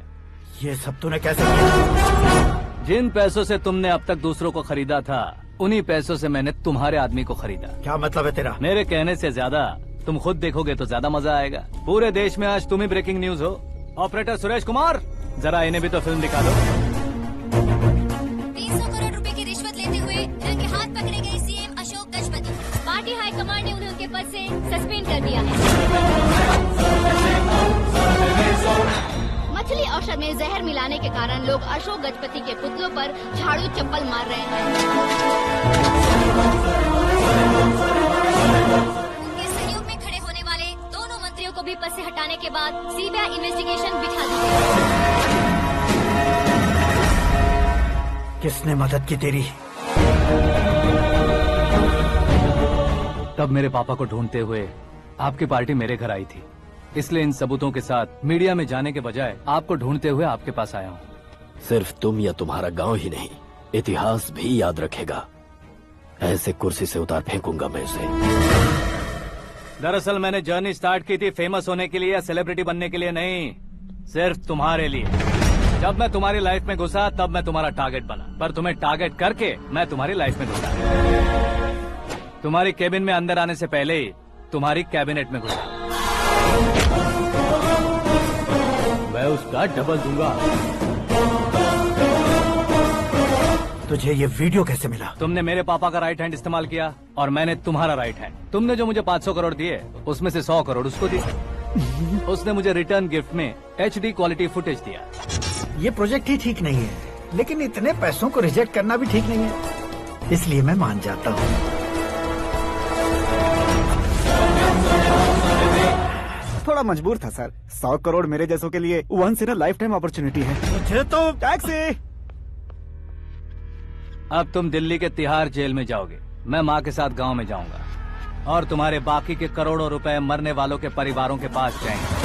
N: ये सब तूने कैसे किया?
A: जिन पैसों से तुमने अब तक दूसरों को खरीदा था, उन्हीं पैसों से मैंने तुम्हारे आदमी को खरीदा।
N: क्या मतलब है तेरा?
A: मेरे कहने से ज्यादा तुम खुद देखोगे तो ज्यादा मजा आएगा। पूरे देश में आज तुम ही ब्रेकिंग न्यूज हो। ऑपरेटर सुरेश कुमार, जरा इन्हें भी तो फिल्म दिखा दो।
H: 300 करोड़ रुपए की रिश्वत लेते हुए रंगे हाथ पकड़े गए CM Ashok Gajapati. Party high command ने उन्हें उनके पद से सस्पेंड कर दिया है। मछली औषध में जहर मिलाने के कारण लोग अशोक गजपति के पुतलों पर झाड़ू चप्पल मार रहे हैं। उनके सहयोग में खड़े होने वाले दोनों मंत्रियों को भी पद से हटाने के बाद सीबीआई इन्वेस्टिगेशन बिठा दी गई।
N: किसने मदद की तेरी?
A: तब मेरे पापा को ढूंढते हुए आपकी पार्टी मेरे घर आई थी, इसलिए इन सबूतों के साथ मीडिया में जाने के बजाय आपको ढूंढते हुए आपके पास आया हूँ।
M: सिर्फ तुम या तुम्हारा गांव ही नहीं, इतिहास भी याद रखेगा। ऐसे कुर्सी से उतार फेंकूंगा मैं उसे।
A: दरअसल मैंने जर्नी स्टार्ट की थी फेमस होने के लिए या सेलिब्रिटी बनने के लिए नहीं, सिर्फ तुम्हारे लिए। जब मैं तुम्हारी लाइफ में घुसा तब मैं तुम्हारा टारगेट बना, पर तुम्हें टारगेट करके मैं तुम्हारी लाइफ में घुसा। तुम्हारी केबिन में अंदर आने से पहले ही तुम्हारी कैबिनेट में घुसा। मैं उसका डबल दूंगा।
N: तुझे ये वीडियो कैसे मिला?
A: तुमने मेरे पापा का राइट हैंड इस्तेमाल किया और मैंने तुम्हारा राइट हैंड। तुमने जो मुझे 500 करोड़ दिए उसमें से 100 करोड़ उसको दिए। उसने मुझे रिटर्न गिफ्ट में HD क्वालिटी फुटेज दिया।
N: ये प्रोजेक्ट ही ठीक नहीं है, लेकिन इतने पैसों को रिजेक्ट करना भी ठीक नहीं है, इसलिए मैं मान जाता हूँ।
C: थोड़ा मजबूर था सर। 100 करोड़ मेरे जैसों के लिए once in a lifetime opportunity है।
N: मुझे तो
C: टैक्सी।
A: अब तुम दिल्ली के तिहाड़ जेल में जाओगे, मैं माँ के साथ गांव में जाऊंगा और तुम्हारे बाकी के करोड़ों रुपए मरने वालों के परिवारों के पास जाएंगे।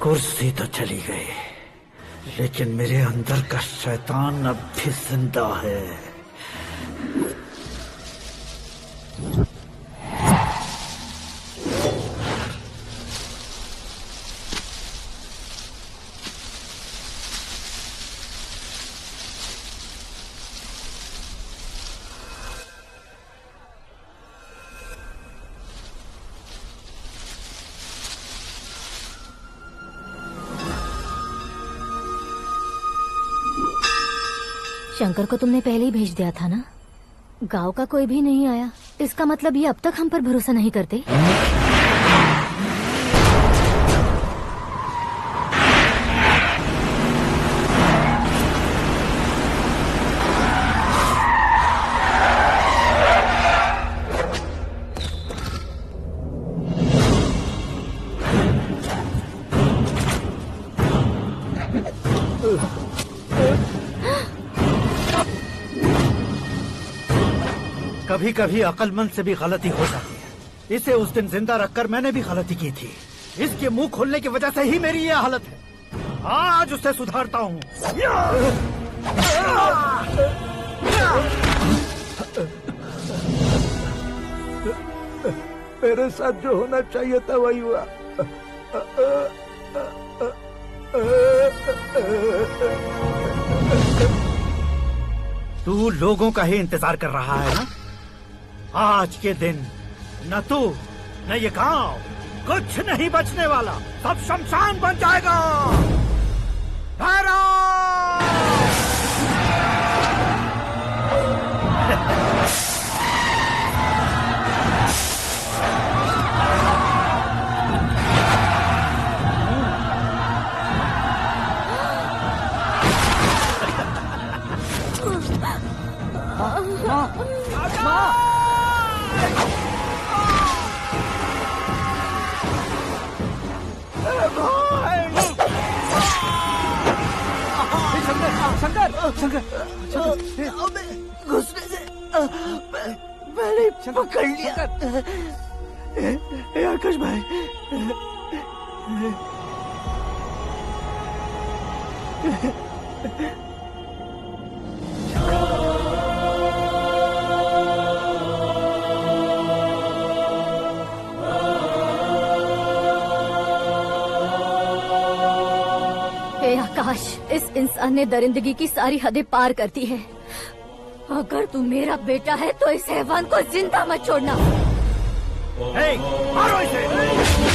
N: कुर्सी तो चली गई, लेकिन मेरे अंदर का शैतान अब भी जिंदा है।
H: शंकर को तुमने पहले ही भेज दिया था ना? गांव का कोई भी नहीं आया, इसका मतलब ये अब तक हम पर भरोसा नहीं करते।
N: कभी कभी अक्लमंद से भी गलती हो जाती है। इसे उस दिन जिंदा रखकर मैंने भी गलती की थी। इसके मुंह खोलने की वजह से ही मेरी ये हालत है। आज उसे सुधारता हूँ।
O: मेरे साथ जो होना चाहिए था वही हुआ।
N: तू लोगों का ही इंतजार कर रहा है ना? आज के दिन न तू न ये गांव कुछ नहीं बचने वाला, सब शमशान बन जाएगा।
D: शंकर घुसने से पहले पकड़ लिया। आकाश भाई,
H: आकाश, इस इंसान ने दरिंदगी की सारी हदें पार कर दी है। अगर तू मेरा बेटा है तो इस हैवान को जिंदा मत छोड़ना।
N: मारो इसे।